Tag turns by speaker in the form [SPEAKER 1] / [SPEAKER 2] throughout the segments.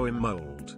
[SPEAKER 1] mold.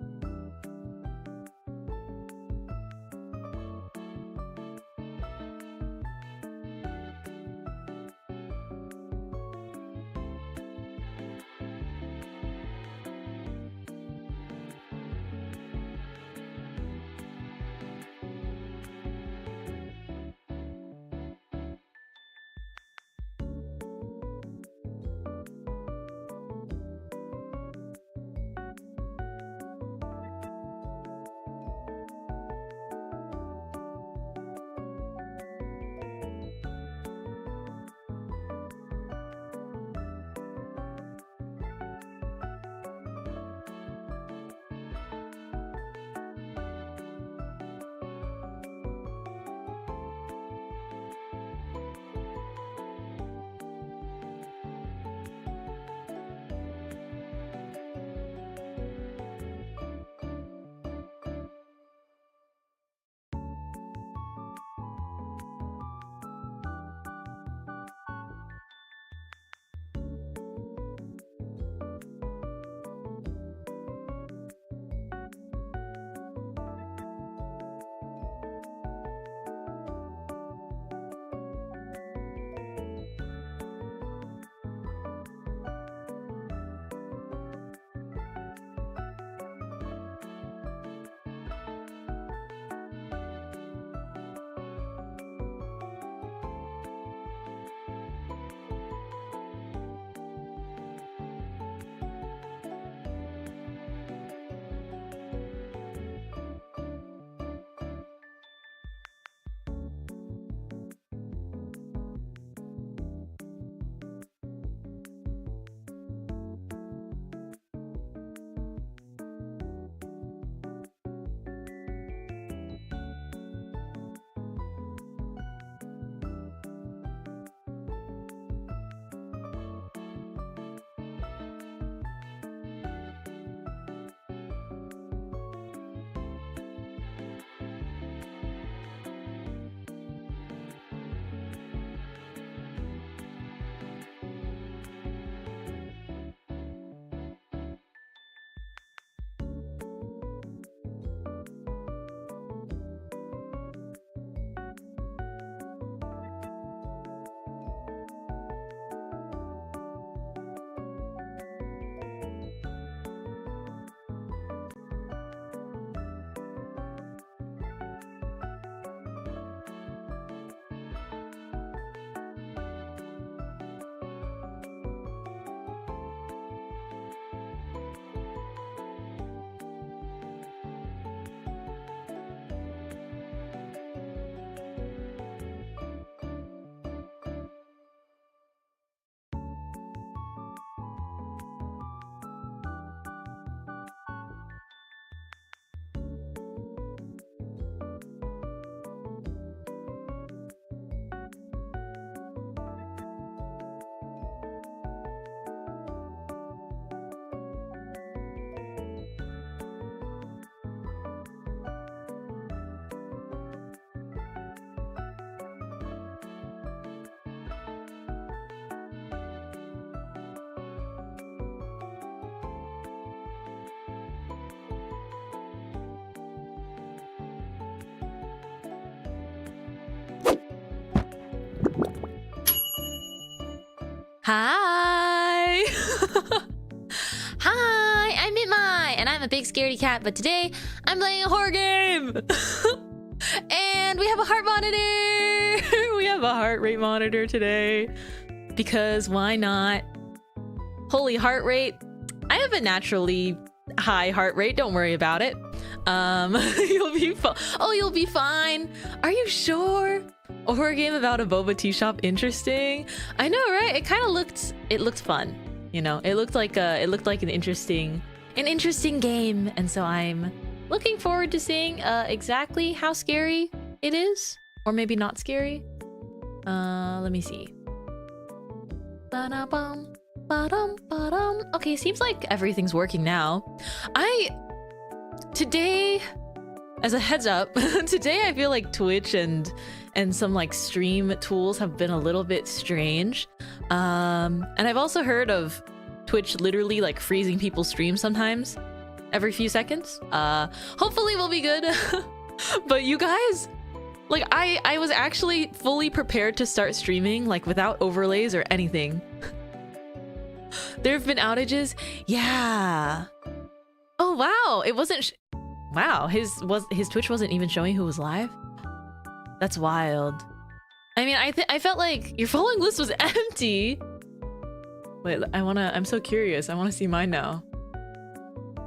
[SPEAKER 2] Hi! Hi, I'm Mintmai, and I'm a big scaredy cat, but today I'm playing a horror game! And we have a heart monitor! We have a heart rate monitor today. Because why not? Holy heart rate. I have a naturally high heart rate, don't worry about it. You'll be fine. Oh, you'll be fine. Are you sure? A horror game about a boba tea shop, interesting. I know, right? It kind of looked fun. You know, it looked like an interesting game, and so I'm looking forward to seeing exactly how scary it is, or maybe not scary. Let me see. Ba-da-bum, ba-dum, ba-dum. Okay, seems like everything's working now. Today, as a heads up, today I feel like Twitch and some like stream tools have been a little bit strange. And I've also heard of Twitch literally like freezing people's streams sometimes. every few seconds. Hopefully we'll be good. But you guys, like I was actually fully prepared to start streaming, like without overlays or anything. There have been outages. Yeah. Oh wow, it wasn't wow, his Twitch wasn't even showing who was live. That's wild. I mean, I felt like your following list was empty. Wait, I'm so curious. I wanna see mine now.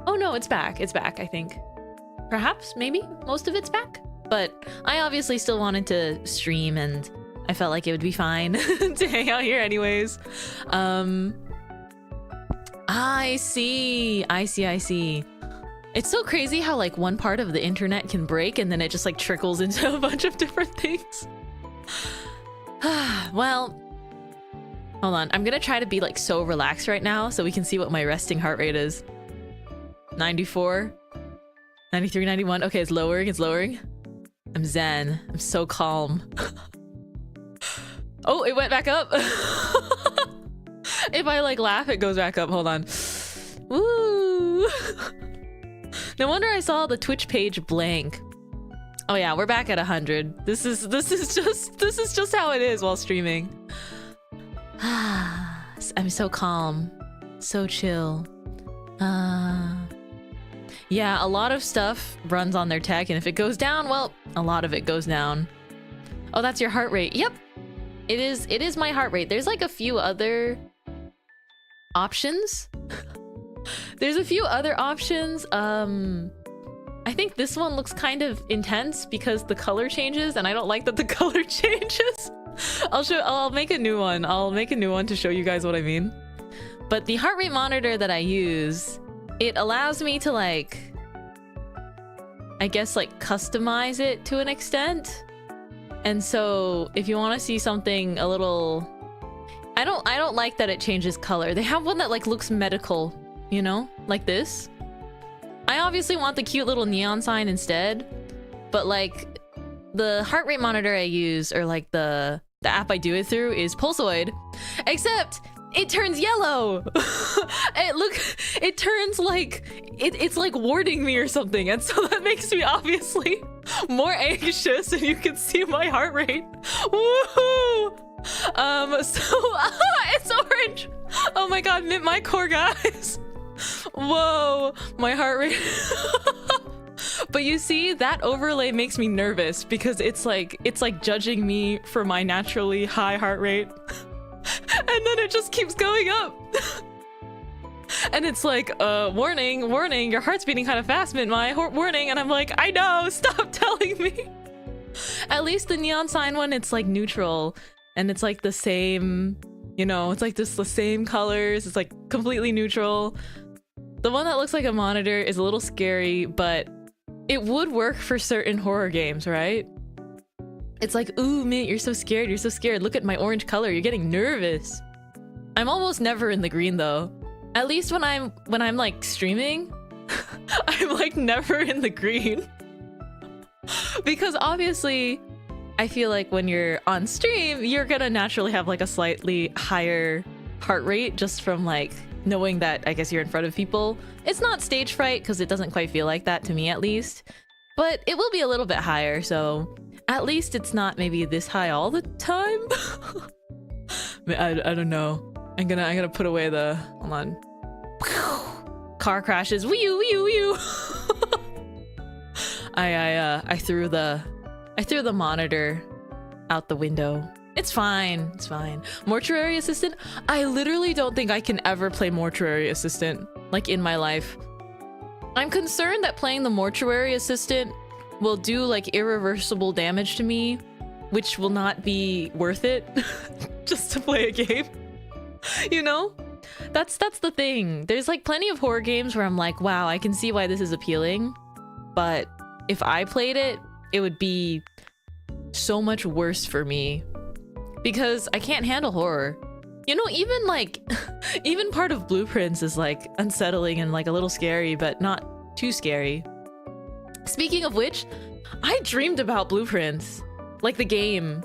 [SPEAKER 2] Oh no, it's back. It's back, I think. Perhaps, maybe, most of it's back. But I obviously still wanted to stream, and I felt like it would be fine to hang out here anyways. I see. It's so crazy how like one part of the internet can break and then it just like trickles into a bunch of different things. Well, hold on. I'm gonna try to be like so relaxed right now so we can see what my resting heart rate is. 94, 93, 91. Okay, it's lowering. I'm zen. I'm so calm. Oh, it went back up. If I like laugh, it goes back up. Hold on. Woo! No wonder I saw the Twitch page blank. Oh yeah, we're back at 100. This is just how it is while streaming. I'm so calm, so chill. Yeah, a lot of stuff runs on their tech, and if it goes down, well, a lot of it goes down. Oh, that's your heart rate. Yep, it is my heart rate. There's like a few other options. There's a few other options. I think this one looks kind of intense because the color changes, and I don't like that the color changes. I'll make a new one. I'll make a new one to show you guys what I mean. But the heart rate monitor that I use, it allows me to like, I guess like customize it to an extent. And so if you want to see something a little, I don't like that it changes color. They have one that like looks medical, you know, like this. I obviously want the cute little neon sign instead, but like the heart rate monitor I use, or like the app I do it through, is Pulsoid, except it turns yellow. It turns like it's like warding me or something, and so that makes me obviously more anxious, and you can see my heart rate. Woohoo! It's orange. Oh my god, Mintmai core, guys. Whoa, my heart rate. But you see, that overlay makes me nervous because it's like judging me for my naturally high heart rate. And then it just keeps going up. And it's like, warning, your heart's beating kind of fast, Mintmai, warning. And I'm like, I know, stop telling me. At least the neon sign one, it's like neutral. And it's like the same, you know, it's like just the same colors. It's like completely neutral. The one that looks like a monitor is a little scary, but it would work for certain horror games, right? It's like, ooh, Mint, you're so scared, you're so scared. Look at my orange color, you're getting nervous. I'm almost never in the green though. At least when I'm like streaming, I'm like never in the green. Because obviously, I feel like when you're on stream, you're gonna naturally have like a slightly higher heart rate just from like knowing that I guess you're in front of people. It's not stage fright because it doesn't quite feel like that to me, at least, but it will be a little bit higher, so at least it's not maybe this high all the time. I don't know. I'm gonna put away the, hold on. Car crashes. Wee wee. I threw the monitor out the window. It's fine. It's fine. Mortuary Assistant? I literally don't think I can ever play Mortuary Assistant, like, in my life. I'm concerned that playing the Mortuary Assistant will do, like, irreversible damage to me, which will not be worth it just to play a game. You know? That's the thing. There's, like, plenty of horror games where I'm like, wow, I can see why this is appealing. But if I played it, it would be so much worse for me. Because I can't handle horror. You know, even like, even part of Blueprints is like unsettling and like a little scary, but not too scary. Speaking of which, I dreamed about Blueprints, like the game.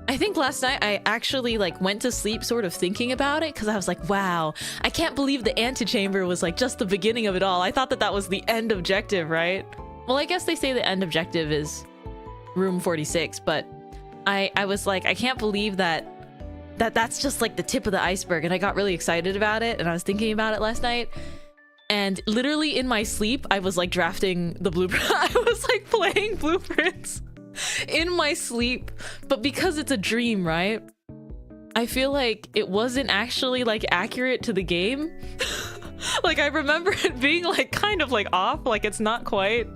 [SPEAKER 2] I think last night I actually like went to sleep sort of thinking about it because I was like, wow, I can't believe the antechamber was like just the beginning of it all. I thought that that was the end objective, right? Well, I guess they say the end objective is room 46, but I was like, I can't believe that's just like the tip of the iceberg, and I got really excited about it, and I was thinking about it last night, and literally in my sleep I was like drafting the blueprint. I was like playing blueprints in my sleep, but because it's a dream, right? I feel like it wasn't actually like accurate to the game. Like I remember it being like kind of like off, like it's not quite.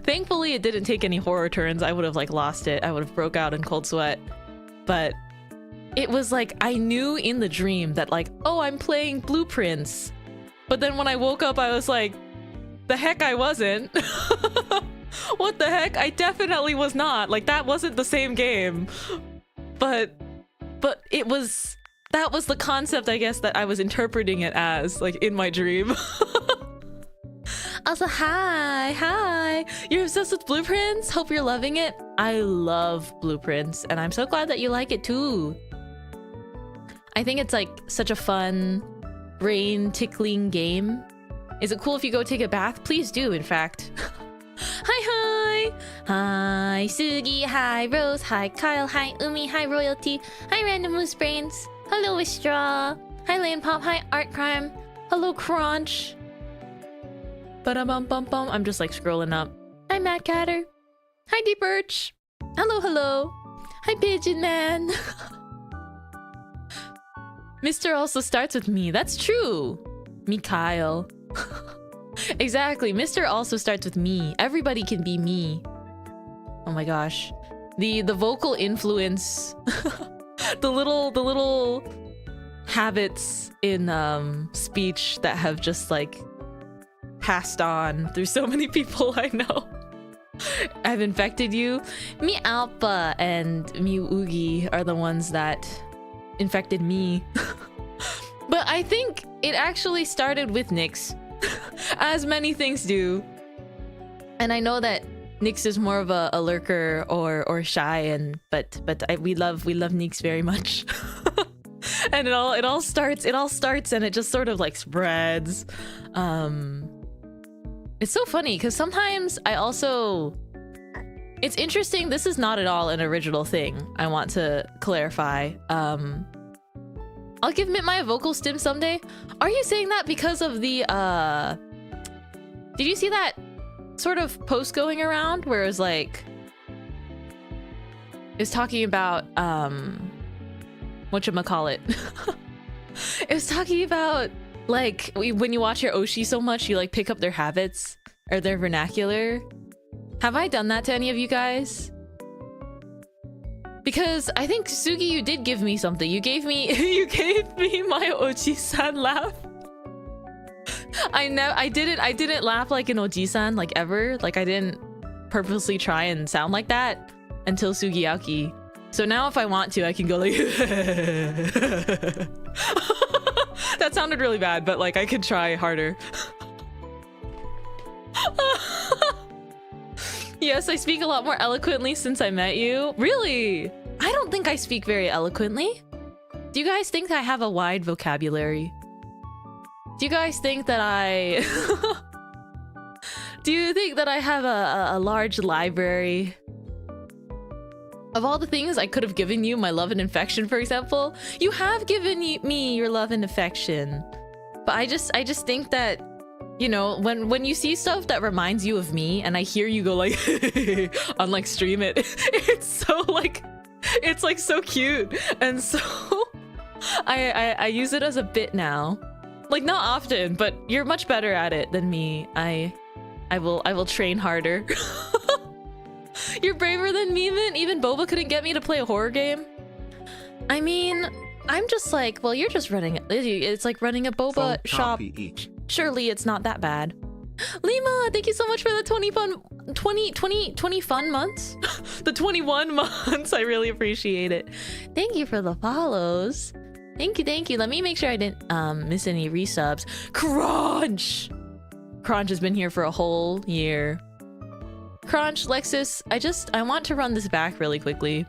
[SPEAKER 2] Thankfully it didn't take any horror turns. I would have like lost it. I would have broke out in cold sweat. But it was like I knew in the dream that like, oh, I'm playing blueprints. But then when I woke up I was like, the heck I wasn't. What the heck? I definitely was not. Like that wasn't the same game. But it was, that was the concept, I guess, that I was interpreting it as, like in my dream. Also, hi. You're obsessed with blueprints? Hope you're loving it. I love blueprints, and I'm so glad that you like it too. I think it's like such a fun, brain tickling game. Is it cool if you go take a bath? Please do, in fact. Hi. Hi, Sugi. Hi, Rose. Hi, Kyle. Hi, Umi. Hi, Royalty. Hi, Random Loose Brains. Hello, Wistra. Hi, Lane Pop. Hi, Art Crime. Hello, Crunch. Ba-da-bum-bum-bum. I'm just like scrolling up. Hi, Matt Catter. Hi, Deep Birch. Hello. Hi, Pigeon Man. Mr. also starts with me. That's true. Me, Kyle. Exactly. Mr. also starts with me. Everybody can be me. Oh my gosh. The vocal influence. the little habits in speech that have just like passed on through so many people I know. I've infected you. Me Alpha and Mew Oogie are the ones that infected me. But I think it actually started with Nyx. As many things do. And I know that Nyx is more of a lurker or shy, but we love Nyx very much. And it all starts and it just sort of like spreads. It's so funny because sometimes I also, it's interesting, this is not at all an original thing, I want to clarify. I'll give Mintmai a vocal stim someday. Are you saying that because of the did you see that sort of post going around where it was like, it was talking about whatchamacallit. It was talking about like when you watch your Oshi so much you like pick up their habits or their vernacular. Have I done that to any of you guys? Because I think Sugi, you did give me something. You gave me my Oji-san laugh. I didn't laugh like an Oji-san like ever. Like I didn't purposely try and sound like that until Sugiyaki. So now if I want to, I can go like that sounded really bad, but like I could try harder. Yes, I speak a lot more eloquently since I met you. Really? I don't think I speak very eloquently. Do you guys think I have a wide vocabulary? Do you guys think that I... Do you think that I have a large library? Of all the things I could have given you, my love and affection, for example, you have given me your love and affection. But I just think that, you know, when you see stuff that reminds you of me and I hear you go like on like stream it's so like, it's like so cute. And so I use it as a bit now. Like not often, but you're much better at it than me. I will train harder. You're braver than me, Mint. Even Boba couldn't get me to play a horror game. I mean, I'm just like, well, you're just running, it's like running a boba shop. Surely it's not that bad. Lima, thank you so much for the 20 fun months. The 21 months, I really appreciate it. Thank you for the follows. Thank you. Let me make sure I didn't miss any resubs. Crunch has been here for a whole year. Crunch, Lexus, I want to run this back really quickly.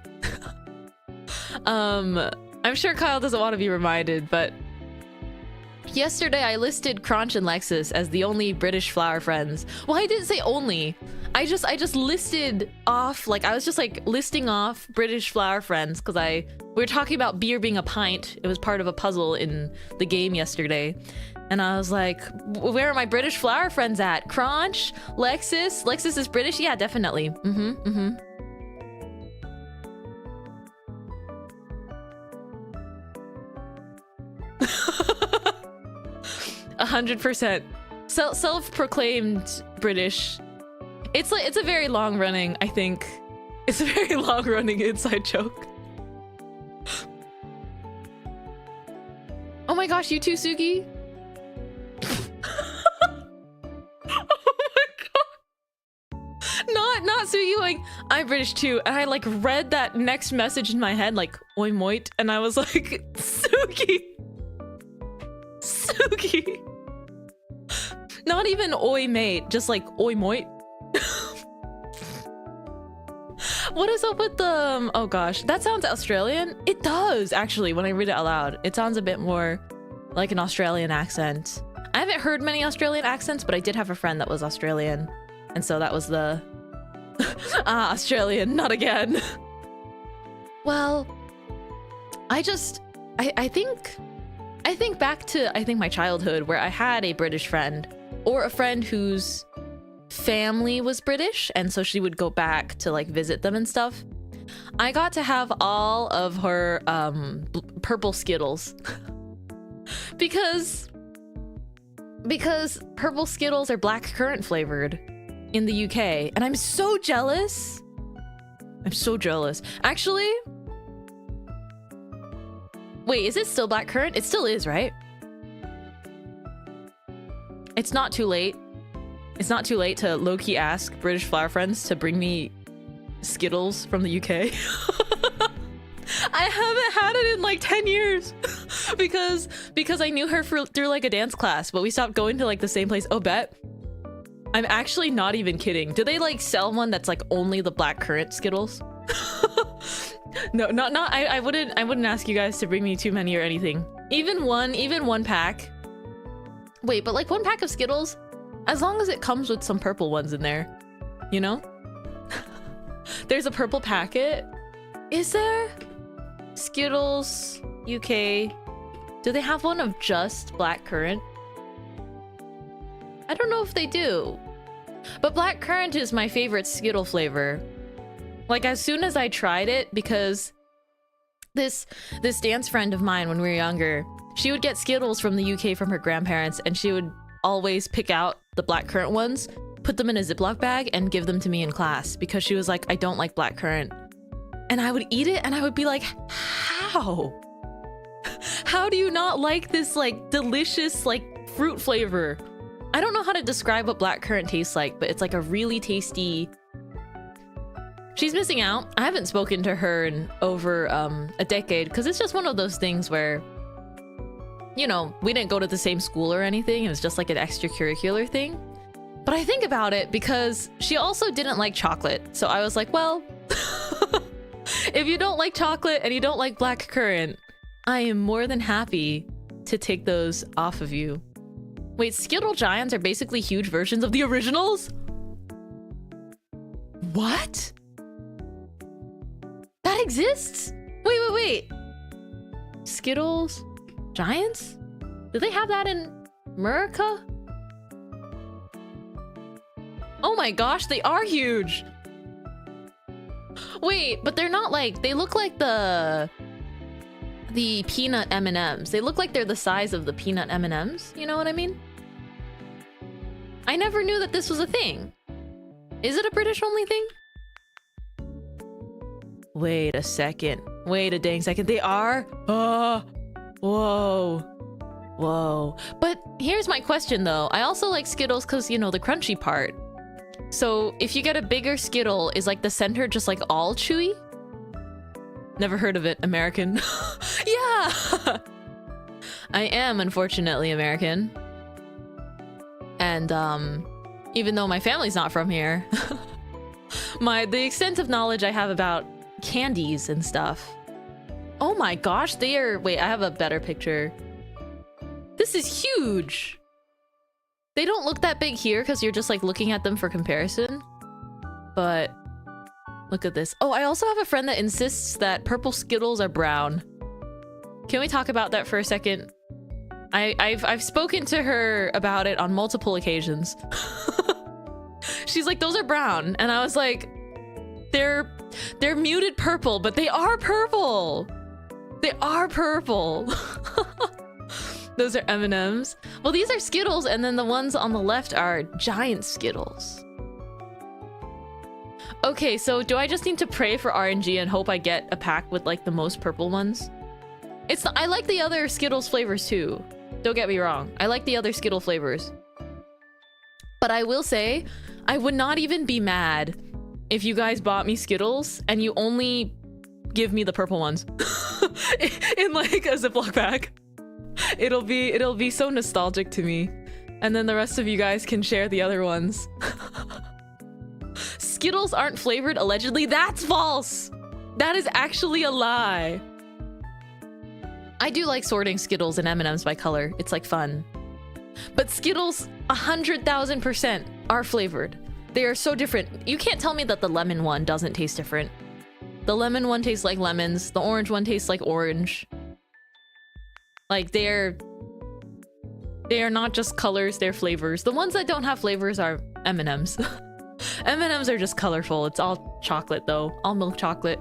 [SPEAKER 2] I'm sure Kyle doesn't want to be reminded, but yesterday I listed Crunch and Lexus as the only British flower friends. Well, I didn't say only. I just listed off, like, I was just like listing off British flower friends because we were talking about beer being a pint. It was part of a puzzle in the game yesterday. And I was like, where are my British flower friends at? Crunch? Lexus? Lexus is British? Yeah, definitely. 100%. Self-proclaimed British. It's a very long-running, I think. It's a very long-running inside joke. Oh my gosh, you too, Sugi? Not Sugi going, I'm British too. And I like read that next message in my head, like, oi moit. And I was like, Sugi. Sugi. Not even oi mate, just like oi moit. What is up with the, oh gosh, that sounds Australian? It does, actually, when I read it out loud. It sounds a bit more like an Australian accent. I haven't heard many Australian accents, but I did have a friend that was Australian. And so that was the... Australian, not again. Well, I think back to, my childhood where I had a British friend or a friend whose family was British, and so she would go back to like visit them and stuff. I got to have all of her purple Skittles because purple Skittles are black currant flavored in the UK, and I'm so jealous. I'm so jealous. Actually, wait, is it still black currant? It still is, right? It's not too late. It's not too late to low-key ask British flower friends to bring me Skittles from the UK. I haven't had it in like 10 years because I knew her through like a dance class, but we stopped going to like the same place. Oh, bet. I'm actually not even kidding. Do they like sell one that's like only the black currant Skittles? No, not I wouldn't ask you guys to bring me too many or anything. Even one pack. Wait, but like one pack of Skittles, as long as it comes with some purple ones in there, you know? There's a purple packet. Is there? Skittles UK. Do they have one of just black currant? I don't know if they do. But black currant is my favorite Skittle flavor. Like, as soon as I tried it, because this dance friend of mine when we were younger, she would get Skittles from the UK from her grandparents, and she would always pick out the black currant ones, put them in a Ziploc bag, and give them to me in class because she was like, I don't like black currant. And I would eat it and I would be like, how? How do you not like this like delicious like fruit flavor? I don't know how to describe what black currant tastes like, but it's like a really tasty... She's missing out. I haven't spoken to her in over a decade because it's just one of those things where, you know, we didn't go to the same school or anything. It was just like an extracurricular thing. But I think about it because she also didn't like chocolate. So I was like, well, if you don't like chocolate and you don't like black currant, I am more than happy to take those off of you. Wait, Skittle Giants are basically huge versions of the originals? What? That exists? Wait. Skittles Giants? Do they have that in America? Oh my gosh, they are huge. Wait, but they're not like, they look like the peanut M&Ms. They look like they're the size of the peanut M&Ms. You know what I mean? I never knew that this was a thing. Is it a British only thing? Wait a second. Wait a dang second. They are? Whoa. But here's my question though. I also like Skittles because, you know, the crunchy part. So if you get a bigger Skittle, is like the center just like all chewy? Never heard of it. American. Yeah! I am unfortunately American. And even though my family's not from here, the extent of knowledge I have about candies and stuff Oh my gosh, they are... Wait, I have a better picture. This is huge. They don't look that big here because you're just like looking at them for comparison. But look at this. Oh, I also have a friend that insists that purple Skittles are brown. Can we talk about that for a second? I've spoken to her about it on multiple occasions. She's like, those are brown. And I was like, they're muted purple, but they are purple. They are purple. Those are M&Ms. Well, these are Skittles, and then the ones on the left are giant Skittles. Okay, so do I just need to pray for RNG and hope I get a pack with like the most purple ones? I like the other Skittles flavors too. Don't get me wrong. I like the other Skittle flavors. But I will say, I would not even be mad if you guys bought me Skittles and you only give me the purple ones in like a Ziploc bag. It'll be so nostalgic to me. And then the rest of you guys can share the other ones. Skittles aren't flavored, allegedly. That's false! That is actually a lie. I do like sorting Skittles and M&Ms by color. It's like fun. But Skittles, 100,000% are flavored. They are so different. You can't tell me that the lemon one doesn't taste different. The lemon one tastes like lemons. The orange one tastes like orange. Like they are not just colors, they're flavors. The ones that don't have flavors are M&Ms. M&Ms are just colorful. It's all chocolate though. All milk chocolate.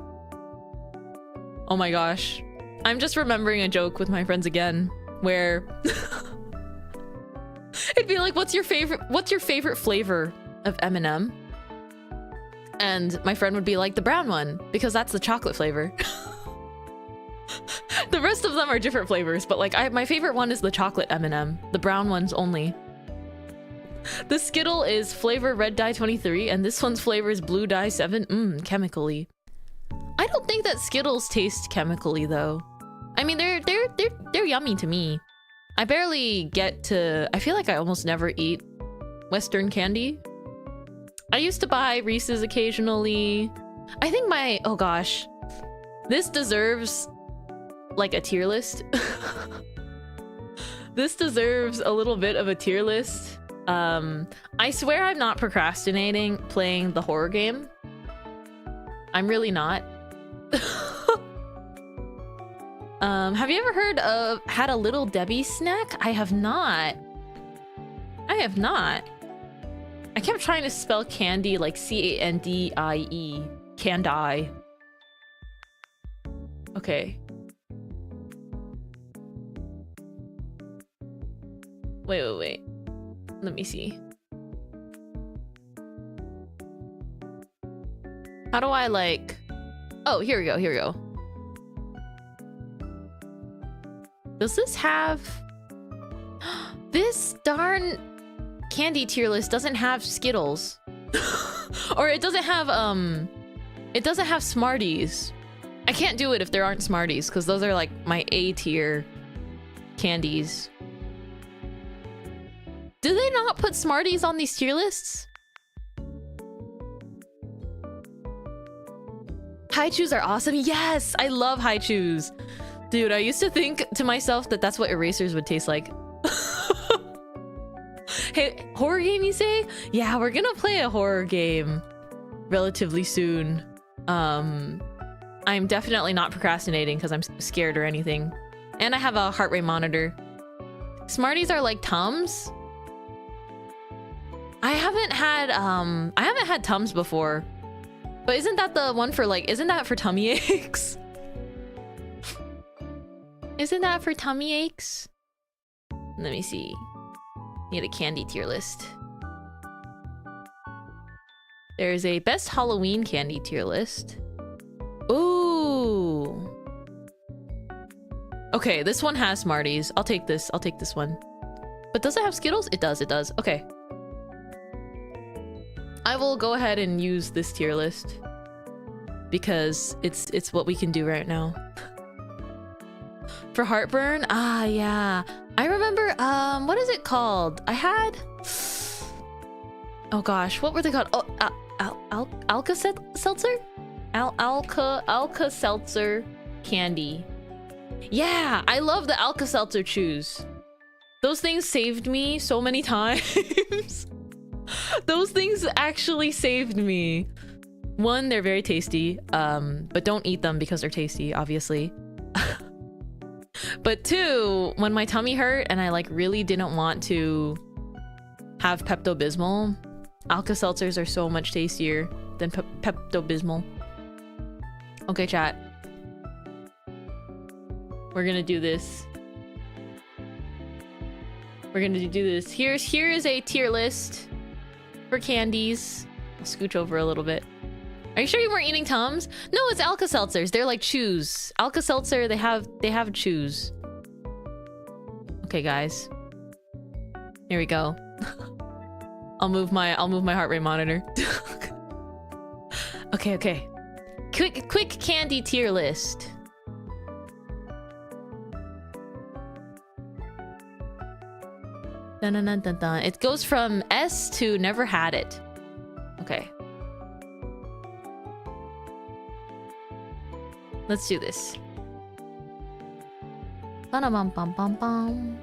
[SPEAKER 2] Oh my gosh. I'm just remembering a joke with my friends again where it'd be like, what's your favorite flavor of M&M? And my friend would be like, the brown one, because that's the chocolate flavor. The rest of them are different flavors, but like my favorite one is the chocolate M&M. The brown one's only. The Skittle is flavor red dye 23 and this one's flavor is blue dye 7. Chemically. I don't think that Skittles taste chemically though. I mean, they're yummy to me. I barely get to... I feel like I almost never eat Western candy. I used to buy Reese's occasionally. I think my... Oh gosh. This deserves like a tier list. This deserves a little bit of a tier list. I swear I'm not procrastinating playing the horror game. I'm really not. Have you ever heard of had a Little Debbie snack? I have not. I have not. I kept trying to spell candy like C-A-N-D-I-E. Candy. Okay. Wait. Let me see. How do I like... Oh, here we go. Does this have... This darn candy tier list doesn't have Skittles. Or it doesn't have, It doesn't have Smarties. I can't do it if there aren't Smarties, because those are like my A tier candies. Do they not put Smarties on these tier lists? Haichus are awesome. Yes, I love Haichus. Dude, I used to think to myself that that's what erasers would taste like. Hey, horror game you say? Yeah, we're gonna play a horror game relatively soon. I'm definitely not procrastinating because I'm scared or anything. And I have a heart rate monitor. Smarties are like Tums? I haven't had Tums before. But isn't that the one for like, isn't that for tummy aches? Isn't that for tummy aches? Let me see. Need a candy tier list. There's a best Halloween candy tier list. Ooh. Okay, this one has Smarties. I'll take this. I'll take this one. But does it have Skittles? It does. It does. Okay. I will go ahead and use this tier list because it's what we can do right now. For heartburn? Ah, yeah. I remember, what is it called? I had... Oh gosh, what were they called? Oh, Alka-Seltzer? Alka-Seltzer candy. Yeah, I love the Alka-Seltzer chews. Those things saved me so many times. Those things actually saved me. One, they're very tasty, but don't eat them because they're tasty, obviously. But two, when my tummy hurt and I like really didn't want to have Pepto-Bismol, Alka-Seltzers are so much tastier than Pepto-Bismol. Okay, chat. We're gonna do this. We're gonna do this. Here is a tier list for candies. I'll scooch over a little bit. Are you sure you weren't eating Tums? No, it's Alka-Seltzers. They're like chews. Alka-Seltzer, they have chews. Okay, guys. Here we go. I'll move my heart rate monitor. Okay. Quick candy tier list. Dun, dun, dun, dun, dun. It goes from S to never had it. Okay. Let's do this. Ba-da-bum-bum-bum-bum.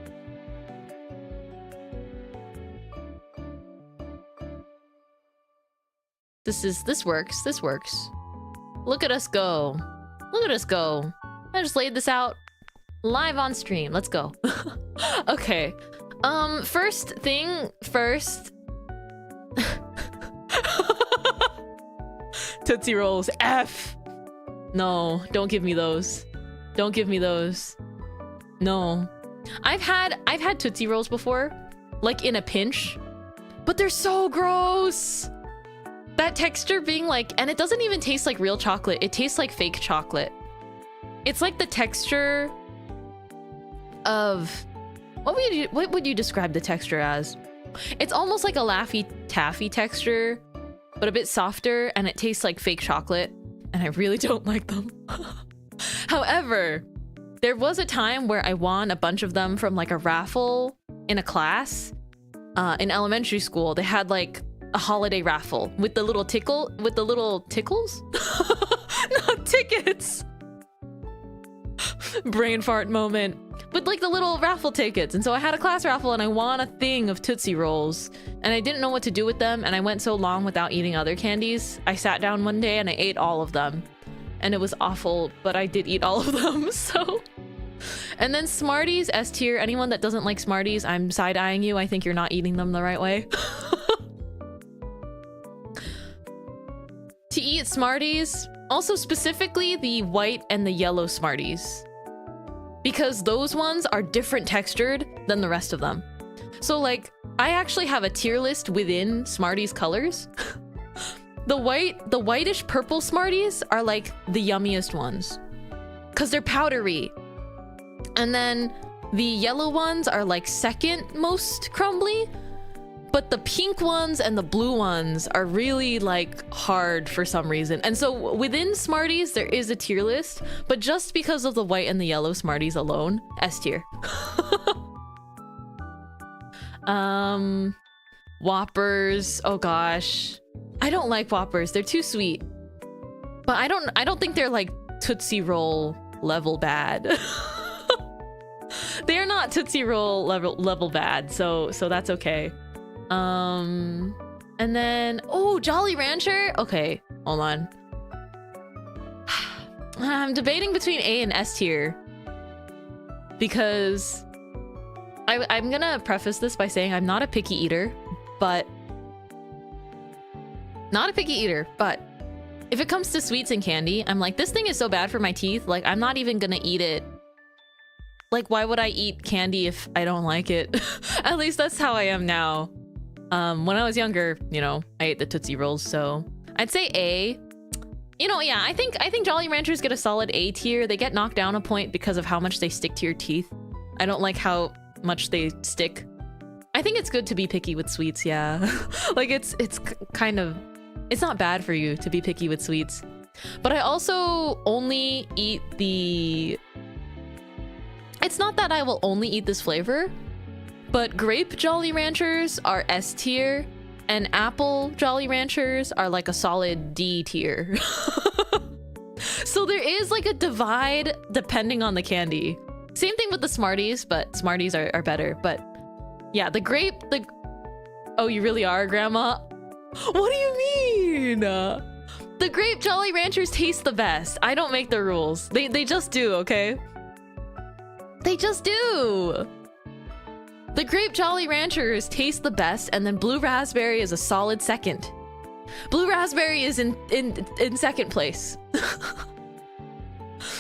[SPEAKER 2] This works. Look at us go. I just laid this out live on stream. Let's go. Okay. First thing first. Tootsie Rolls. F. No, don't give me those. No. I've had Tootsie Rolls before, like in a pinch, but they're so gross. That texture being like, and it doesn't even taste like real chocolate. It tastes like fake chocolate. It's like the texture of, what would you describe the texture as? It's almost like a Laffy Taffy texture, but a bit softer, and it tastes like fake chocolate, and I really don't like them. However, there was a time where I won a bunch of them from like a raffle in a class in elementary school. They had like a holiday raffle with the little tickles, not tickets. Brain fart moment. With like the little raffle tickets. And so I had a class raffle and I won a thing of Tootsie Rolls, and I didn't know what to do with them, and I went so long without eating other candies. I sat down one day and I ate all of them, and it was awful, but I did eat all of them. So, and then Smarties, S tier. Anyone that doesn't like Smarties, I'm side-eyeing you. I think you're not eating them the right way. To eat Smarties, also specifically the white and the yellow Smarties, because those ones are different textured than the rest of them. So like, I actually have a tier list within Smarties colors. The whitish purple Smarties are like the yummiest ones, because they're powdery. And then the yellow ones are like second most crumbly, but the pink ones and the blue ones are really like hard for some reason. And so within Smarties, there is a tier list, but just because of the white and the yellow Smarties alone, S tier. Whoppers, oh gosh. I don't like Whoppers, they're too sweet. But I don't think they're like Tootsie Roll level bad. They're not Tootsie Roll level bad, so that's okay. And then, oh, Jolly Rancher. Okay, hold on. I'm debating between A and S tier, because I'm gonna preface this by saying I'm not a picky eater, but if it comes to sweets and candy, I'm like, this thing is so bad for my teeth, like I'm not even gonna eat it. Like, why would I eat candy if I don't like it? At least that's how I am now. When I was younger, you know, I ate the Tootsie Rolls, so I'd say A. You know, yeah, I think Jolly Ranchers get a solid A tier. They get knocked down a point because of how much they stick to your teeth. I don't like how much they stick. I think it's good to be picky with sweets, yeah. Like, it's kind of, it's not bad for you to be picky with sweets. But I also only eat the... It's not that I will only eat this flavor, but grape Jolly Ranchers are S tier, and apple Jolly Ranchers are like a solid D tier. So there is like a divide depending on the candy. Same thing with the Smarties, but Smarties are better. But yeah, the grape, oh, you really are, Grandma? What do you mean? The grape Jolly Ranchers taste the best. I don't make the rules. They just do, okay? They just do. The grape Jolly Ranchers taste the best, and then blue raspberry is a solid second. Blue raspberry is in second place.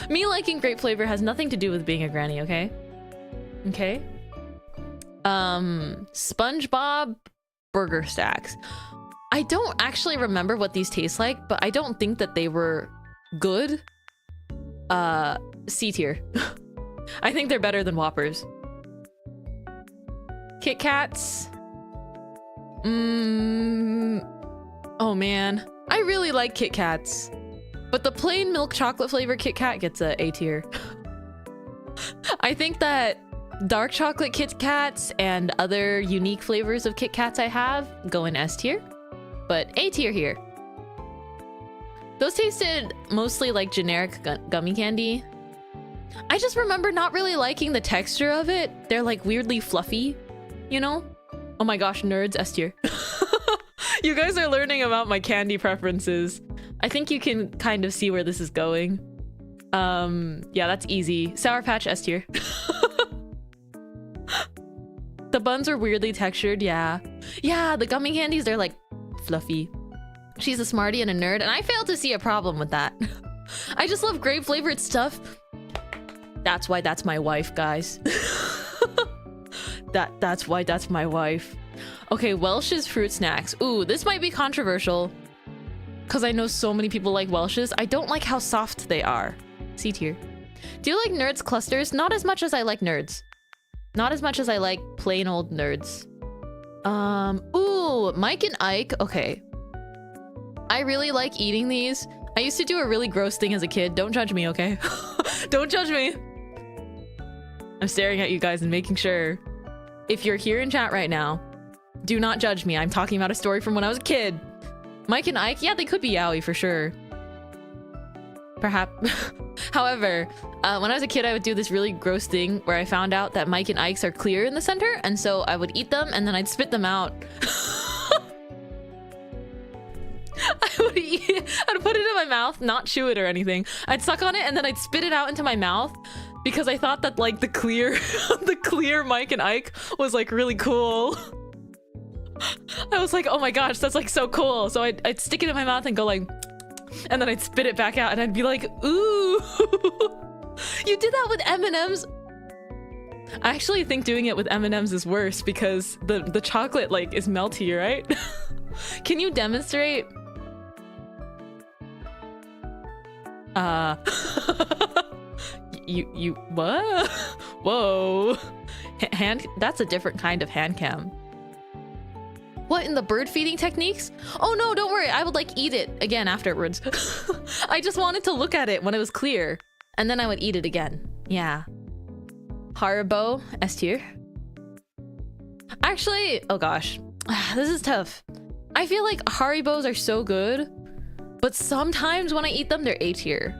[SPEAKER 2] Me liking grape flavor has nothing to do with being a granny, okay? Okay. SpongeBob burger stacks. I don't actually remember what these taste like, but I don't think that they were good. C tier. I think they're better than Whoppers. Kit Kats. Oh man, I really like Kit Kats, but the plain milk chocolate flavor Kit Kat gets a A tier. I think that dark chocolate Kit Kats and other unique flavors of Kit Kats I have go in S tier, but A tier here. Those tasted mostly like generic gummy candy. I just remember not really liking the texture of it. They're like weirdly fluffy, you know? Oh my gosh, nerds, S tier. You guys are learning about my candy preferences. I think you can kind of see where this is going. Yeah, that's easy. Sour Patch, S tier. The buns are weirdly textured, yeah. Yeah, the gummy candies, they're like fluffy. She's a smarty and a nerd, and I fail to see a problem with that. I just love grape flavored stuff. That's why that's my wife, guys. That's why that's my wife. Okay, Welch's fruit snacks. Ooh, this might be controversial because I know so many people like Welch's. I don't like how soft they are. C tier. Do you like Nerds clusters? Not as much as I like Nerds. Not as much as I like plain old Nerds. Ooh, Mike and Ike. Okay. I really like eating these. I used to do a really gross thing as a kid. Don't judge me, okay? Don't judge me. I'm staring at you guys and making sure. If you're here in chat right now, do not judge me. I'm talking about a story from when I was a kid. Mike and Ike, yeah, they could be yaoi for sure. Perhaps. However, when I was a kid, I would do this really gross thing where I found out that Mike and Ike's are clear in the center, and so I would eat them and then I'd spit them out. I'd put it in my mouth, not chew it or anything. I'd suck on it and then I'd spit it out into my mouth because I thought that like the clear Mike and Ike was like really cool. I was like, oh my gosh, that's like so cool. So I'd stick it in my mouth and go like, and then I'd spit it back out and I'd be like, ooh. You did that with M&Ms? I actually think doing it with M&Ms is worse because the chocolate like is melty, right? Can you demonstrate? You what? Whoa. That's a different kind of hand cam. What, in the bird feeding techniques? Oh no, don't worry. I would like eat it again afterwards. I just wanted to look at it when it was clear and then I would eat it again. Yeah. Haribo, S tier. Actually, oh gosh, this is tough. I feel like Haribos are so good, but sometimes when I eat them, they're A tier.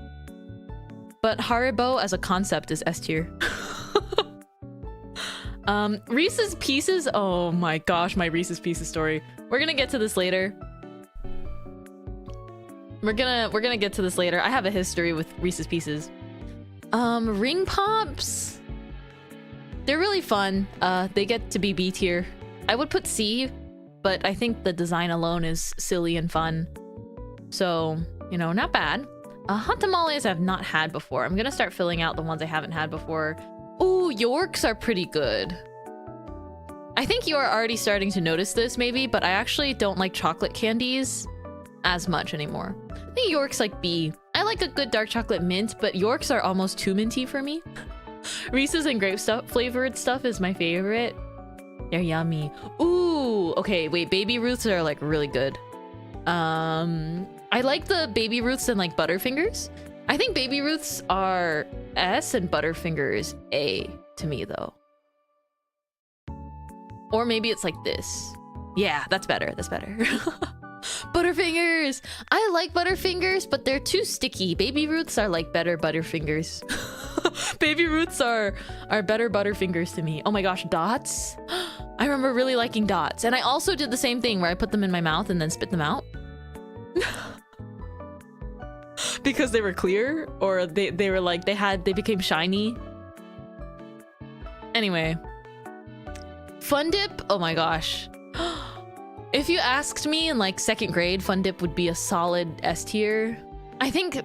[SPEAKER 2] But Haribo as a concept is S tier. Reese's Pieces. Oh my gosh, my Reese's Pieces story. We're gonna get to this later. We're gonna get to this later. I have a history with Reese's Pieces. Ring Pops. They're really fun. They get to be B tier. I would put C, but I think the design alone is silly and fun. So, you know, not bad. Hot tamales I've not had before. I'm gonna start filling out the ones I haven't had before. Ooh, Yorks are pretty good. I think you are already starting to notice this maybe, but I actually don't like chocolate candies as much anymore. I think Yorks like B. I like a good dark chocolate mint, but Yorks are almost too minty for me. Reese's and grape flavored stuff is my favorite. They're yummy. Ooh, okay, wait, Baby Ruths are like really good. I like the Baby Ruths and like Butterfingers. I think Baby Ruths are S and Butterfingers A to me though. Or maybe it's like this. Yeah, that's better. That's better. Butterfingers! I like Butterfingers, but they're too sticky. Baby Ruths are like better Butterfingers. Baby Ruths are better Butterfingers to me. Oh my gosh, Dots? I remember really liking Dots. And I also did the same thing where I put them in my mouth and then spit them out. Because they were clear? Or they were like, they became shiny? Anyway. Fun Dip? Oh my gosh. If you asked me in like 2nd grade, Fun Dip would be a solid S tier. I think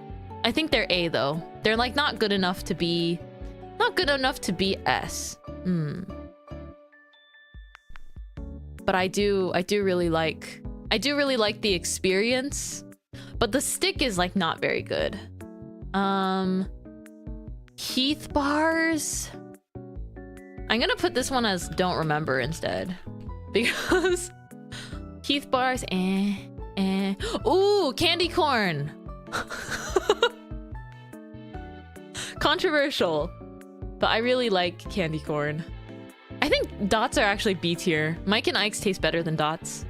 [SPEAKER 2] they're A though. They're like not good enough to be S. But I do really like the experience. But the stick is like not very good. Heath bars. I'm gonna put this one as don't remember instead. Because Heath bars, Ooh, candy corn. Controversial. But I really like candy corn. I think Dots are actually B tier. Mike and Ike's taste better than Dots.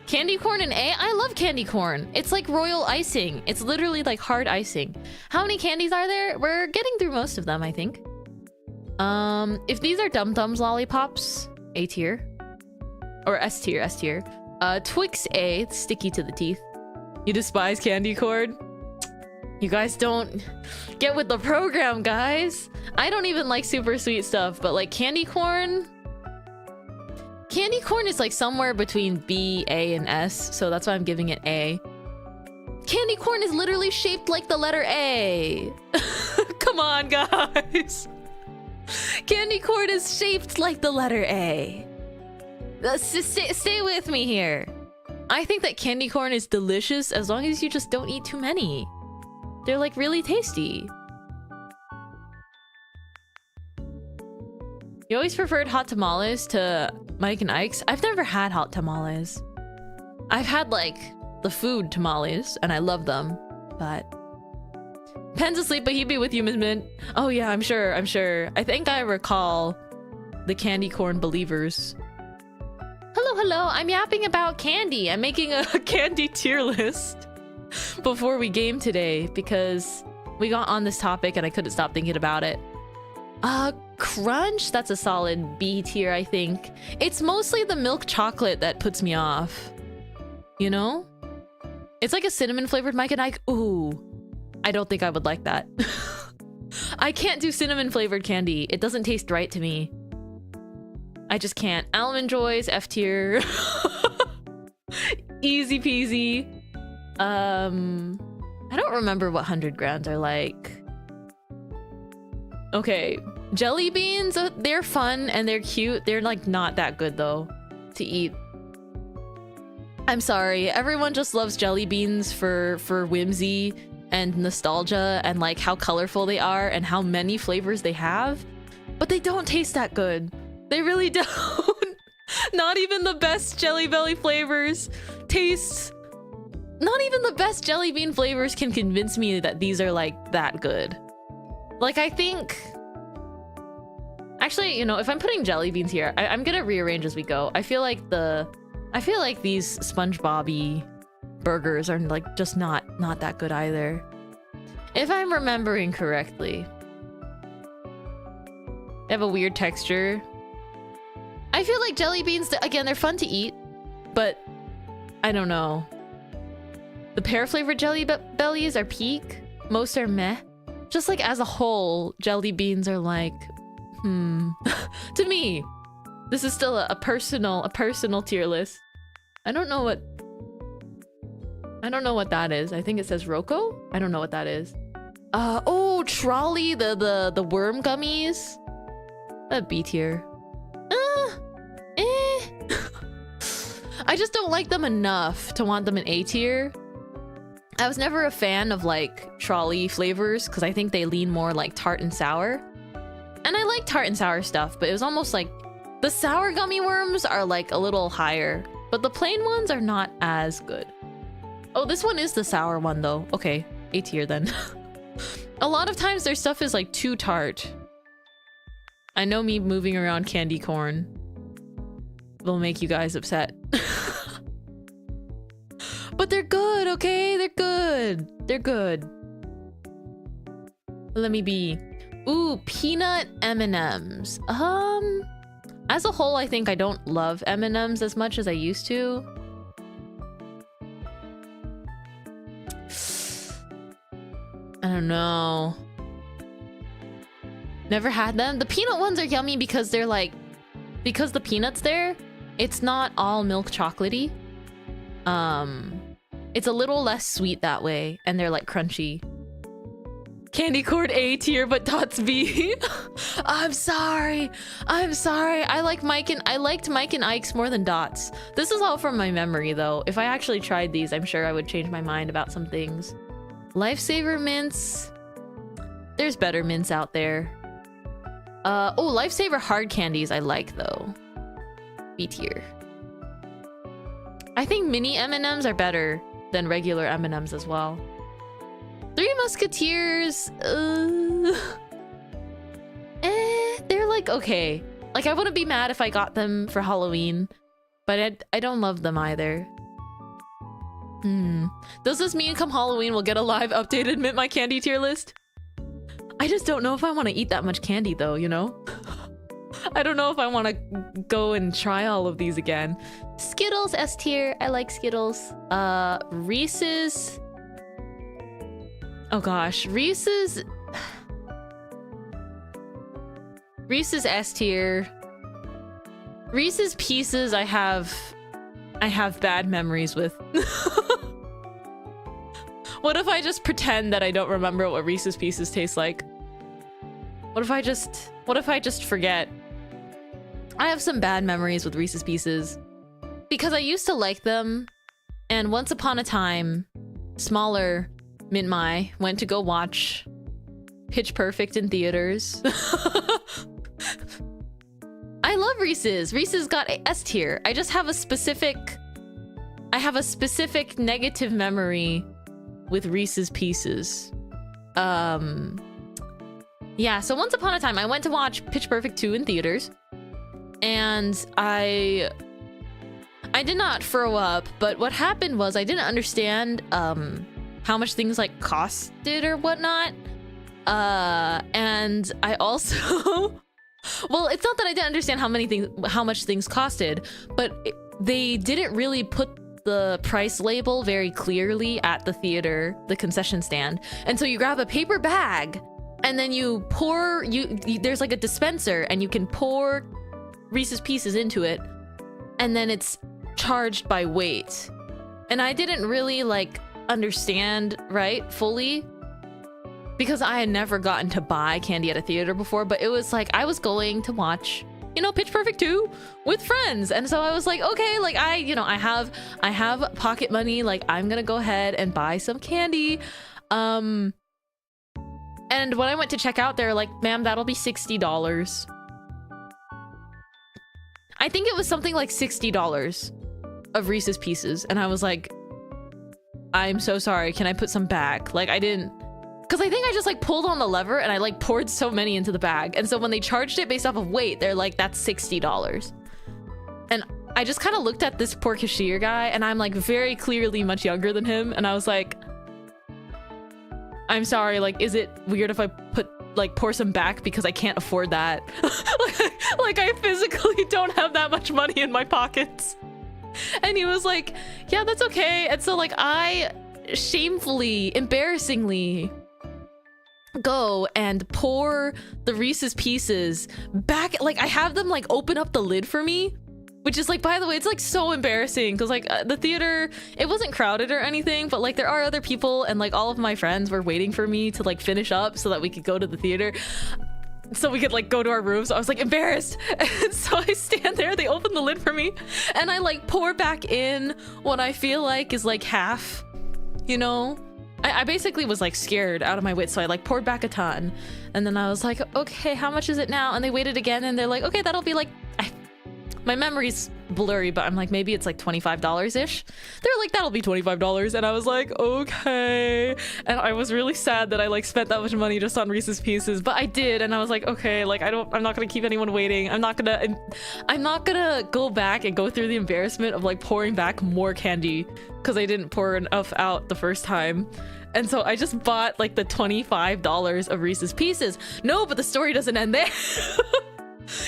[SPEAKER 2] Candy corn and A? I love candy corn. It's like royal icing. It's literally like hard icing. How many candies are there? We're getting through most of them, I think. If these are Dum Dums lollipops, A tier. Or S tier, S tier. Twix A, sticky to the teeth. You despise candy corn? You guys don't get with the program, guys. I don't even like super sweet stuff, but like candy corn is like somewhere between B, A, and S, so that's why I'm giving it A. Candy corn is literally shaped like the letter A. Come on, guys. Candy corn is shaped like the letter A. Stay with me here. I think that candy corn is delicious as long as you just don't eat too many. They're like really tasty. You always preferred hot tamales to Mike and Ike's? I've never had hot tamales. I've had like the food tamales and I love them, but Pen's asleep, but he'd be with you, Ms. Mint. Oh yeah, I'm sure. I think I recall the candy corn believers. Hello, I'm yapping about candy. I'm making a candy tier list before we game today because we got on this topic and I couldn't stop thinking about it. Crunch? That's a solid B tier, I think. It's mostly the milk chocolate that puts me off. You know? It's like a cinnamon flavored Mike and Ike. Ooh. I don't think I would like that. I can't do cinnamon flavored candy. It doesn't taste right to me. I just can't. Almond Joys, F tier. Easy peasy. I don't remember what 100 grams are like. Okay, jelly beans, they're fun and they're cute. They're like not that good though to eat. I'm sorry, everyone just loves jelly beans for whimsy and nostalgia and like how colorful they are and how many flavors they have, but they don't taste that good. They really don't. Not even the best Jelly Belly flavors taste. Not even the best jelly bean flavors can convince me that these are like that good. Like I think, actually, you know, if I'm putting jelly beans here, I'm gonna rearrange as we go. I feel like these SpongeBob-y burgers are like just not that good either. If I'm remembering correctly. They have a weird texture. I feel like jelly beans, again, they're fun to eat, but I don't know. The pear flavored jelly bellies are peak. Most are meh. Just like as a whole, jelly beans are like, to me, this is still a personal tier list. I don't know what that is. I think it says Rocco. I don't know what that is. Oh, Trolley, the worm gummies. A B tier. I just don't like them enough to want them in A tier. I was never a fan of like Trolley flavors because I think they lean more like tart and sour. And I like tart and sour stuff, but it was almost like the sour gummy worms are like a little higher, but the plain ones are not as good. Oh, this one is the sour one though. Okay, A tier then. A lot of times their stuff is like too tart. I know me moving around candy corn will make you guys upset. But they're good, okay? They're good. They're good. Let me be. Ooh, peanut M&Ms. As a whole, I think I don't love M&Ms as much as I used to. I don't know. Never had them. The peanut ones are yummy because they're like, because the peanut's there, it's not all milk chocolatey. It's a little less sweet that way, and they're like crunchy. Candy corn A tier, but dots B. I'm sorry. I'm sorry. I liked Mike and Ike's more than dots. This is all from my memory though. If I actually tried these, I'm sure I would change my mind about some things. Lifesaver mints. There's better mints out there. Oh, Lifesaver hard candies I like though. B tier. I think mini M&Ms are better than regular M&Ms as well. Three Musketeers, they're like okay. Like I wouldn't be mad if I got them for Halloween, but I don't love them either. Does this mean come Halloween we'll get a live updated Mintmai candy tier list? I just don't know if I want to eat that much candy though, you know? I don't know if I want to go and try all of these again. Skittles S tier, I like Skittles. Reese's. Oh gosh, Reese's S tier. Reese's Pieces I have bad memories with. What if I just pretend that I don't remember what Reese's Pieces taste like? What if I just forget? I have some bad memories with Reese's Pieces because I used to like them, and once upon a time, smaller Mintmai went to go watch Pitch Perfect in theaters. I love Reese's. Reese's got a S tier. I just have a specific negative memory with Reese's Pieces. Yeah, so once upon a time I went to watch Pitch Perfect 2 in theaters, and I did not throw up, but what happened was I didn't understand how much things like costed or whatnot. And I also well, it's not that I didn't understand how much things costed, but they didn't really put the price label very clearly at the theater, the concession stand. And so you grab a paper bag and then you pour, there's like a dispenser and you can pour Reese's Pieces into it, and then it's charged by weight. And I didn't really like understand fully, because I had never gotten to buy candy at a theater before, but it was like I was going to watch, you know, Pitch Perfect 2 with friends. And so I was like, okay, like I have pocket money, like I'm gonna go ahead and buy some candy. And when I went to check out, they're like, ma'am, that'll be $60. I think it was something like $60 of Reese's Pieces. And I was like, I'm so sorry, can I put some back? Like I didn't, because I think I just like pulled on the lever and I like poured so many into the bag. And so when they charged it based off of weight, they're like, that's $60. And I just kind of looked at this poor cashier guy, and I'm like very clearly much younger than him. And I was like, I'm sorry, like, is it weird if I pour some back because I can't afford that? like I physically don't have that much money in my pockets. And he was like, yeah, that's okay. And so like I shamefully, embarrassingly go and pour the Reese's Pieces back. Like I have them like open up the lid for me, which is like, by the way, it's like so embarrassing because like the theater, it wasn't crowded or anything, but like there are other people, and like all of my friends were waiting for me to like finish up so that we could go to the theater, so we could like go to our rooms. So I was like embarrassed, and so I stand there, they open the lid for me, and I like pour back in what I feel like is like half, you know. I basically was like scared out of my wits, so I like poured back a ton, and then I was like, okay, how much is it now? And they waited again, and they're like, okay, that'll be like My memory's blurry, but I'm like, maybe it's like $25-ish. They're like, that'll be $25. And I was like, okay. And I was really sad that I like spent that much money just on Reese's Pieces, but I did. And I was like, okay, like I'm not gonna keep anyone waiting. I'm not gonna go back and go through the embarrassment of like pouring back more candy because I didn't pour enough out the first time. And so I just bought like the $25 of Reese's Pieces. No, but the story doesn't end there.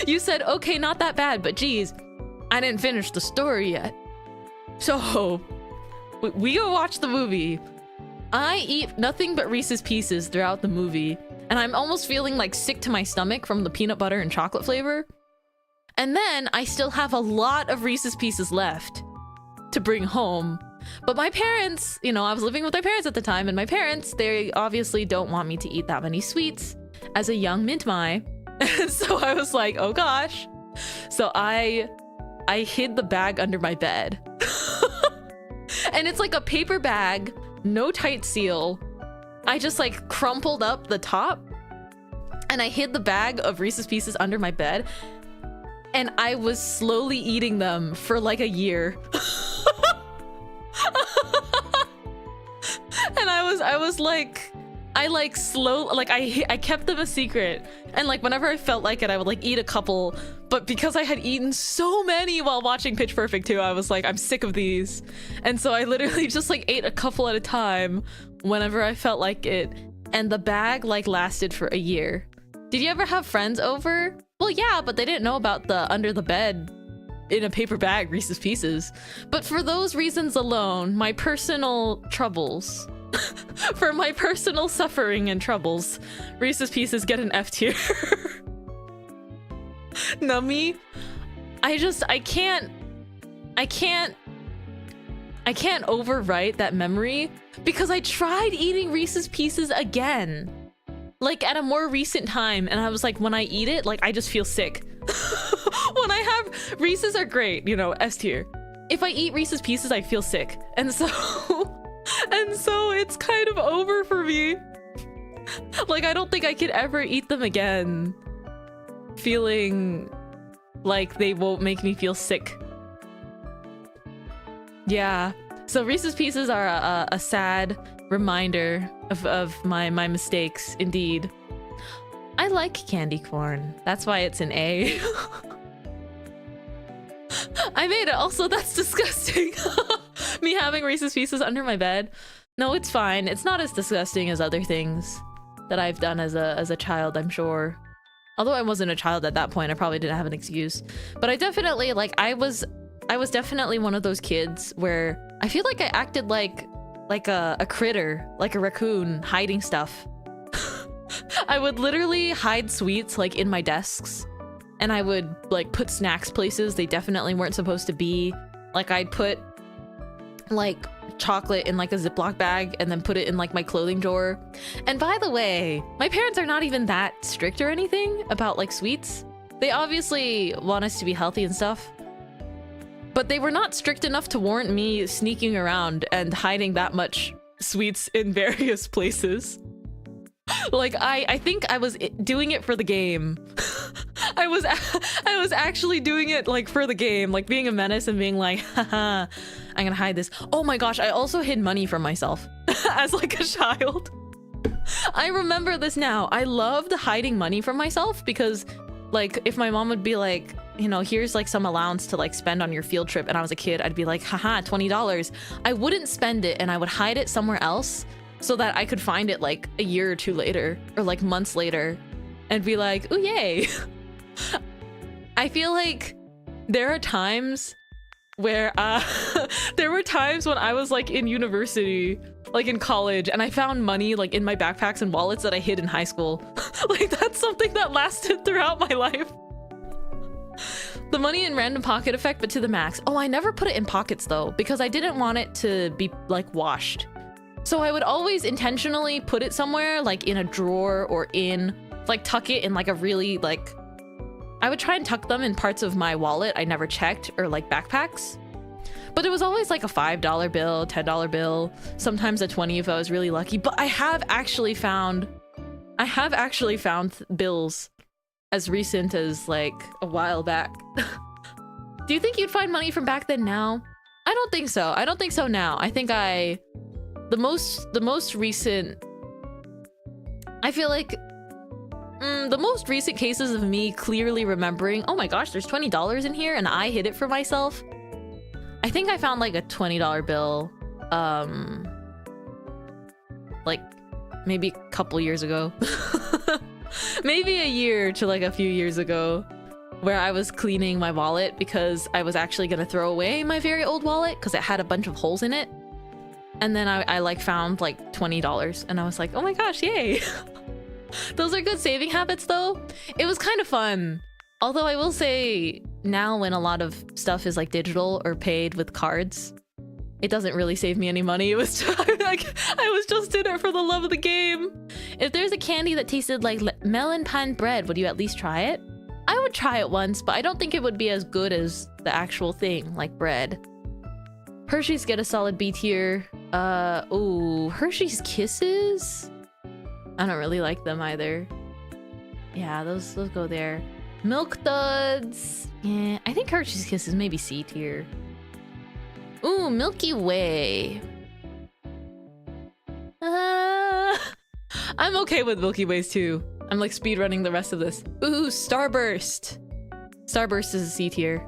[SPEAKER 2] You said, okay, not that bad, but geez, I didn't finish the story yet. So we go watch the movie. I eat nothing but Reese's Pieces throughout the movie, and I'm almost feeling like sick to my stomach from the peanut butter and chocolate flavor. And then I still have a lot of Reese's Pieces left to bring home. But my parents, you know, I was living with my parents at the time, and my parents, they obviously don't want me to eat that many sweets as a young Mintmai. And so I was like, oh gosh. So I hid the bag under my bed. And it's like a paper bag, no tight seal. I just like crumpled up the top and I hid the bag of Reese's Pieces under my bed. And I was slowly eating them for like a year. And I was like, I kept them a secret, and like whenever I felt like it, I would like eat a couple, but because I had eaten so many while watching Pitch Perfect 2, I was like, I'm sick of these. And so I literally just like ate a couple at a time whenever I felt like it, and the bag like lasted for a year. Did you ever have friends over? Well, yeah, but they didn't know about the under the bed in a paper bag Reese's Pieces. But for those reasons alone, my personal troubles, for my personal suffering and troubles, Reese's Pieces get an F tier. Nummy, I can't overwrite that memory because I tried eating Reese's Pieces again, like at a more recent time, and I was like, when I eat it, like I just feel sick. When I have Reese's are great, you know, S tier. If I eat Reese's Pieces, I feel sick, and so it's kind of over for me. Like, I don't think I could ever eat them again feeling like they won't make me feel sick. Yeah, so Reese's Pieces are a sad reminder of my mistakes, indeed. I like candy corn. That's why it's an A. I made it. Also, that's disgusting. Me having Reese's Pieces under my bed. No, it's fine. It's not as disgusting as other things that I've done as a child, I'm sure. Although I wasn't a child at that point, I probably didn't have an excuse. But I definitely, like, I was definitely one of those kids where I feel like I acted like a critter, like a raccoon, hiding stuff. I would literally hide sweets like in my desks, and I would like put snacks places they definitely weren't supposed to be. Like I'd put like chocolate in like a Ziploc bag and then put it in like my clothing drawer. And by the way, my parents are not even that strict or anything about like sweets. They obviously want us to be healthy and stuff, but they were not strict enough to warrant me sneaking around and hiding that much sweets in various places. Like I think I was doing it for the game. I was actually doing it like for the game, like being a menace and being like, haha, I'm gonna hide this. Oh my gosh, I also hid money from myself as like a child. I remember this now. I loved hiding money from myself because like if my mom would be like, you know, here's like some allowance to like spend on your field trip, and I was a kid, I'd be like, haha, $20. I wouldn't spend it and I would hide it somewhere else so that I could find it like a year or two later or like months later and be like, ooh, yay. I feel like there are times where there were times when I was like in university, like in college, and I found money like in my backpacks and wallets that I hid in high school. Like that's something that lasted throughout my life. The money in random pocket effect, but to the max. Oh, I never put it in pockets though, because I didn't want it to be like washed. So I would always intentionally put it somewhere like in a drawer or in like tuck it in like a really like, I would try and tuck them in parts of my wallet I never checked, or like backpacks. But it was always like a $5 bill, $10 bill, sometimes a 20 if I was really lucky. But I have actually found bills as recent as like a while back Do you think you'd find money from back then now? I don't think so. I don't think so now. I think the most recent, I feel like the most recent cases of me clearly remembering, oh my gosh, there's $20 in here and I hid it for myself. I think I found like a $20 bill, like maybe a couple years ago. Maybe a year to like a few years ago, where I was cleaning my wallet because I was actually gonna throw away my very old wallet because it had a bunch of holes in it. And then I like found like $20 and I was like, oh my gosh, yay. Those are good saving habits though. It was kind of fun. Although I will say now when a lot of stuff is like digital or paid with cards, it doesn't really save me any money. It was just, like, I was just in it for the love of the game. If there's a candy that tasted like melon pan bread, would you at least try it? I would try it once, but I don't think it would be as good as the actual thing, like bread. Hershey's get a solid B tier. Ooh, Hershey's Kisses? I don't really like them either. Yeah, those go there. Milk Duds. Yeah, I think Hershey's Kisses maybe C tier. Ooh, Milky Way. I'm okay with Milky Ways too. I'm like speedrunning the rest of this. Ooh, Starburst. Starburst is a C tier.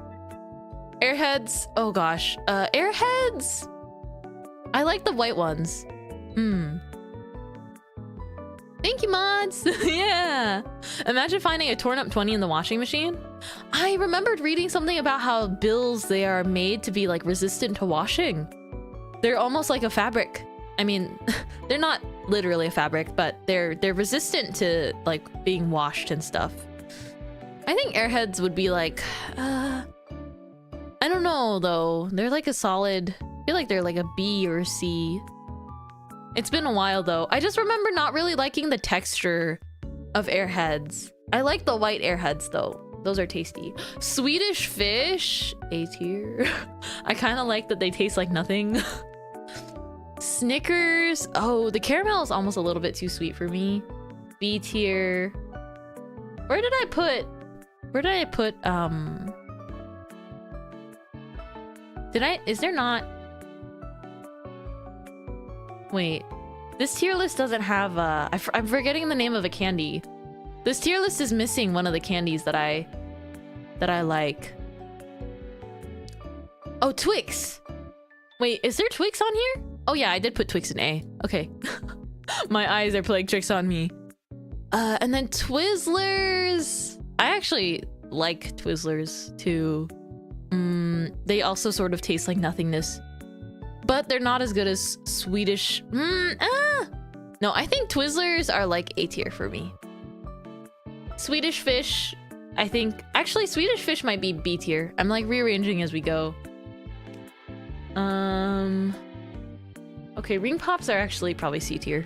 [SPEAKER 2] Airheads. Oh gosh. Airheads. I like the white ones. Thank you, mods. Yeah. Imagine finding a torn up 20 in the washing machine. I remembered reading something about how bills, they are made to be like resistant to washing. They're almost like a fabric. I mean, they're not literally a fabric, but they're resistant to like being washed and stuff. I think Airheads would be like, I don't know though. They're like a solid, I feel like they're like a B or a C. It's been a while though. I just remember not really liking the texture of Airheads. I like the white Airheads though. Those are tasty. Swedish Fish, A tier. I kind of like that they taste like nothing. Snickers. Oh, the caramel is almost a little bit too sweet for me. B tier. Where did I put is there not? Wait, this tier list doesn't have I'm forgetting the name of a candy. This tier list is missing one of the candies that I like. Oh, Twix. Wait, is there Twix on here? Oh yeah, I did put Twix in A. Okay. My eyes are playing tricks on me. And then Twizzlers. I actually like Twizzlers too. They also sort of taste like nothingness. But they're not as good as Swedish. No, I think Twizzlers are like A tier for me. Swedish Fish, I think. Actually, Swedish Fish might be B tier. I'm like rearranging as we go. Okay, Ring Pops are actually probably C tier.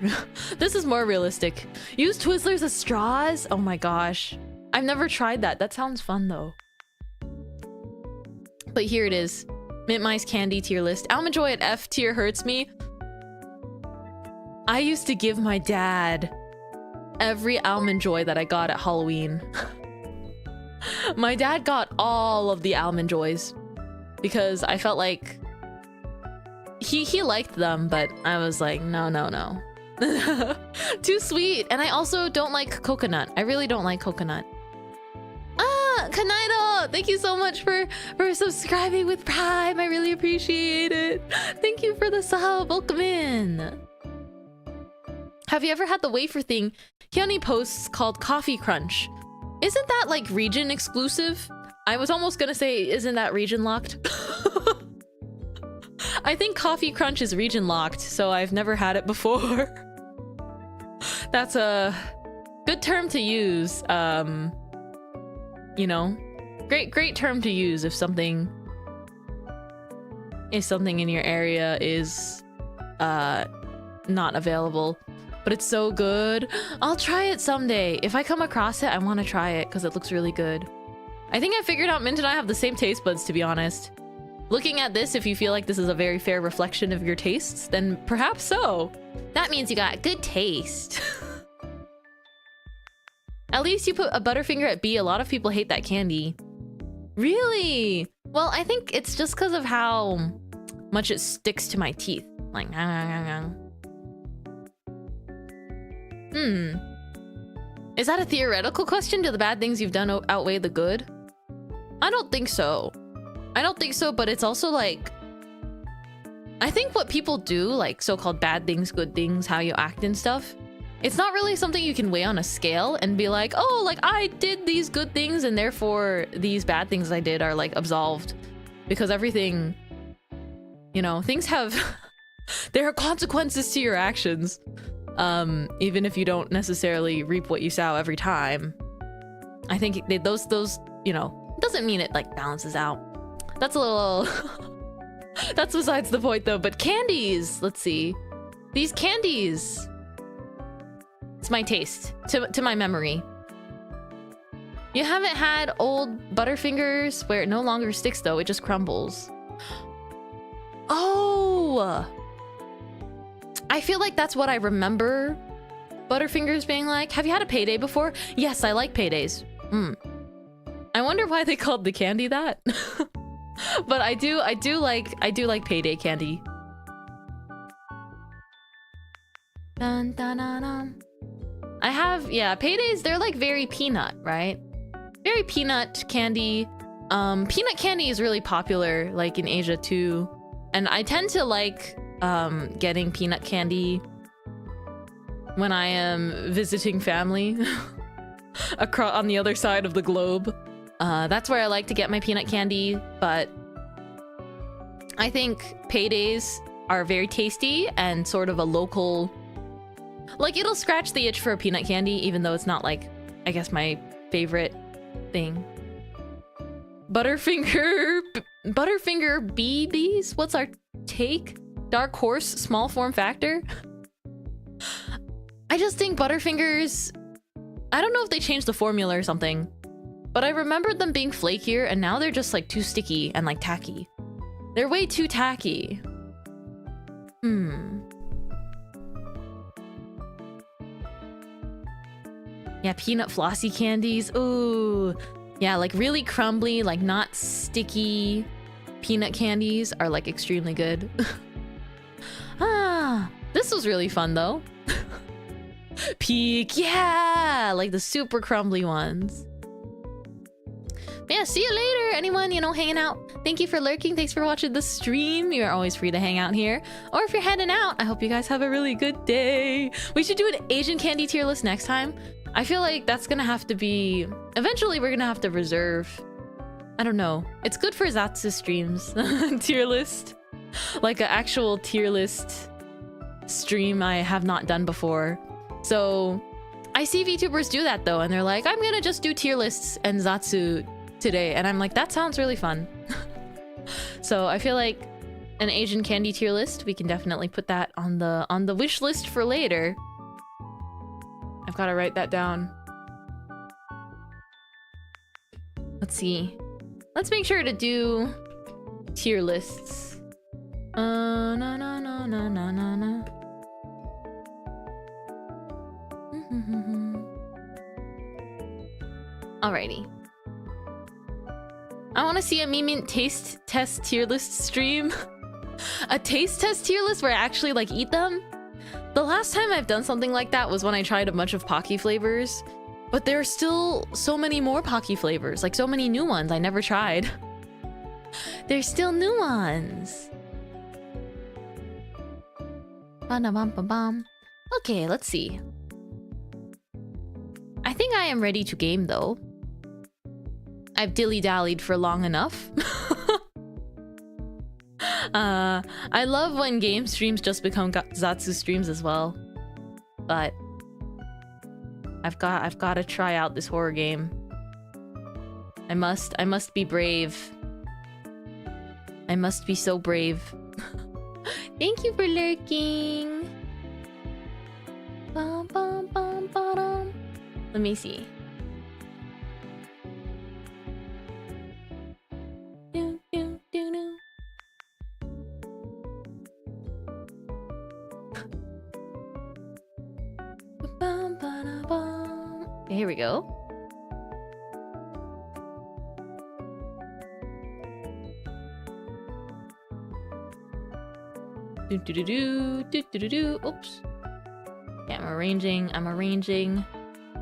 [SPEAKER 2] This is more realistic. Use Twizzlers as straws? Oh my gosh. I've never tried that. That sounds fun though. But here it is. Mintmai's candy tier list. Almond Joy at F tier hurts me. I used to give my dad every Almond Joy that I got at Halloween. My dad got all of the Almond Joys because I felt like he liked them, but I was like, no. Too sweet. And I also don't like coconut. I really don't like coconut. Kanaido, thank you so much for subscribing with Prime. I really appreciate it. Thank you for the sub. Welcome in. Have you ever had the wafer thing Hyuni posts called Coffee Crunch? Isn't that like region exclusive? I was almost gonna say, isn't that region locked? I think Coffee Crunch is region locked, so I've never had it before. That's a good term to use. You know, great term to use if something in your area is not available, but it's so good. I'll try it someday. If I come across it, I want to try it because it looks really good. I think I figured out Mint and I have the same taste buds, to be honest. Looking at this, if you feel like this is a very fair reflection of your tastes, then perhaps so. That means you got good taste. At least you put a Butterfinger at B. A lot of people hate that candy. Really? Well, I think it's just because of how much it sticks to my teeth. Like, Is that a theoretical question? Do the bad things you've done outweigh the good? I don't think so. I don't think so, but it's also like... I think what people do, like so-called bad things, good things, how you act and stuff, it's not really something you can weigh on a scale and be like, oh, like I did these good things and therefore these bad things I did are like absolved. Because everything, you know, things have... there are consequences to your actions. Even if you don't necessarily reap what you sow every time. I think those, you know, doesn't mean it like balances out. That's a little... That's besides the point though, but candies! Let's see. These candies! It's my taste, to my memory. You haven't had old Butterfingers where it no longer sticks though, it just crumbles. Oh! I feel like that's what I remember Butterfingers being like. Have you had a Payday before? Yes, I like Paydays. I wonder why they called the candy that. But I do like Payday candy. Dun, dun, dun, dun. I have, yeah, Paydays, they're like very peanut, right? Very peanut candy. Peanut candy is really popular like in Asia too. And I tend to like getting peanut candy when I am visiting family across on the other side of the globe. That's where I like to get my peanut candy, but I think Paydays are very tasty and sort of a local... Like, it'll scratch the itch for a peanut candy, even though it's not, like, I guess my favorite thing. Butterfinger BBs? What's our take? Dark Horse small form factor? I just think Butterfingers... I don't know if they changed the formula or something, but I remembered them being flakier, and now they're just like too sticky and like tacky. They're way too tacky. Yeah, peanut flossy candies. Ooh. Yeah, like really crumbly, like not sticky peanut candies are like extremely good. This was really fun though. Peak, yeah! Like the super crumbly ones. Yeah, see you later, anyone, you know, hanging out. Thank you for lurking. Thanks for watching the stream. You're always free to hang out here. Or if you're heading out, I hope you guys have a really good day. We should do an Asian candy tier list next time. I feel like that's gonna have to be... Eventually, we're gonna have to reserve... I don't know. It's good for Zatsu streams. Tier list. Like an actual tier list stream I have not done before. So, I see VTubers do that though, and they're like, I'm gonna just do tier lists and Zatsu today, and I'm like, that sounds really fun. So I feel like an Asian candy tier list, we can definitely put that on the wish list for later. I've got to write that down. Let's see. Let's make sure to do tier lists. No, no, no, no, no, no, no. Alrighty. I want to see a Mint taste test tier list stream. A taste test tier list where I actually like eat them. The last time I've done something like that was when I tried a bunch of Pocky flavors, but there are still so many more Pocky flavors, like so many new ones I never tried. There's still new ones. Okay, let's see. I think I am ready to game though. I've dilly-dallied for long enough. I love when game streams just become Zatsu streams as well. But I've got to try out this horror game. I must be brave. I must be so brave. Thank you for lurking. Bum, bum, bum, ba-dum. Let me see. Okay, here we go. Do do do do do do do do. Oops. Okay, I'm arranging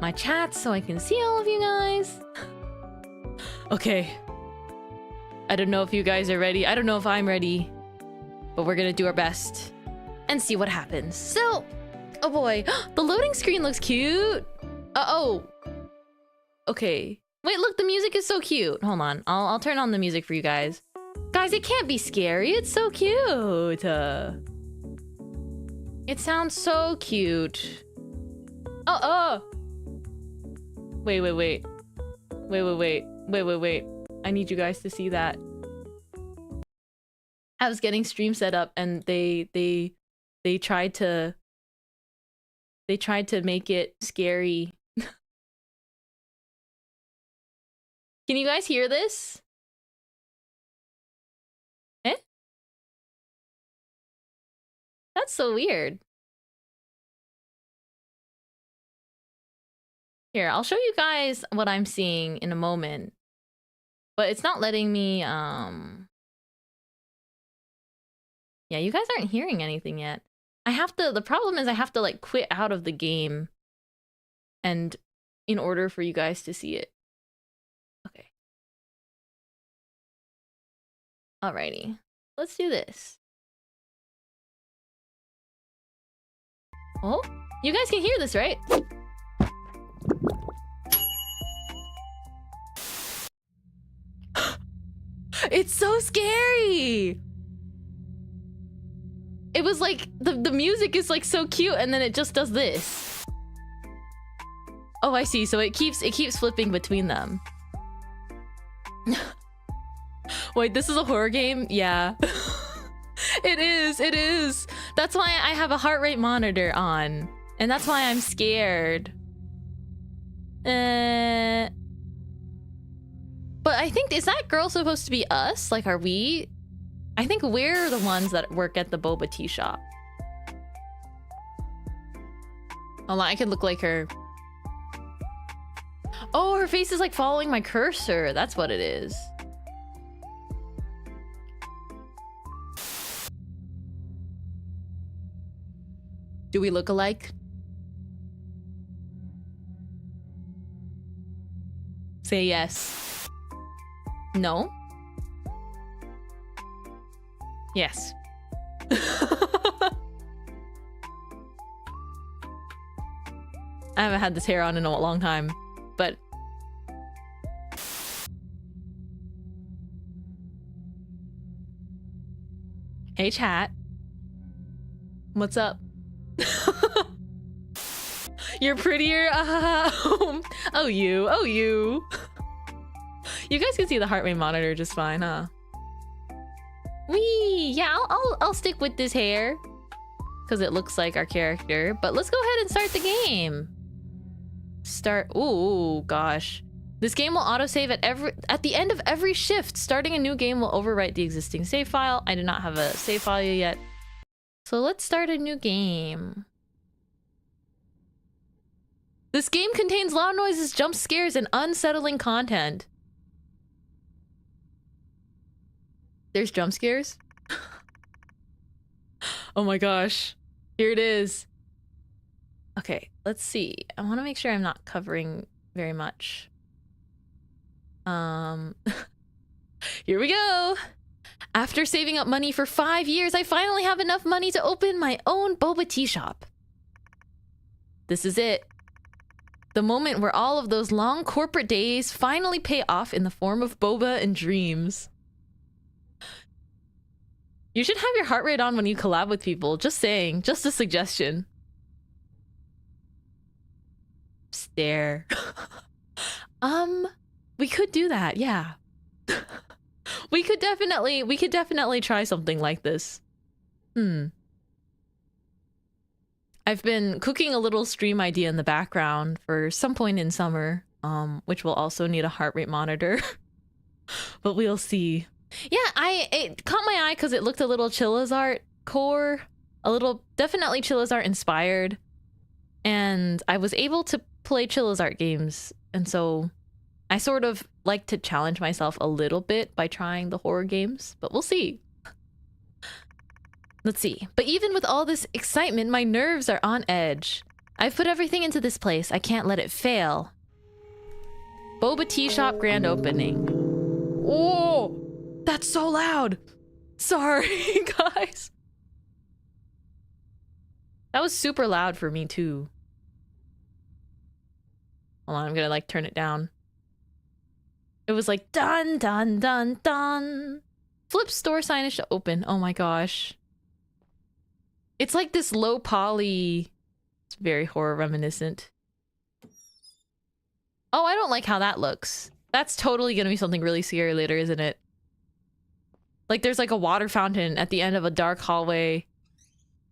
[SPEAKER 2] my chat so I can see all of you guys. Okay. I don't know if you guys are ready. I don't know if I'm ready. But we're gonna do our best and see what happens. So, oh boy, the loading screen looks cute. Uh-oh. Okay. Wait, look, the music is so cute. Hold on, I'll turn on the music for you guys. Guys, it can't be scary. It's so cute. It sounds so cute. Oh. Wait. I need you guys to see that. I was getting stream set up and they tried to make it scary. Can you guys hear this? Eh? That's so weird. Here, I'll show you guys what I'm seeing in a moment. But it's not letting me, yeah, you guys aren't hearing anything yet. The problem is I have to like quit out of the game and in order for you guys to see it. Okay. Alrighty, let's do this. Oh, you guys can hear this, right? It's so scary! It was like, the music is like so cute and then it just does this. Oh, I see, so it keeps flipping between them. Wait, this is a horror game? Yeah. It is. That's why I have a heart rate monitor on. And that's why I'm scared. But I think, is that girl supposed to be us? Like, are we? I think we're the ones that work at the boba tea shop. Hold on, I could look like her. Oh, her face is like following my cursor. That's what it is. Do we look alike? Say yes. No? Yes. I haven't had this hair on in a long time, but... Hey, chat. What's up? You're prettier. Oh, you. You guys can see the heart rate monitor just fine, huh? Wee. Yeah, I'll stick with this hair because it looks like our character. But let's go ahead and start the game. Ooh, gosh. This game will autosave at the end of every shift. Starting a new game will overwrite the existing save file. I do not have a save file yet. So let's start a new game. This game contains loud noises, jump scares, and unsettling content. There's jump scares? Oh my gosh. Here it is. Okay, let's see. I want to make sure I'm not covering very much. Here we go. After saving up money for 5 years, I finally have enough money to open my own boba tea shop. This is it. The moment where all of those long corporate days finally pay off in the form of boba and dreams. You should have your heart rate on when you collab with people. Just saying. Just a suggestion. Stare. We could do that, yeah. We could definitely try something like this. I've been cooking a little stream idea in the background for some point in summer, which will also need a heart rate monitor. But we'll see. Yeah, it caught my eye because it looked a little Chillazart core, definitely Chillazart inspired, and I was able to play Chillazart games, and so I sort of like to challenge myself a little bit by trying the horror games, but we'll see. Let's see. But even with all this excitement, my nerves are on edge. I've put everything into this place. I can't let it fail. Boba Tea Shop grand opening. Oh, that's so loud. Sorry, guys. That was super loud for me too. Hold on, I'm gonna like turn it down. It was like dun dun dun dun. Flip store signage to open. Oh my gosh. It's like this low poly. It's very horror reminiscent. Oh, I don't like how that looks. That's totally gonna be something really scary later, isn't it? Like there's like a water fountain at the end of a dark hallway.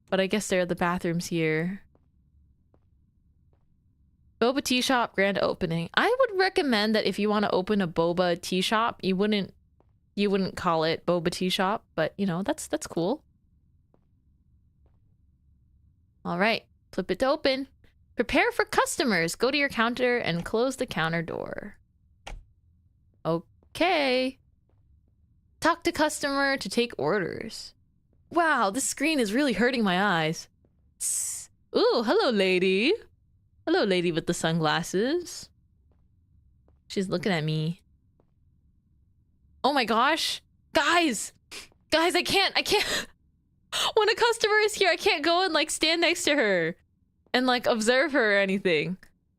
[SPEAKER 2] But I guess there are the bathrooms here. Boba Tea Shop grand opening. I would recommend that if you want to open a boba tea shop, you wouldn't call it Boba Tea Shop, but you know, that's cool. All right, flip it to open. Prepare for customers. Go to your counter and close the counter door. Okay. Talk to customer to take orders. Wow, this screen is really hurting my eyes. Tss. Ooh, hello, lady. Hello, lady with the sunglasses. She's looking at me. Oh my gosh. Guys! Guys, I can't. When a customer is here, I can't go and like stand next to her and like observe her or anything.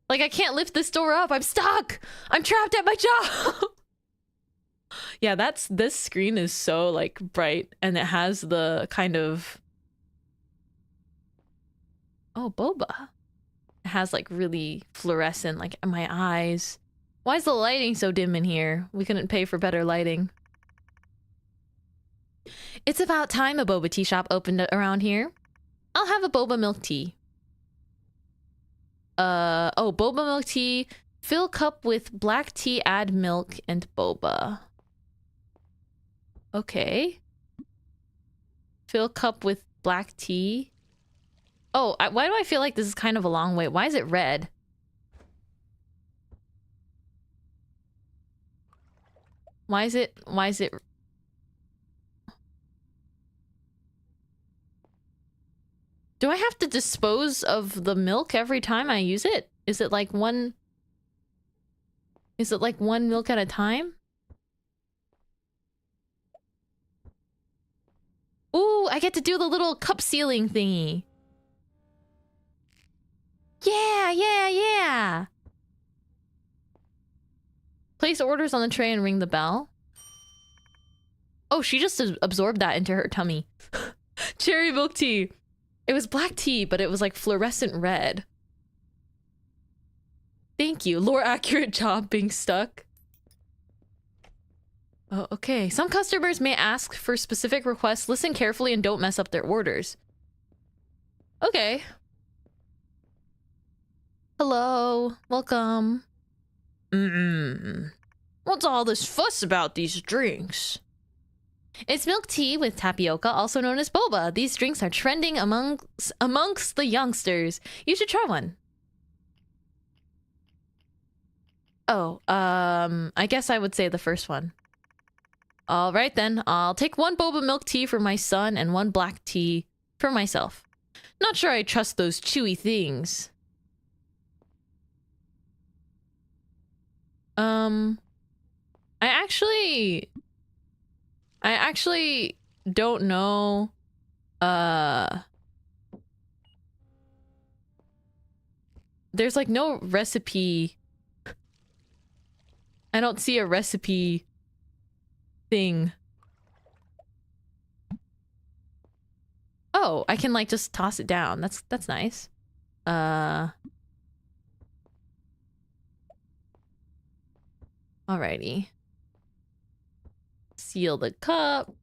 [SPEAKER 2] Like I can't lift this door up. I'm stuck. I'm trapped at my job. Yeah, this screen is so like bright and it has the kind of, oh, boba. It has like really fluorescent, like in my eyes. Why is the lighting so dim in here? We couldn't pay for better lighting. It's about time a boba tea shop opened around here. I'll have a boba milk tea. Oh, boba milk tea. Fill cup with black tea, add milk and boba. Okay. Fill cup with black tea. Oh, why do I feel like this is kind of a long way? Why is it red? Why is it... Do I have to dispose of the milk every time I use it? Is it like one... Is it like one milk at a time? Ooh, I get to do the little cup sealing thingy. Yeah. Place orders on the tray and ring the bell. Oh, she just absorbed that into her tummy. Cherry milk tea. It was black tea, but it was like fluorescent red. Thank you. Lore accurate job being stuck. Oh, okay. Some customers may ask for specific requests. Listen carefully and don't mess up their orders. Okay. Hello. Welcome. What's all this fuss about these drinks? It's milk tea with tapioca, also known as boba. These drinks are trending amongst the youngsters. You should try one. Oh, I guess I would say the first one. All right then, I'll take one boba milk tea for my son and one black tea for myself. Not sure I trust those chewy things. I actually don't know. There's like no recipe. I don't see a recipe thing. Oh, I can like just toss it down. That's nice. Alrighty. Seal the cup.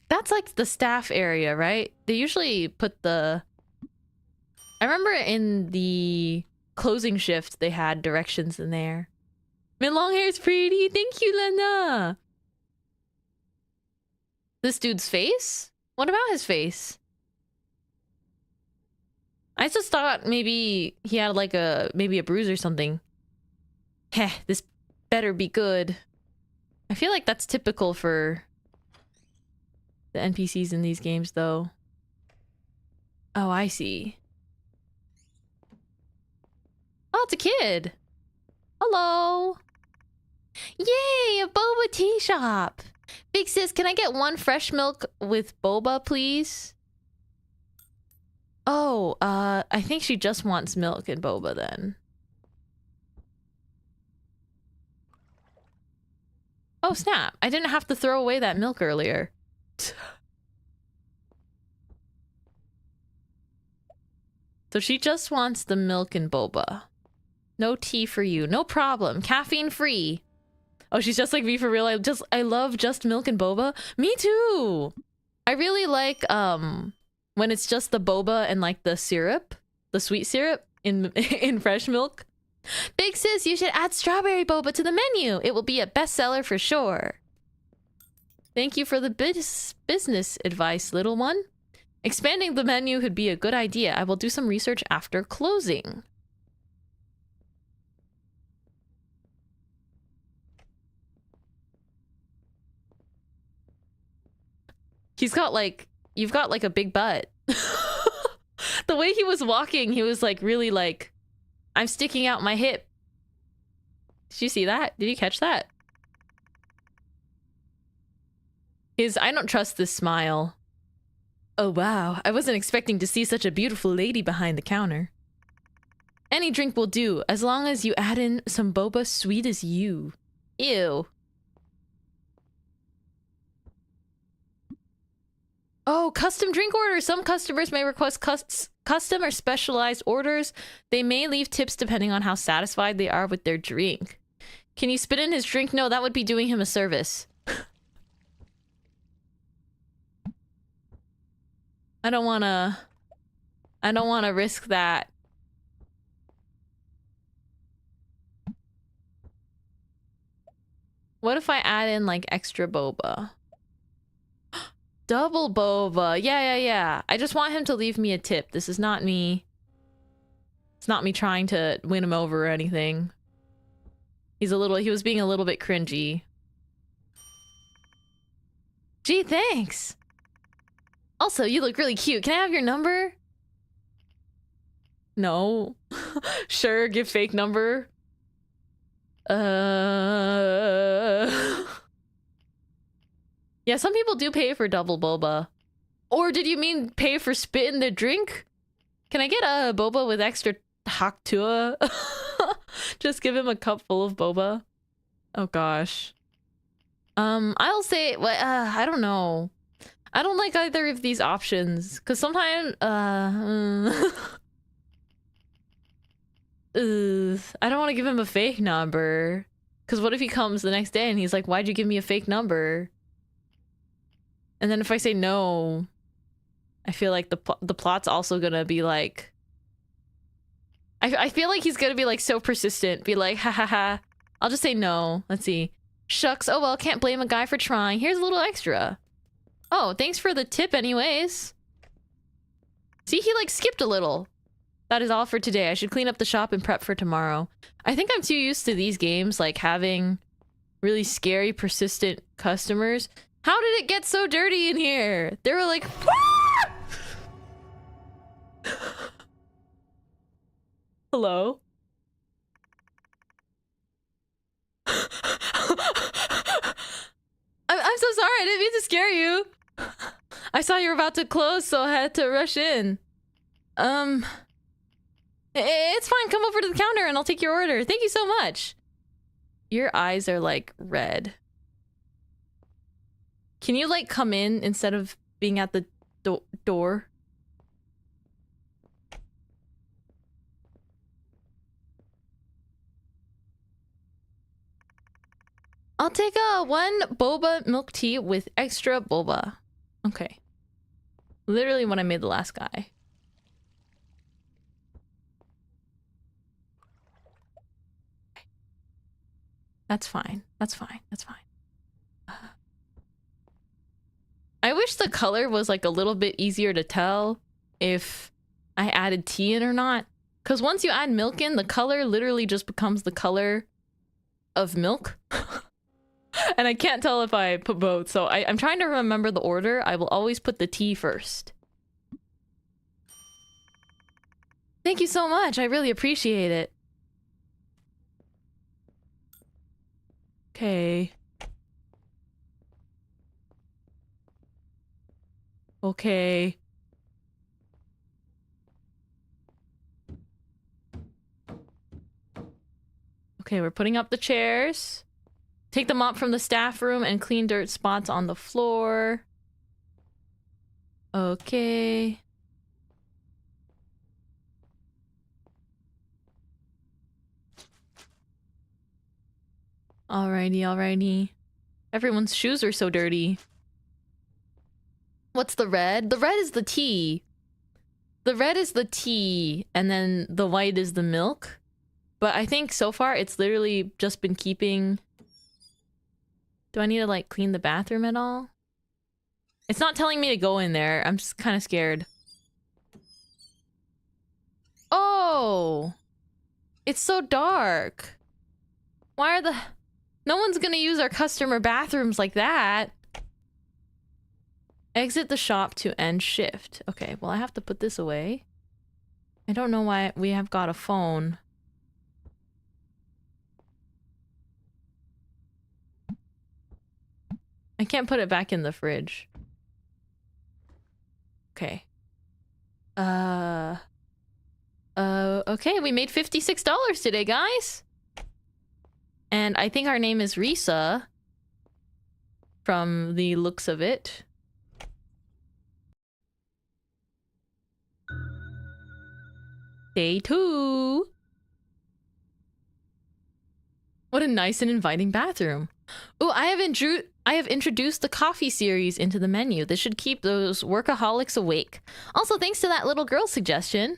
[SPEAKER 2] That's like the staff area, right? They usually put the... I remember in the closing shift, they had directions in there. My long hair is pretty. Thank you, Lena. This dude's face? What about his face? I just thought maybe he had like maybe a bruise or something. Heh, this better be good. I feel like that's typical for the NPCs in these games, though. Oh, I see. Oh, it's a kid. Hello. Yay, a boba tea shop. Big sis, can I get one fresh milk with boba, please? Oh, I think she just wants milk and boba then. Oh, snap. I didn't have to throw away that milk earlier. So she just wants the milk and boba. No tea for you. No problem. Caffeine free. Oh, she's just like me for real. I love just milk and boba. Me too. I really like when it's just the boba and like the syrup, the sweet syrup in fresh milk. Big sis, you should add strawberry boba to the menu. It will be a bestseller for sure. Thank you for the business advice, little one. Expanding the menu could be a good idea. I will do some research after closing. He's got like, you've got like a big butt. The way he was walking, he was like really like, I'm sticking out my hip. Did you see that? Did you catch that? I don't trust this smile. Oh wow, I wasn't expecting to see such a beautiful lady behind the counter. Any drink will do, as long as you add in some boba sweet as you. Ew. Oh, custom drink orders. Some customers may request custom or specialized orders. They may leave tips depending on how satisfied they are with their drink. Can you spit in his drink? No, that would be doing him a service. I don't wanna risk that. What if I add in like extra boba? Double boba. Yeah. I just want him to leave me a tip. This is not me. It's not me trying to win him over or anything. He was being a little bit cringy. Gee, thanks. Also, you look really cute. Can I have your number? No. Sure, give fake number. Yeah, some people do pay for double boba. Or did you mean pay for spit in the drink? Can I get a boba with extra haktua? Just give him a cup full of boba. Oh gosh. I'll say, I don't know. I don't like either of these options, because sometimes, I don't want to give him a fake number. Because what if he comes the next day and he's like, why'd you give me a fake number? And then if I say no, I feel like the plot's also gonna be like... I feel like he's gonna be like so persistent, be like, ha ha ha. I'll just say no. Let's see. Shucks, oh well, can't blame a guy for trying. Here's a little extra. Oh, thanks for the tip anyways. See, he like skipped a little. That is all for today. I should clean up the shop and prep for tomorrow. I think I'm too used to these games, like having really scary, persistent customers. How did it get so dirty in here? They were like, ah! Hello? I'm so sorry. I didn't mean to scare you. I saw you were about to close, so I had to rush in. It's fine. Come over to the counter and I'll take your order. Thank you so much. Your eyes are like red. Can you like come in instead of being at the door? I'll take one boba milk tea with extra boba. Okay. Literally when I made the last guy. That's fine. That's fine. That's fine. I wish the color was like a little bit easier to tell if I added tea in or not. Because once you add milk in, the color literally just becomes the color of milk. And I can't tell if I put both, so I'm trying to remember the order. I will always put the tea first. Thank you so much. I really appreciate it. Okay. Okay. Okay, we're putting up the chairs. Take the mop from the staff room and clean dirt spots on the floor. Okay. Alrighty, alrighty. Everyone's shoes are so dirty. What's the red? The red is the tea. The red is the tea, and then the white is the milk. But I think so far it's literally just been keeping... Do I need to, like, clean the bathroom at all? It's not telling me to go in there. I'm just kind of scared. Oh! It's so dark. Why are the... No one's gonna use our customer bathrooms like that. Exit the shop to end shift. Okay, well I have to put this away. I don't know why we have got a phone. I can't put it back in the fridge. Okay. Okay, we made $56 today, guys. And I think our name is Risa. From the looks of it. Day 2. What a nice and inviting bathroom. Oh, I have introduced the coffee series into the menu. This should keep those workaholics awake. Also, thanks to that little girl suggestion,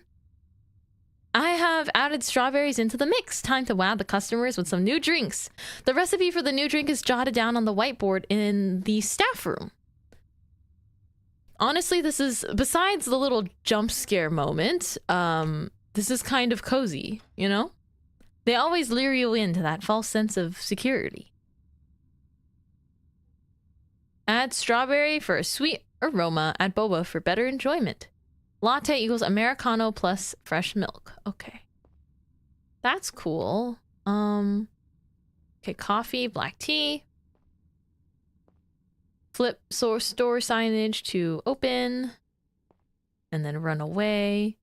[SPEAKER 2] I have added strawberries into the mix. Time to wow the customers with some new drinks. The recipe for the new drink is jotted down on the whiteboard in the staff room. Honestly, this is, besides the little jump scare moment, this is kind of cozy, you know? They always lure you into that false sense of security. Add strawberry for a sweet aroma. Add boba for better enjoyment. Latte equals Americano plus fresh milk. Okay. That's cool. Okay, coffee, black tea. Flip store signage to open. And then run away.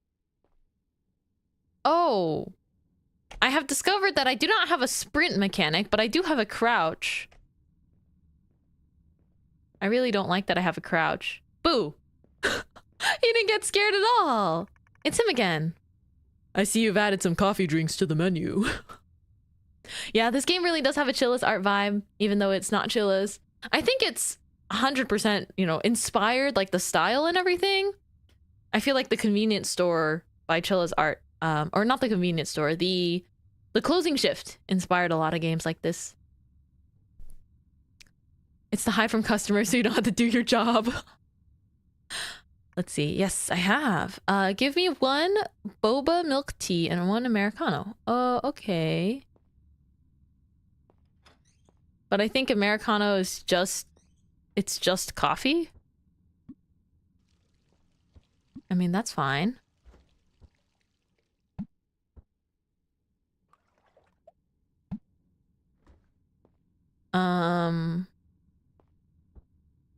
[SPEAKER 2] Oh! I have discovered that I do not have a sprint mechanic, but I do have a crouch. I really don't like that I have a crouch. Boo! He didn't get scared at all! It's him again. I see you've added some coffee drinks to the menu. Yeah, this game really does have a Chilla's art vibe, even though it's not Chilla's. I think it's 100%, you know, inspired, like the style and everything. I feel like the convenience store by Chilla's art, or not the convenience store, the closing shift inspired a lot of games like this. It's the hide from customers so you don't have to do your job. Let's see. Yes, I have. Give me one boba milk tea and one Americano. Oh, okay. But I think Americano is just... It's just coffee? I mean, that's fine.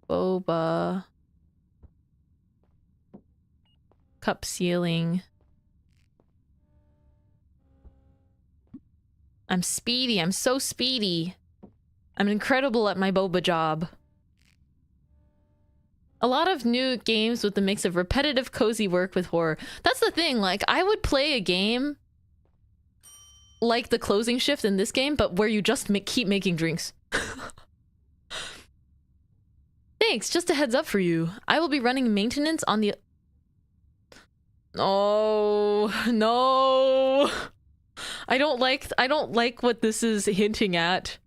[SPEAKER 2] Boba... Cup sealing. I'm speedy. I'm so speedy. I'm incredible at my boba job. A lot of new games with the mix of repetitive, cozy work with horror. That's the thing, like, I would play a game like the closing shift in this game, but where you just keep making drinks. Thanks, just a heads up for you. I will be running maintenance on the... Oh, no. I don't like what this is hinting at.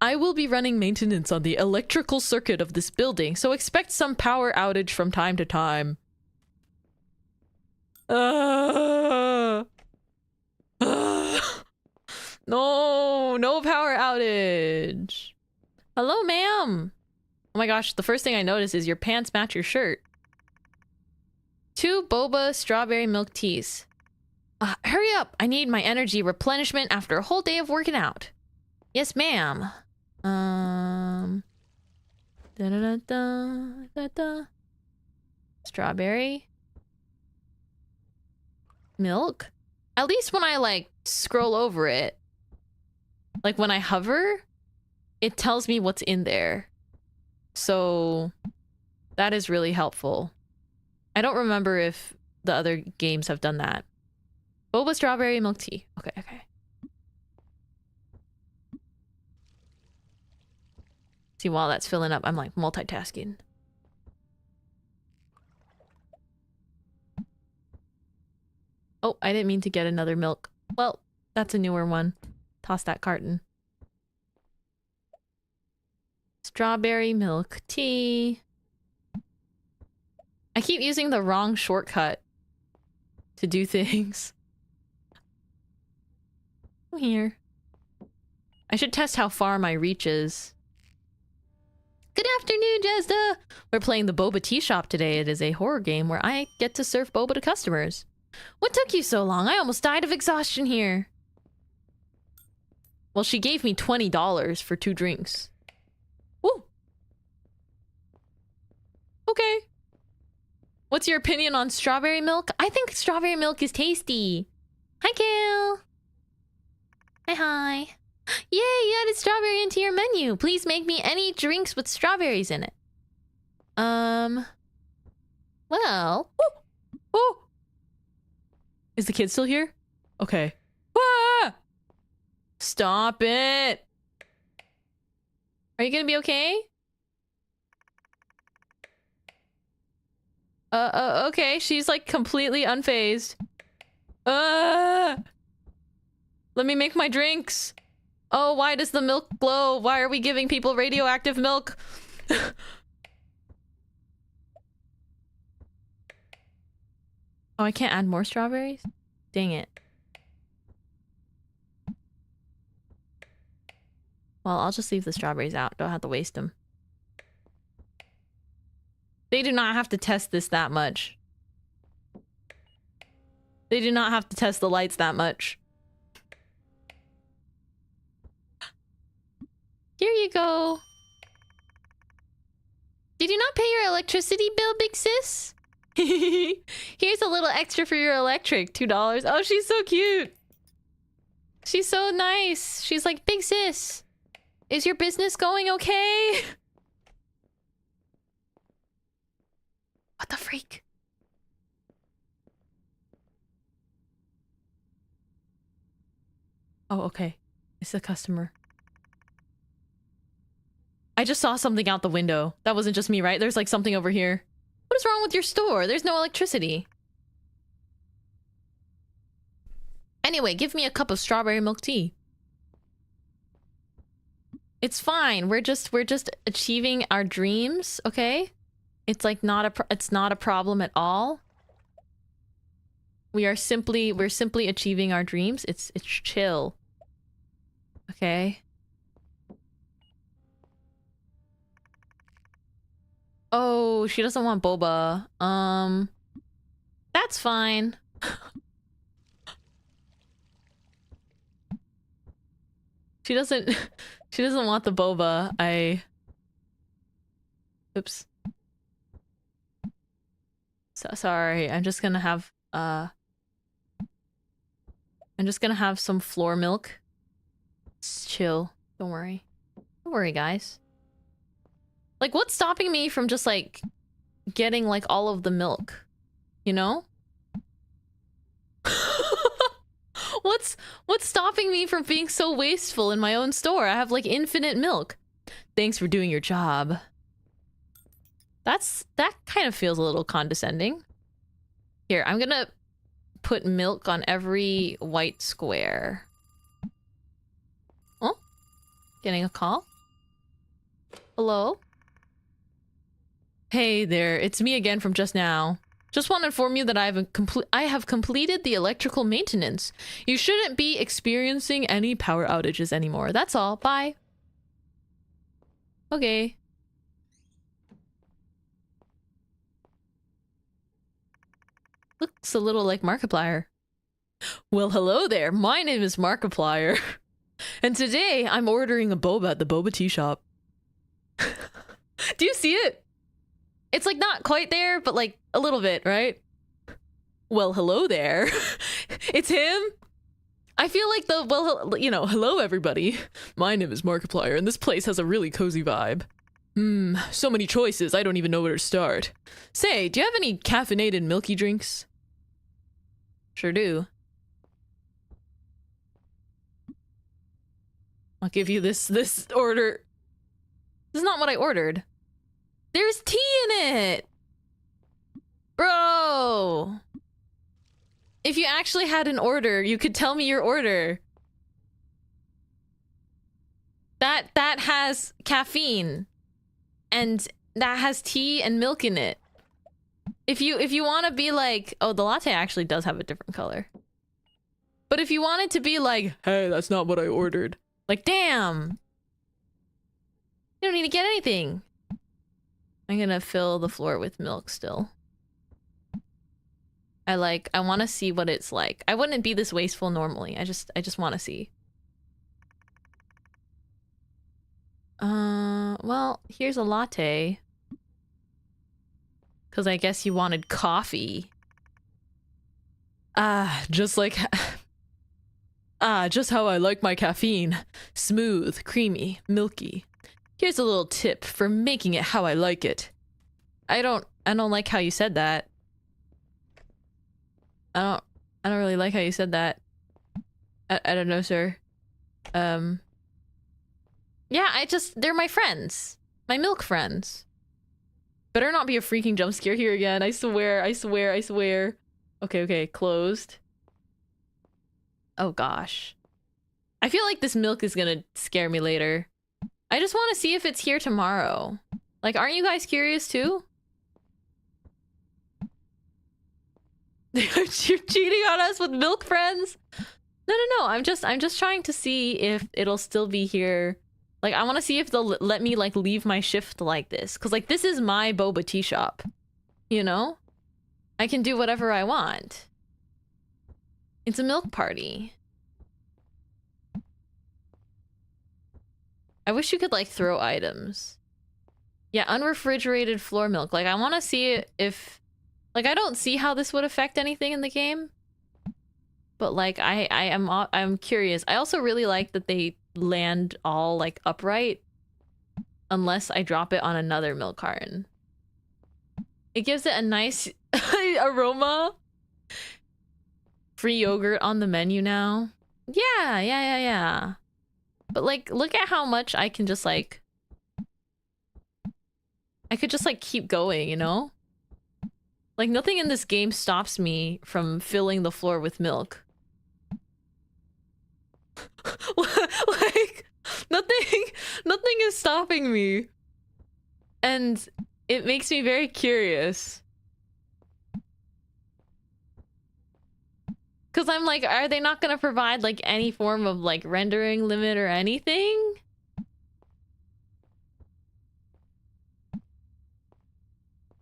[SPEAKER 2] I will be running maintenance on the electrical circuit of this building, so expect some power outage from time to time. No, no power outage. Hello, ma'am. Oh my gosh, the first thing I noticed is your pants match your shirt. 2 boba strawberry milk teas. Hurry up! I need my energy replenishment after a whole day of working out. Yes, ma'am. Da-da-da-da-da-da. Strawberry. Milk? At least when I, like, scroll over it, like, when I hover, it tells me what's in there. So, that is really helpful. I don't remember if the other games have done that. Boba strawberry milk tea. Okay, okay. See, while that's filling up, I'm like multitasking. Oh, I didn't mean to get another milk. Well, that's a newer one. Toss that carton. Strawberry milk tea. I keep using the wrong shortcut to do things. Here. I should test how far my reach is. Good afternoon, Jezda! We're playing the Boba Teashop today. It is a horror game where I get to serve boba to customers. What took you so long? I almost died of exhaustion here. Well, she gave me $20 for 2 drinks. Woo! Okay. What's your opinion on strawberry milk? I think strawberry milk is tasty. Hi, Kale. Hi. Yay, you added strawberry into your menu. Please make me any drinks with strawberries in it. Well. Oh! Is the kid still here? Okay. Ah! Stop it! Are you gonna be okay? Okay, she's like completely unfazed. Let me make my drinks. Oh, why does the milk glow? Why are we giving people radioactive milk? Oh, I can't add more strawberries? Dang it. Well, I'll just leave the strawberries out. Don't have to waste them. They do not have to test this that much. They do not have to test the lights that much. Here you go. Did you not pay your electricity bill, big sis? Here's a little extra for your electric. $2. Oh, she's so cute. She's so nice. She's like, big sis, is your business going okay? What the freak? Oh, okay. It's the customer. I just saw something out the window. That wasn't just me, right? There's like something over here. What is wrong with your store? There's no electricity. Anyway, give me a cup of strawberry milk tea. It's fine. We're just achieving our dreams, okay? It's like it's not a problem at all. We're simply achieving our dreams. It's chill. Okay? Oh, she doesn't want boba. That's fine. She doesn't want the boba. Oops. So sorry. I'm just gonna have some floor milk. It's chill. Don't worry. Don't worry, guys. Like, what's stopping me from just, like, getting, like, all of the milk? You know? What's stopping me from being so wasteful in my own store? I have, like, infinite milk. Thanks for doing your job. That kind of feels a little condescending. Here, I'm gonna put milk on every white square. Oh? Getting a call? Hello? Hey there, it's me again from just now. Just want to inform you that I have completed the electrical maintenance. You shouldn't be experiencing any power outages anymore. That's all. Bye. Okay. Looks a little like Markiplier. Well, hello there. My name is Markiplier. And today I'm ordering a boba at the Boba Tea Shop. Do you see it? It's like not quite there, but like a little bit, right? Well, hello there. It's him. I feel like you know, hello everybody. My name is Markiplier and this place has a really cozy vibe. So many choices, I don't even know where to start. Say, do you have any caffeinated milky drinks? Sure do. I'll give you this order. This is not what I ordered. There's tea in it! Bro! If you actually had an order, you could tell me your order. That has caffeine. And that has tea and milk in it. If you want to be like, oh, the latte actually does have a different color. But if you wanted to be like, hey, that's not what I ordered. Like, damn. You don't need to get anything. I'm gonna fill the floor with milk still. I want to see what it's like. I wouldn't be this wasteful normally. I just want to see. Well, here's a latte. Cause I guess you wanted coffee. Just how I like my caffeine. Smooth, creamy, milky. Here's a little tip for making it how I like it. I don't like how you said that. I don't really like how you said that. I don't know, sir. Yeah, they're my friends. My milk friends. Better not be a freaking jump scare here again. I swear. Okay, closed. Oh gosh. I feel like this milk is gonna scare me later. I just want to see if it's here tomorrow. Like, aren't you guys curious too? You're cheating on us with milk friends? No. I'm just trying to see if it'll still be here. Like, I want to see if they'll let me, like, leave my shift like this. Because, like, this is my boba tea shop. You know? I can do whatever I want. It's a milk party. I wish you could, like, throw items. Yeah, unrefrigerated floor milk. Like, I want to see if... Like, I don't see how this would affect anything in the game. But, like, I'm curious. I also really like that they land all, like, upright. Unless I drop it on another milk carton. It gives it a nice aroma. Free yogurt on the menu now. Yeah. But, like, look at how much I can just, like... I could just, like, keep going, you know? Like, nothing in this game stops me from filling the floor with milk. Like, nothing is stopping me. And it makes me very curious. Because I'm like, are they not going to provide, like, any form of, like, rendering limit or anything?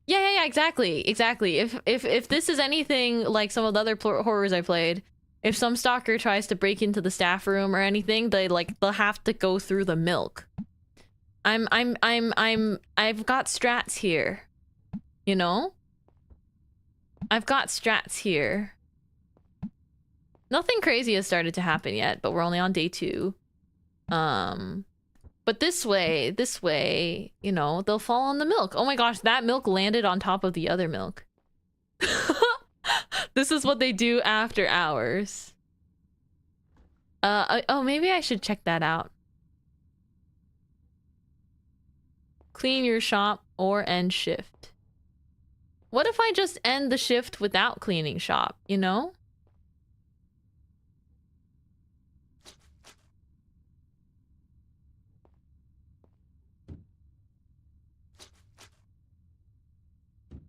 [SPEAKER 2] Yeah, exactly. If this is anything like some of the other horrors I played, if some stalker tries to break into the staff room or anything, they'll have to go through the milk. I've got strats here. You know? I've got strats here. Nothing crazy has started to happen yet, but we're only on day 2. But this way, you know, they'll fall on the milk. Oh my gosh, that milk landed on top of the other milk. This is what they do after hours. Oh, maybe I should check that out. Clean your shop or end shift. What if I just end the shift without cleaning shop, you know?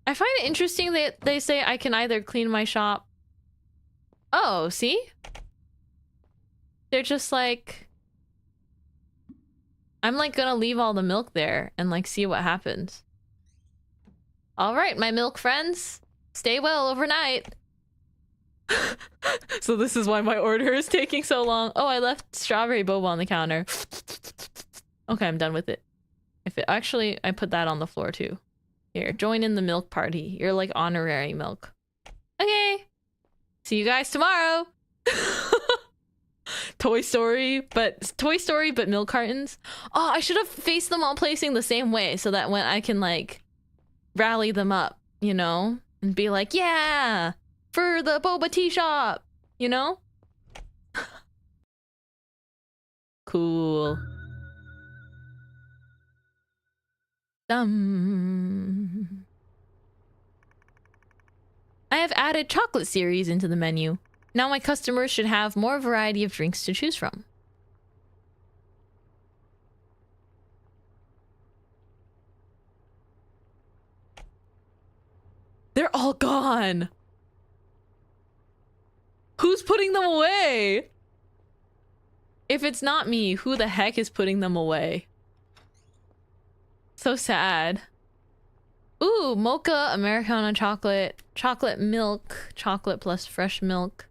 [SPEAKER 2] I find it interesting that they say I can either clean my shop... Oh, see? They're just like... I'm like gonna leave all the milk there and like see what happens. All right, my milk friends, stay well overnight. So this is why my order is taking so long. Oh, I left strawberry boba on the counter. Okay, I'm done with it. If it actually, I put that on the floor too. Here, join in the milk party. You're like honorary milk. Okay. See you guys tomorrow. Toy Story, but milk cartons. Oh, I should have faced them all placing the same way so that when I can like rally them up, you know, and be like, yeah, for the boba tea shop, you know? Cool. I have added chocolate series into the menu. Now my customers should have more variety of drinks to choose from. They're all gone. Who's putting them away? If it's not me, who the heck is putting them away? So sad. Ooh, mocha, Americano chocolate, chocolate milk, chocolate plus fresh milk.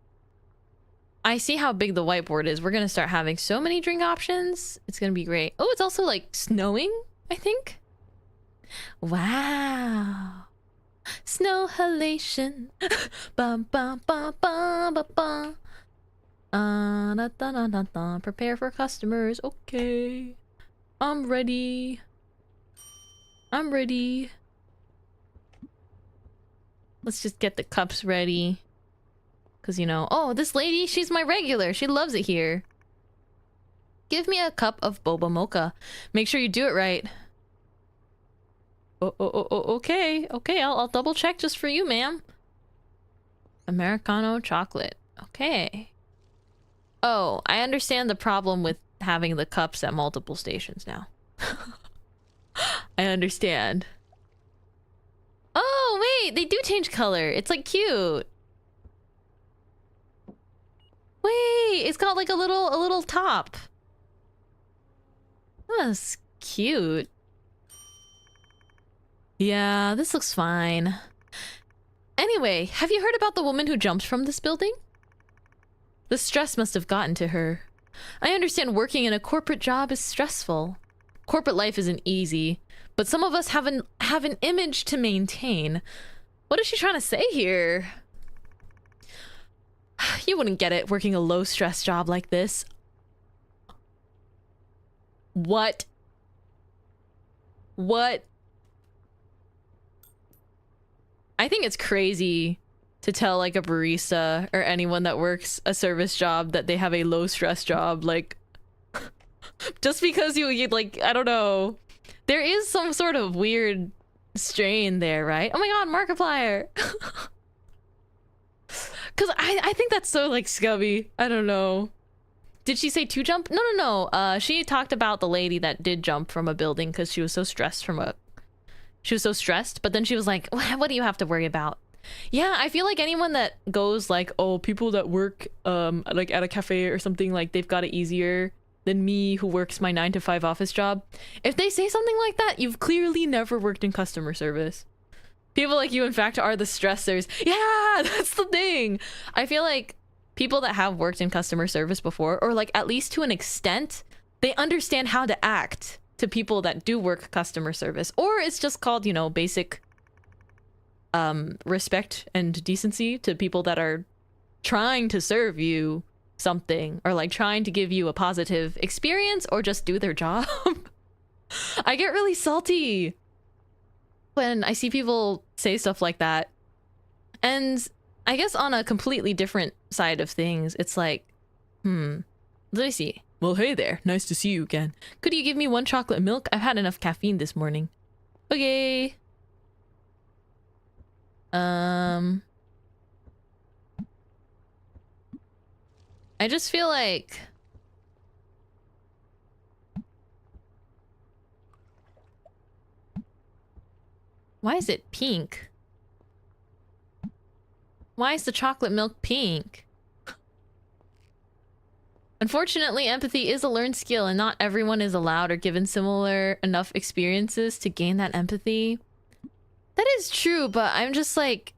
[SPEAKER 2] I see how big the whiteboard is. We're gonna start having so many drink options. It's gonna be great. Oh, it's also like snowing, I think. Wow. Snow halation. Bum bum bum bum bum bum. Da, da, da, da, da. Prepare for customers. Okay. I'm ready. I'm ready. Let's just get the cups ready. Cause you know, oh, this lady, she's my regular. She loves it here. Give me a cup of boba mocha. Make sure you do it right. Okay. Okay, I'll double check just for you, ma'am. Americano chocolate. Okay. Oh, I understand the problem with having the cups at multiple stations now. I understand. Oh, wait, they do change color. It's like cute. Wait, it's got like a little top. That's cute. Yeah, this looks fine. Anyway, have you heard about the woman who jumped from this building? The stress must have gotten to her. I understand working in a corporate job is stressful. Corporate life isn't easy, but some of us have an image to maintain. What is she trying to say here? You wouldn't get it working a low-stress job like this. What? What? I think it's crazy to tell like a barista or anyone that works a service job that they have a low-stress job. Like, just because you like, I don't know. There is some sort of weird strain there, right? Oh my god, Markiplier! Because I think that's so, like, scummy. I don't know. Did she say to jump? No. She talked about the lady that did jump from a building because she was so stressed from a... She was so stressed, but then she was like, what do you have to worry about? Yeah, I feel like anyone that goes like, oh, people that work, like, at a cafe or something, like, they've got it easier than me who works my 9-to-5 office job. If they say something like that, you've clearly never worked in customer service. People like you, in fact, are the stressors. Yeah, that's the thing. I feel like people that have worked in customer service before, or like at least to an extent, they understand how to act to people that do work customer service. Or it's just called, you know, basic respect and decency to people that are trying to serve you something, or like trying to give you a positive experience, or just do their job. I get really salty when I see people say stuff like that. And I guess on a completely different side of things, it's like, let me see. Well, hey there. Nice to see you again. Could you give me 1 chocolate milk? I've had enough caffeine this morning. Okay. I just feel like... Why is it pink? Why is the chocolate milk pink? Unfortunately, empathy is a learned skill and not everyone is allowed or given similar enough experiences to gain that empathy. That is true, but I'm just like,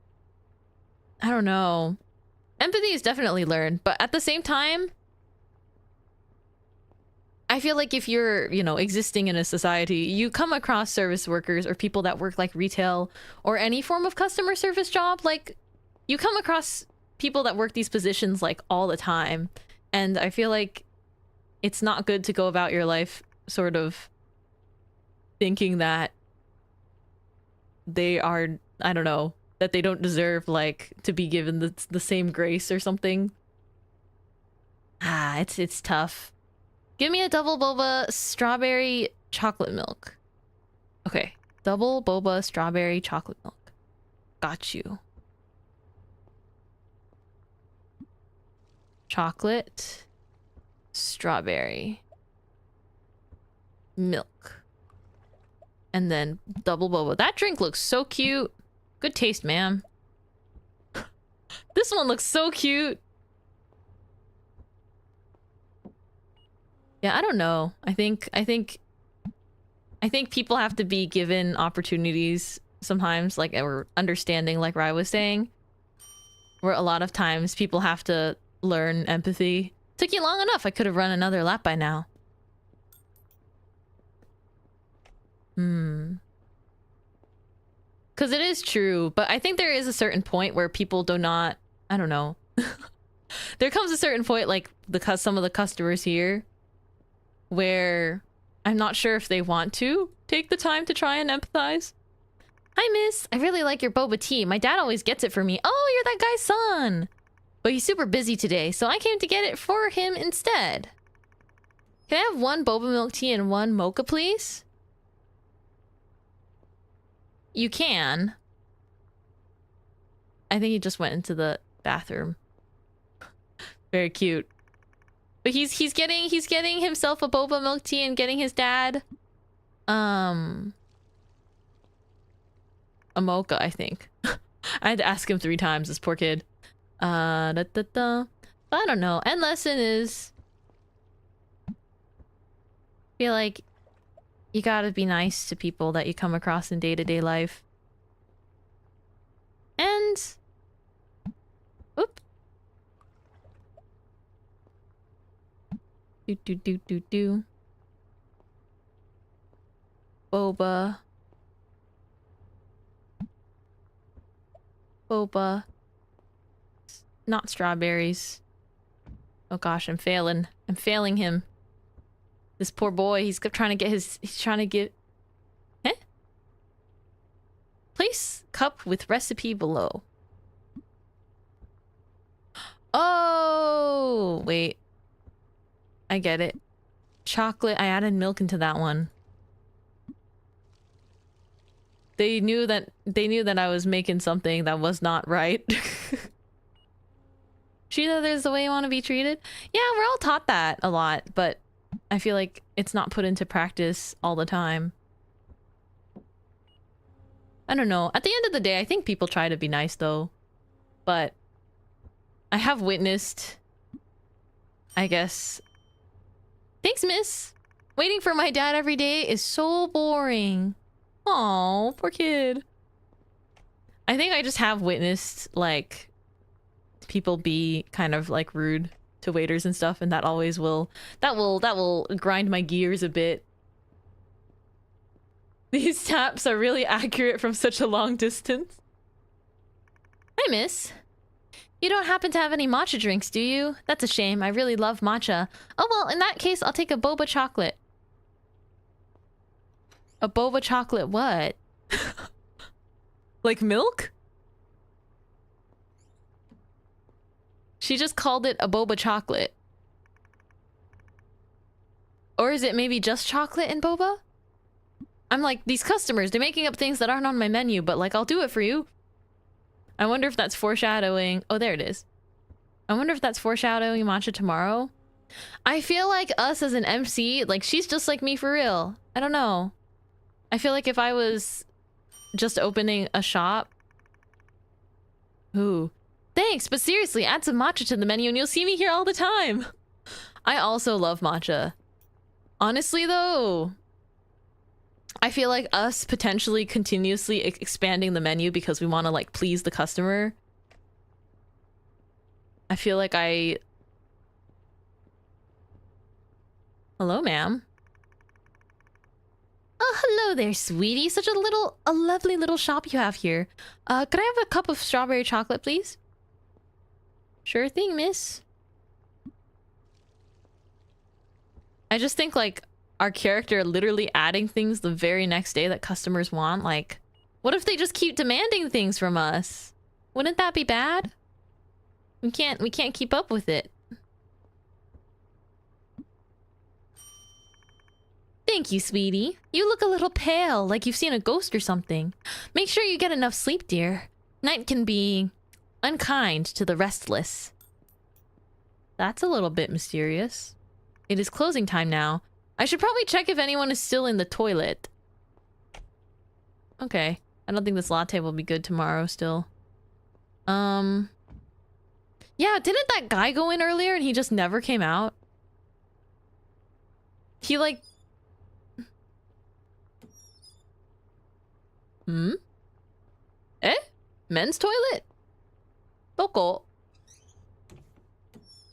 [SPEAKER 2] I don't know. Empathy is definitely learned, but at the same time, I feel like if you're, you know, existing in a society, you come across service workers or people that work like retail or any form of customer service job. Like, you come across people that work these positions like all the time. And I feel like it's not good to go about your life sort of thinking that they are, I don't know, that they don't deserve like to be given the same grace or something. Ah, it's tough. Give me a double boba strawberry chocolate milk. Okay, double boba strawberry chocolate milk. Got you. Chocolate, strawberry, milk, and then double boba. That drink looks so cute. Good taste, ma'am. This one looks so cute. Yeah, I don't know. I think people have to be given opportunities sometimes, like, or understanding, like Rai was saying, where a lot of times people have to learn empathy. Took you long enough. I could have run another lap by now. Because it is true, but I think there is a certain point where people do not, I don't know. There comes a certain point, like some of the customers here, where I'm not sure if they want to take the time to try and empathize. Hi, miss. I really like your boba tea. My dad always gets it for me. Oh, you're that guy's son. But he's super busy today, so I came to get it for him instead. Can I have one boba milk tea and one mocha, please? You can. I think he just went into the bathroom. Very cute. But he's getting himself a boba milk tea and getting his dad a mocha, I think. I had to ask him 3 times, this poor kid. But I don't know. End lesson is, feel like you gotta be nice to people that you come across in day-to-day life. And oop. Do. Boba. Not strawberries. Oh gosh, I'm failing. I'm failing him. This poor boy, he's trying to get his... He's trying to get... Eh? Place cup with recipe below. Oh! Wait. I get it. Chocolate. I added milk into that one. They knew that I was making something that was not right. Sheila, there's the way you want to be treated. Yeah, we're all taught that a lot, but I feel like it's not put into practice all the time. I don't know. At the end of the day, I think people try to be nice though. But I have witnessed, I guess... Thanks, miss! Waiting for my dad every day is so boring. Aw, poor kid. I think I just have witnessed, like, people be kind of, like, rude to waiters and stuff, and that always will... That will grind my gears a bit. These taps are really accurate from such a long distance. Hi, miss. You don't happen to have any matcha drinks, do you? That's a shame. I really love matcha. Oh, well, in that case, I'll take a boba chocolate. A boba chocolate what? Like milk? She just called it a boba chocolate. Or is it maybe just chocolate and boba? I'm like, these customers, they're making up things that aren't on my menu, but like, I'll do it for you. I wonder if that's foreshadowing. Oh, there it is. I wonder if that's foreshadowing matcha tomorrow. I feel like us as an MC, like, she's just like me for real. I don't know. I feel like if I was just opening a shop... Ooh. Thanks, but seriously, add some matcha to the menu and you'll see me here all the time. I also love matcha. Honestly, though, I feel like us potentially continuously expanding the menu because we want to like please the customer. I feel like Hello, ma'am. Oh, hello there, sweetie. Such a lovely little shop you have here. Could I have a cup of strawberry chocolate, please? Sure thing, miss. I just think, like, our character literally adding things the very next day that customers want. Like, what if they just keep demanding things from us? Wouldn't that be bad? We can't keep up with it. Thank you, sweetie. You look a little pale, like you've seen a ghost or something. Make sure you get enough sleep, dear. Night can be unkind to the restless. That's a little bit mysterious. It is closing time now. I should probably check if anyone is still in the toilet. Okay. I don't think this latte will be good tomorrow still. Yeah, didn't that guy go in earlier and he just never came out? He like... Eh? Men's toilet? Boko.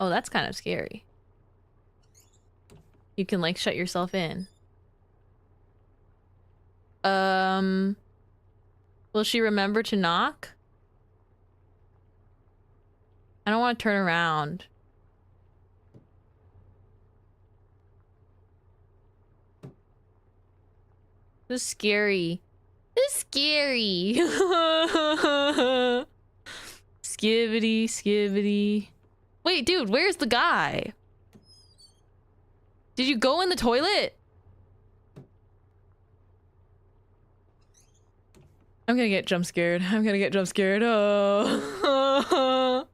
[SPEAKER 2] Oh, that's kind of scary. You can like shut yourself in. Will she remember to knock? I don't want to turn around. This is scary. This is scary. Skibbity, skibbity. Wait, dude, where's the guy? Did you go in the toilet? I'm gonna get jump scared. I'm gonna get jump scared. Oh.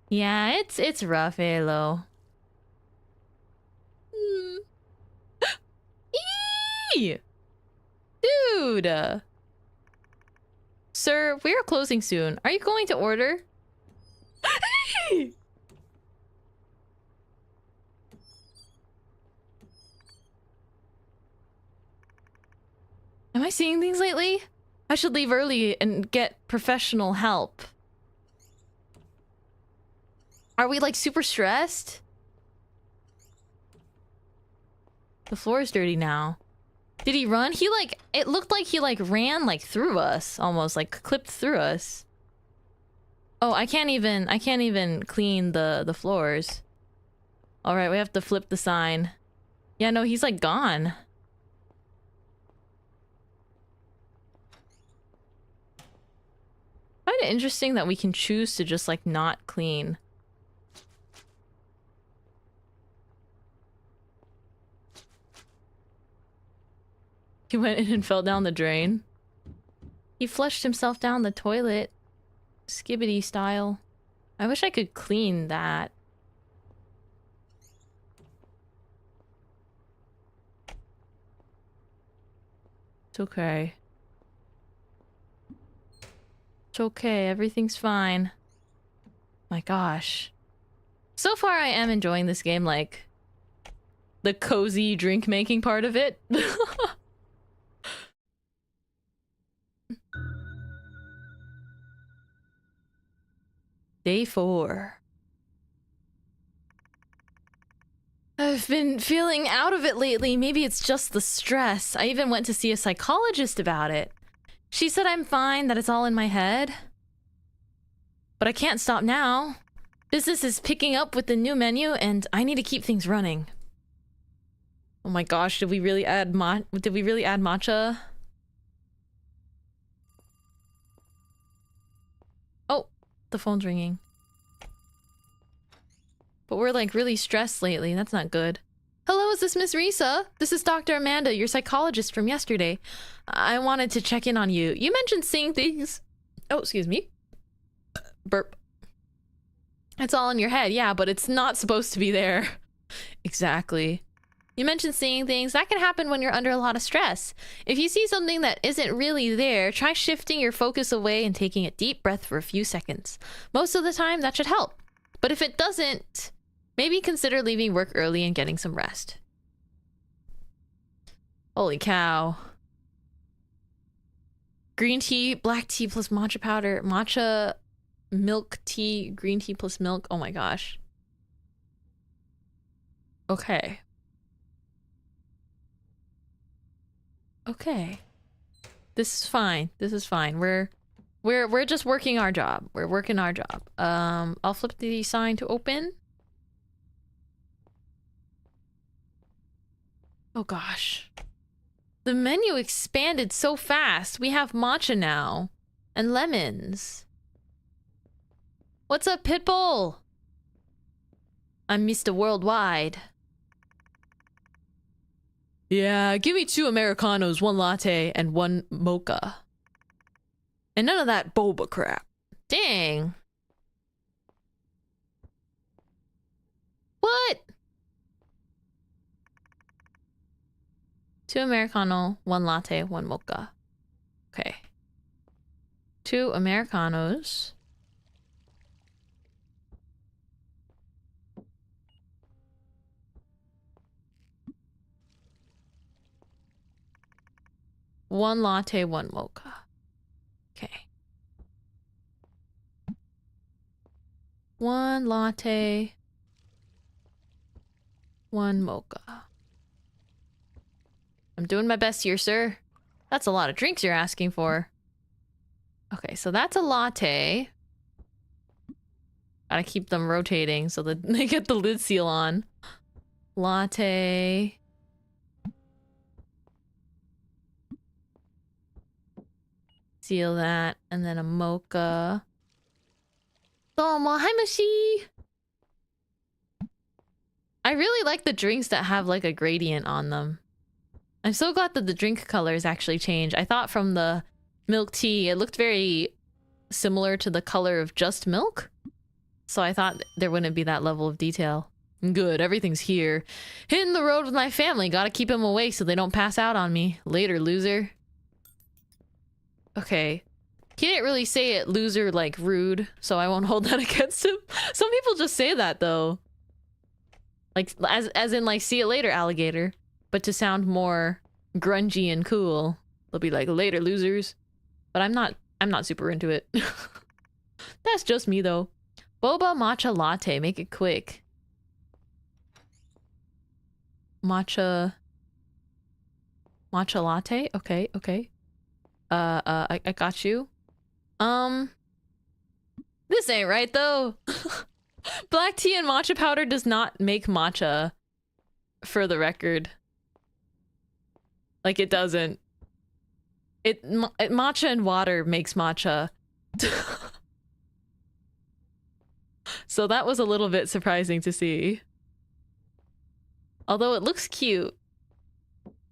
[SPEAKER 2] Yeah, it's rough, Alo. Eee! Dude! Sir, we are closing soon. Are you going to order? Am I seeing things lately? I should leave early and get professional help. Are we like super stressed? The floor is dirty now. Did he run? He like, it looked like he like ran like through us, almost like clipped through us. Oh, I can't even clean the floors. All right, we have to flip the sign. Yeah, no, he's like gone. I find it interesting that we can choose to just like not clean. He went in and fell down the drain. He flushed himself down the toilet. Skibbity style. I wish I could clean that. It's okay. It's okay, everything's fine. My gosh. So far I am enjoying this game, like the cozy drink making part of it. Day 4. I've been feeling out of it lately. Maybe it's just the stress. I even went to see a psychologist about it. She said I'm fine, that it's all in my head. But I can't stop now. Business is picking up with the new menu and I need to keep things running. Oh my gosh, did we really add matcha? Oh, the phone's ringing. But we're like really stressed lately. That's not good. Hello, is this Miss Risa? This is Dr. Amanda, your psychologist from yesterday. I wanted to check in on you. You mentioned seeing things... Oh, excuse me. Burp. It's all in your head, yeah, but it's not supposed to be there. Exactly. You mentioned seeing things. That can happen when you're under a lot of stress. If you see something that isn't really there, try shifting your focus away and taking a deep breath for a few seconds. Most of the time, that should help. But if it doesn't, maybe consider leaving work early and getting some rest. Holy cow. Green tea, black tea plus matcha powder, matcha, milk tea, green tea plus milk. Oh my gosh. Okay. Okay. This is fine. This is fine. We're just working our job. We're working our job. I'll flip the sign to open. Oh gosh. The menu expanded so fast. We have matcha now. And lemons. What's up, Pitbull? I'm Mr. Worldwide. Yeah, give me 2 Americanos, 1 latte, and 1 mocha. And none of that boba crap. Dang. What? 2 Americano, 1 latte, 1 mocha. Okay. 2 Americanos. One latte, 1 mocha. Okay. 1 latte, 1 mocha. I'm doing my best here, sir. That's a lot of drinks you're asking for. Okay, so that's a latte. Gotta keep them rotating so that they get the lid seal on. Latte. Seal that, and then a mocha. Domo, hi Mushi! I really like the drinks that have like a gradient on them. I'm so glad that the drink colors actually change. I thought from the milk tea, it looked very similar to the color of just milk. So I thought there wouldn't be that level of detail. Good, everything's here. Hitting the road with my family. Gotta keep them awake so they don't pass out on me. Later, loser. Okay. He didn't really say it loser like rude, so I won't hold that against him. Some people just say that though. Like as in like see you later, alligator. But to sound more grungy and cool, they'll be like later, losers. But I'm not super into it. That's just me though. Boba matcha latte, make it quick. Matcha latte? Okay, okay. I got you. This ain't right though. Black tea and matcha powder does not make matcha, for the record. Like it doesn't. Matcha and water makes matcha. So that was a little bit surprising to see. Although it looks cute.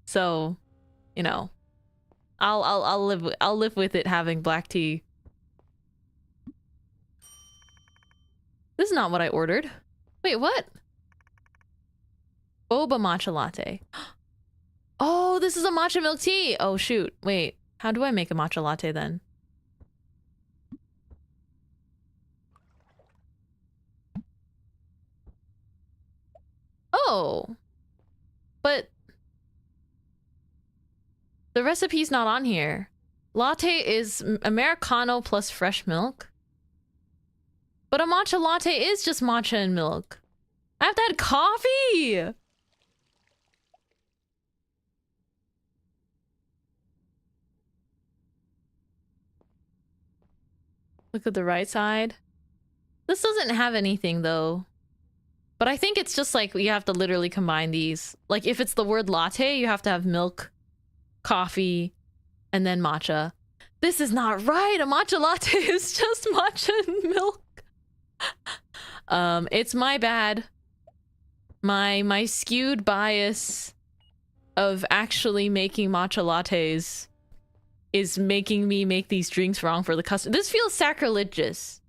[SPEAKER 2] So, you know. I'll live with it having black tea. This is not what I ordered. Wait, what? Boba matcha latte. Oh, this is a matcha milk tea. Oh shoot. Wait, how do I make a matcha latte then? Oh. But the recipe's not on here. Latte is Americano plus fresh milk. But a matcha latte is just matcha and milk. I have to add coffee! Look at the right side. This doesn't have anything though. But I think it's just like you have to literally combine these. Like if it's the word latte, you have to have milk, coffee, and then matcha. This is not right. A matcha latte is just matcha and milk. It's my bad. My skewed bias of actually making matcha lattes is making me make these drinks wrong for the customer. This feels sacrilegious.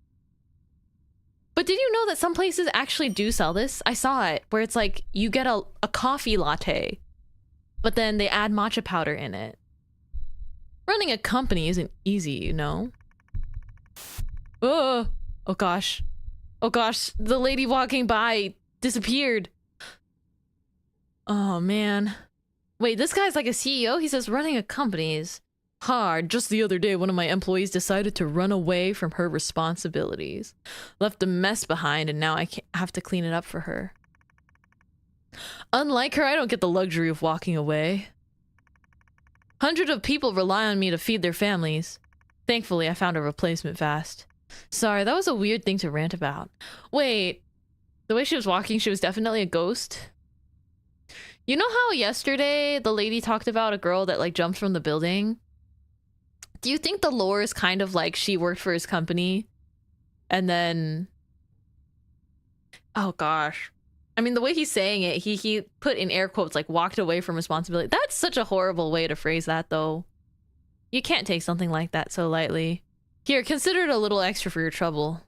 [SPEAKER 2] But did you know that some places actually do sell this? I saw it, where it's like, you get a coffee latte, but then they add matcha powder in it. Running a company isn't easy, you know? Oh gosh. Oh gosh, the lady walking by disappeared. Oh man. Wait, this guy's like a CEO? He says running a company is hard. Just the other day, one of my employees decided to run away from her responsibilities. Left a mess behind and now I have to clean it up for her. Unlike her, I don't get the luxury of walking away. Hundreds of people rely on me to feed their families. Thankfully, I found a replacement fast. Sorry, that was a weird thing to rant about. Wait, the way she was walking, she was definitely a ghost? You know how yesterday the lady talked about a girl that like jumped from the building? Do you think the lore is kind of like she worked for his company and then... Oh gosh. I mean, the way he's saying it, he put in air quotes like walked away from responsibility. That's such a horrible way to phrase that though. You can't take something like that so lightly. Here, consider it a little extra for your trouble.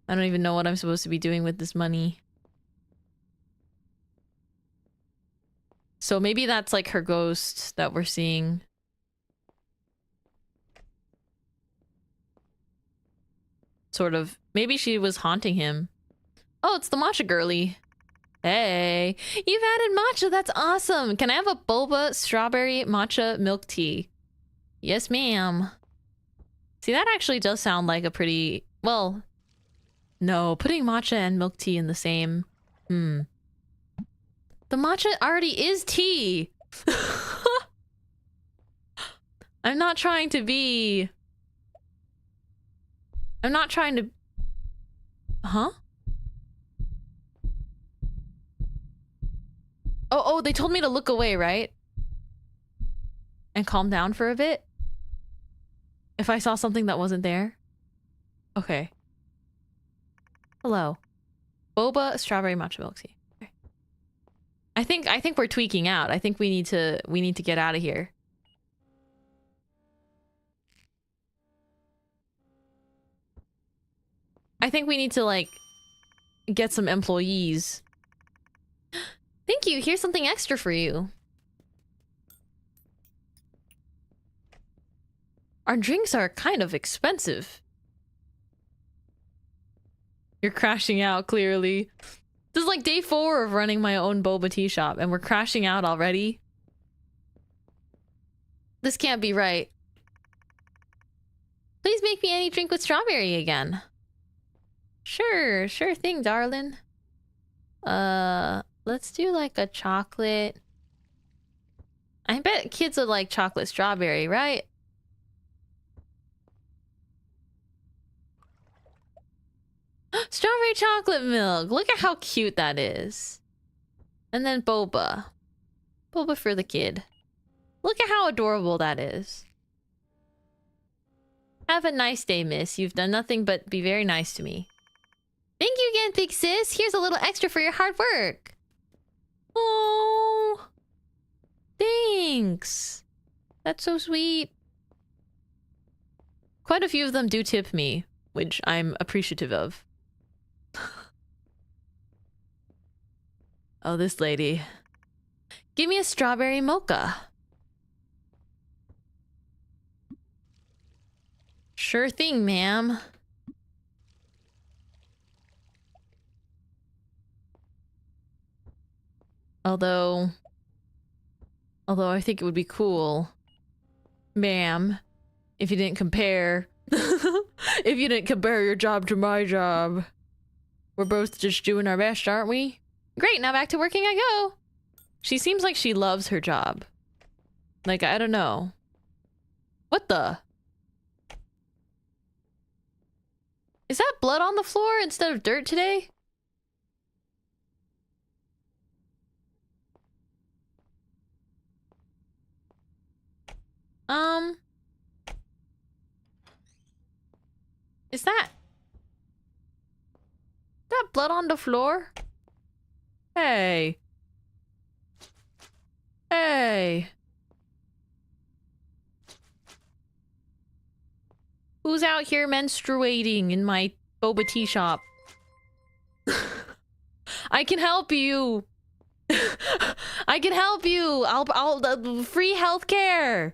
[SPEAKER 2] I don't even know what I'm supposed to be doing with this money. So maybe that's like her ghost that we're seeing. Sort of. Maybe she was haunting him. Oh, it's the matcha girly. Hey, you've added matcha. That's awesome. Can I have a boba strawberry matcha milk tea? Yes, ma'am. See, that actually does sound like a pretty... Well, no, putting matcha and milk tea in the same... The matcha already is tea! I'm not trying to be... I'm not trying to... Huh? Oh, they told me to look away, right? And calm down for a bit? If I saw something that wasn't there? Okay. Hello. Boba strawberry matcha milk tea. Okay. I think we're tweaking out. I think we need to get out of here. I think we need to like get some employees. Thank you. Here's something extra for you. Our drinks are kind of expensive. You're crashing out, clearly. This is like day 4 of running my own boba tea shop, and we're crashing out already. This can't be right. Please make me any drink with strawberry again. Sure thing, darling. Let's do like a chocolate. I bet kids would like chocolate strawberry, right? Strawberry chocolate milk. Look at how cute that is. And then boba. Boba for the kid. Look at how adorable that is. Have a nice day, miss. You've done nothing but be very nice to me. Thank you again, big sis. Here's a little extra for your hard work. Oh, thanks. That's so sweet. Quite a few of them do tip me, which I'm appreciative of. Oh, this lady. Give me a strawberry mocha. Sure thing, ma'am. Although I think it would be cool, ma'am, if you didn't compare your job to my job. We're both just doing our best, aren't we? Great, now back to working I go. She seems like she loves her job. Like, I don't know. What the? Is that blood on the floor instead of dirt today? Is that blood on the floor? Hey. Hey. Who's out here menstruating in my boba tea shop? I can help you. I can help you. I'll free healthcare.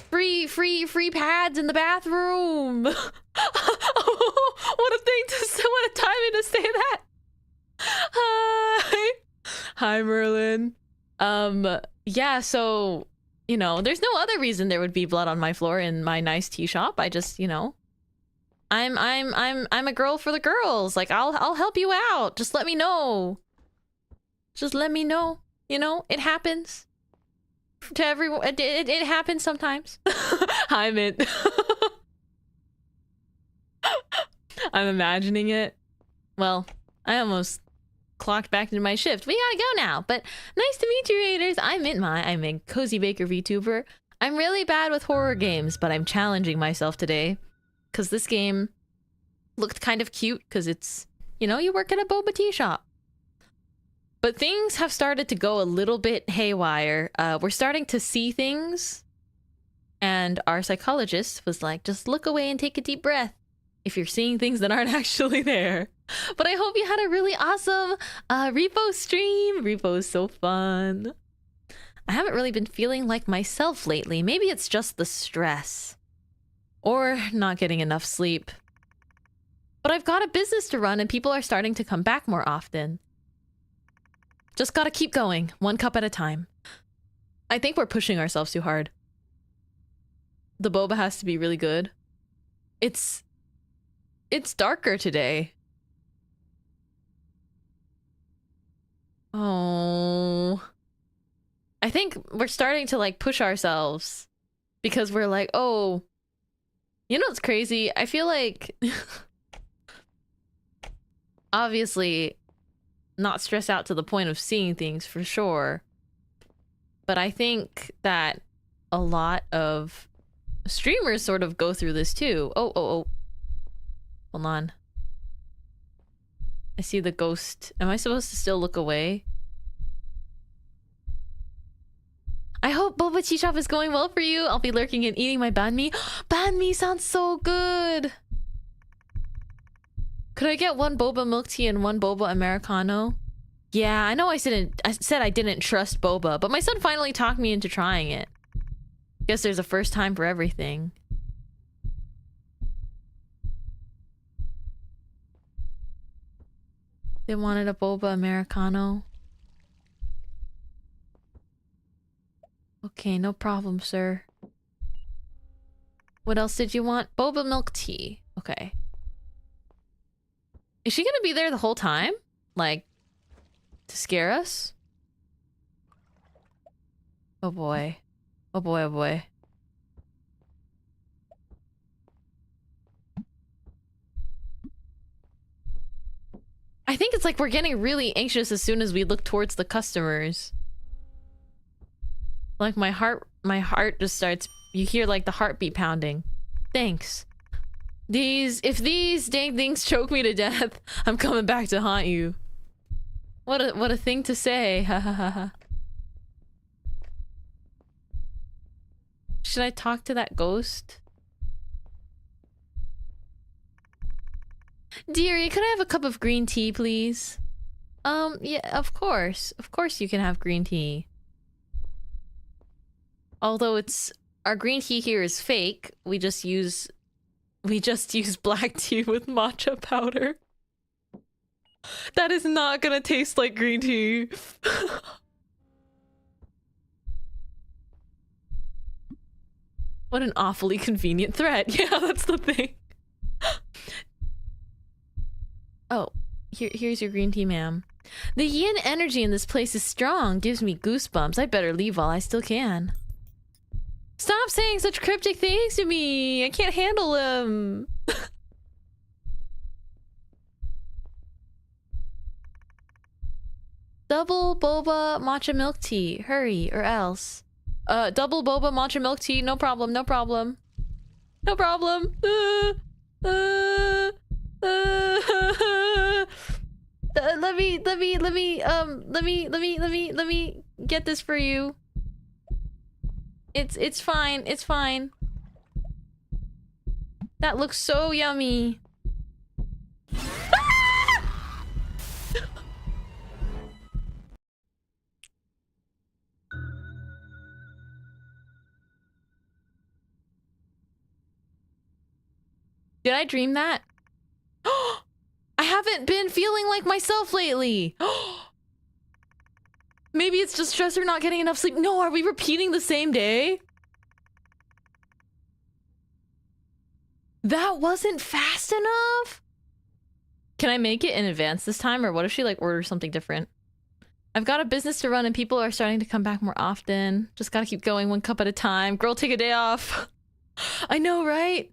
[SPEAKER 2] Free pads in the bathroom. What a thing to say. What a timing to say that. Hi, Merlin. Yeah, so, you know, there's no other reason there would be blood on my floor in my nice tea shop. I just, you know, I'm a girl for the girls. Like, I'll help you out. Just let me know. Just let me know. You know, it happens. To everyone, it happens sometimes. Hi, Mint. I'm imagining it. Well, I almost clocked back into my shift. We gotta go now. But nice to meet you, Raiders. I'm Mintmai. I'm a Cozy Baker VTuber. I'm really bad with horror games, but I'm challenging myself today. Because this game looked kind of cute, because it's, you know, you work at a boba tea shop. But things have started to go a little bit haywire. We're starting to see things. And our psychologist was like, just look away and take a deep breath if you're seeing things that aren't actually there. But I hope you had a really awesome repo stream. Repo is so fun. I haven't really been feeling like myself lately. Maybe it's just the stress. Or not getting enough sleep. But I've got a business to run and people are starting to come back more often. Just gotta keep going, one cup at a time. I think we're pushing ourselves too hard. The boba has to be really good. It's darker today. Oh. I think we're starting to like push ourselves because we're like, oh, you know what's crazy? I feel like obviously not stress out to the point of seeing things for sure. But I think that a lot of streamers sort of go through this too. Oh. Hold on. I see the ghost. Am I supposed to still look away? I hope Boba Tea Shop is going well for you. I'll be lurking and eating my banh mi. Banh mi sounds so good. Could I get one boba milk tea and one boba Americano? Yeah, I know I said I didn't trust boba, but my son finally talked me into trying it. Guess there's a first time for everything. They wanted a boba Americano. Okay, no problem, sir. What else did you want? Boba milk tea. Okay. Is she gonna be there the whole time? Like, to scare us? Oh boy. Oh boy, oh boy. I think it's like we're getting really anxious as soon as we look towards the customers. Like my heart just starts, you hear like the heartbeat pounding. Thanks. If these dang things choke me to death, I'm coming back to haunt you. What a thing to say. Ha ha ha ha. Should I talk to that ghost? Dearie, could I have a cup of green tea, please? Yeah, of course. Of course you can have green tea. Although our green tea here is fake, we just use black tea with matcha powder. That is not gonna taste like green tea. What an awfully convenient threat. Yeah, that's the thing. Oh, here's your green tea, ma'am. The yin energy in this place is strong. Gives me goosebumps. I better leave while I still can. Stop saying such cryptic things to me. I can't handle them. Double boba matcha milk tea. Hurry, or else. Double boba matcha milk tea. No problem, no problem. No problem. Let me get this for you. It's fine, it's fine. That looks so yummy. Did I dream that? I haven't been feeling like myself lately. Maybe it's just stress or not getting enough sleep. No, are we repeating the same day? That wasn't fast enough? Can I make it in advance this time? Or what if she like orders something different? I've got a business to run and people are starting to come back more often. Just gotta keep going one cup at a time. Girl, take a day off. I know, right?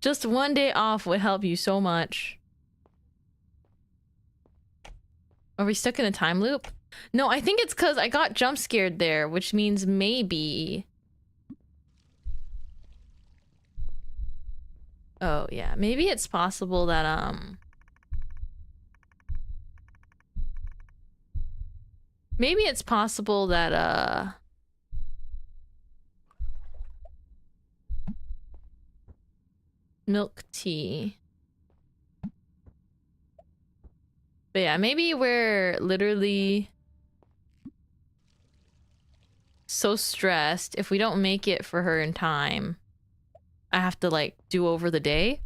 [SPEAKER 2] Just one day off would help you so much. Are we stuck in a time loop? No, I think it's because I got jump scared there, which means maybe... Oh, yeah. Maybe it's possible that, maybe it's possible that, milk tea. But yeah, maybe we're literally so stressed. If we don't make it for her in time, I have to like do over the day.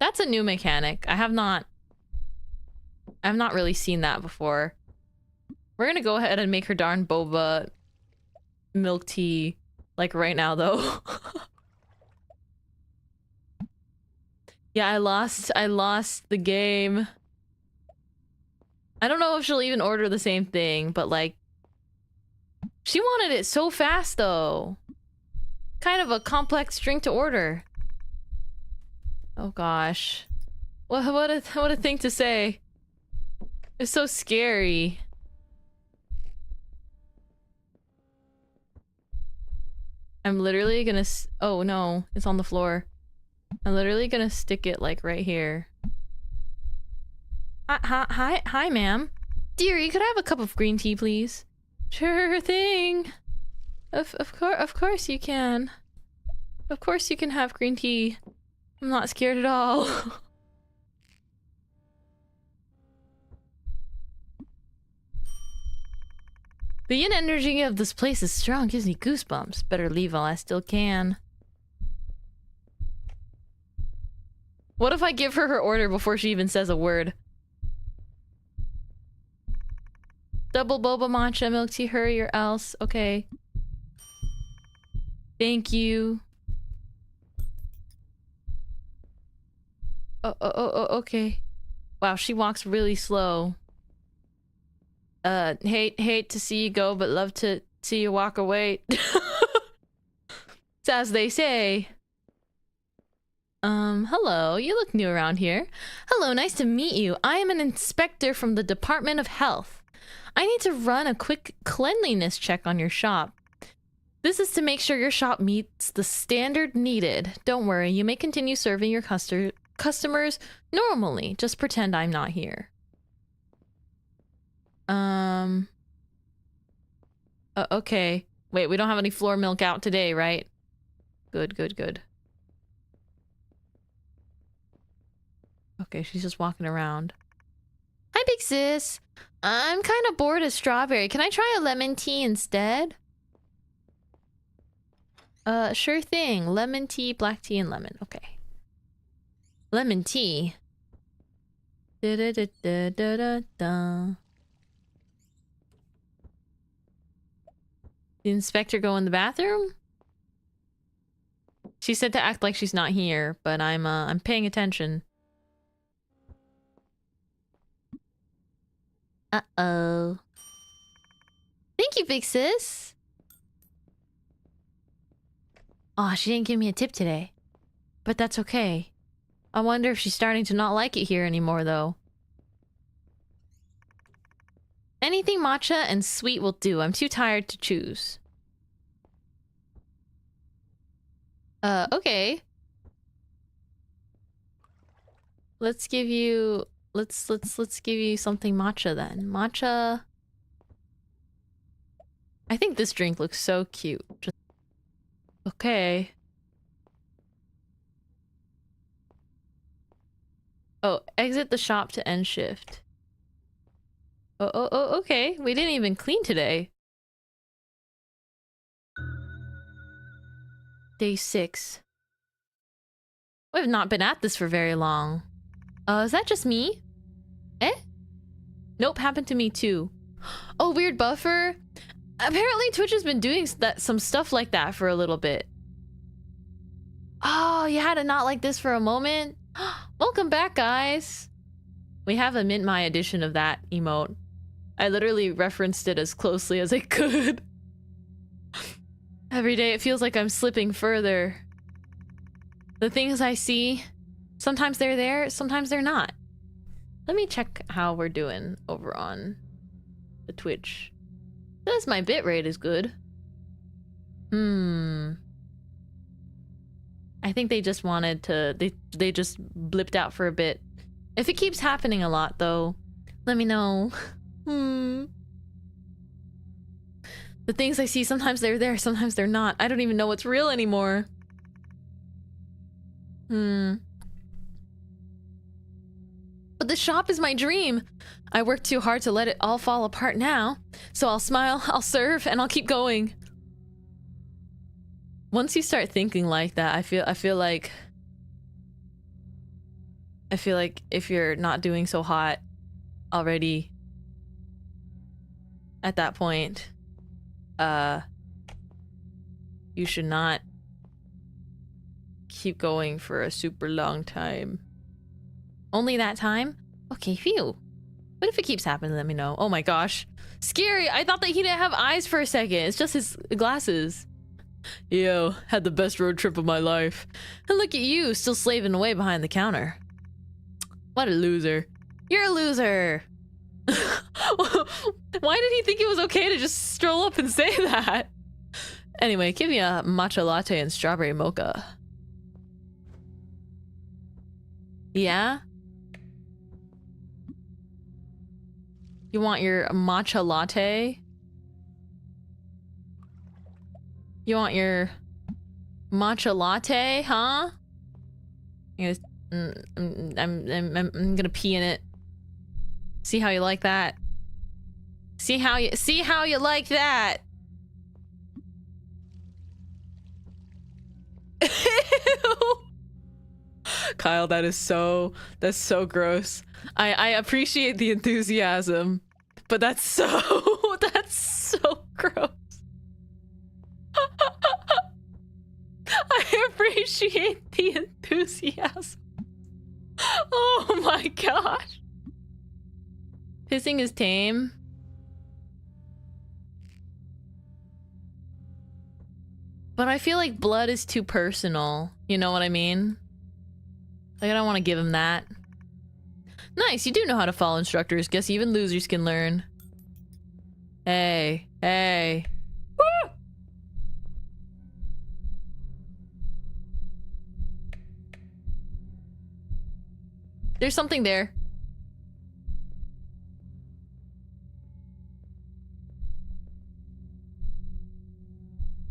[SPEAKER 2] That's a new mechanic. I've not really seen that before. We're gonna go ahead and make her darn boba milk tea like right now though. Yeah, I lost the game. I don't know if she'll even order the same thing, but like she wanted it so fast though. Kind of a complex drink to order. Oh gosh. What a thing to say. It's so scary. I'm literally gonna oh no, it's on the floor. I'm literally gonna stick it like right here. Hi, ma'am. Dearie, could I have a cup of green tea, please? Sure thing. Of course you can. Of course you can have green tea. I'm not scared at all. The yin energy of this place is strong, gives me goosebumps. Better leave while I still can. What if I give her her order before she even says a word? Double boba matcha milk tea, hurry or else. Okay. Thank you. Oh, okay. Wow, she walks really slow. Hate to see you go, but love to see you walk away. It's as they say. Hello, you look new around here. Hello, nice to meet you. I am an inspector from the Department of Health. I need to run a quick cleanliness check on your shop. This is to make sure your shop meets the standard needed. Don't worry, you may continue serving your customers normally. Just pretend I'm not here. Okay. Wait, we don't have any floor milk out today, right? Good. Okay, she's just walking around. Hi, big sis. I'm kind of bored of strawberry. Can I try a lemon tea instead? Sure thing. Lemon tea, black tea, and lemon. Okay. Lemon tea. Da-da-da-da-da-da-da. The inspector go in the bathroom? She said to act like she's not here, but I'm paying attention. Uh-oh. Thank you, big sis. Aw, she didn't give me a tip today. But that's okay. I wonder if she's starting to not like it here anymore, though. Anything matcha and sweet will do. I'm too tired to choose. Okay. Let's give you... Let's give you something matcha then. Matcha... I think this drink looks so cute. Okay. Oh, exit the shop to end shift. Oh, okay. We didn't even clean today. Day 6. We've not been at this for very long. Is that just me? Eh? Nope, happened to me too. Oh, weird buffer. Apparently Twitch has been doing some stuff like that for a little bit. Oh, you had to not like this for a moment? Welcome back, guys. We have a Mintmai edition of that emote. I literally referenced it as closely as I could. Every day it feels like I'm slipping further. The things I see, sometimes they're there, sometimes they're not. Let me check how we're doing over on the Twitch. Says my bitrate is good. I think they just wanted to, they just blipped out for a bit. If it keeps happening a lot though, let me know. The things I see, sometimes they're there, sometimes they're not. I don't even know what's real anymore. But the shop is my dream. I worked too hard to let it all fall apart now. So I'll smile, I'll serve, and I'll keep going. Once you start thinking like that, I feel like if you're not doing so hot already at that point, you should not keep going for a super long time. Only that time? Okay, phew. What if it keeps happening? Let me know. Oh my gosh. Scary! I thought that he didn't have eyes for a second. It's just his glasses. Yo, had the best road trip of my life. And look at you, still slaving away behind the counter. What a loser. You're a loser! Why did he think it was okay to just stroll up and say that? Anyway, give me a matcha latte and strawberry mocha. Yeah? You want your matcha latte? You want your matcha latte, huh? I'm gonna pee in it. See how you like that? See how you like that? Ew. Kyle, that's so gross. I appreciate the enthusiasm, but that's so gross. I appreciate the enthusiasm. Oh my gosh. Pissing is tame. But I feel like blood is too personal. You know what I mean? Like, I don't want to give him that. Nice, you do know how to follow instructors. Guess even losers can learn. Hey. Woo! There's something there.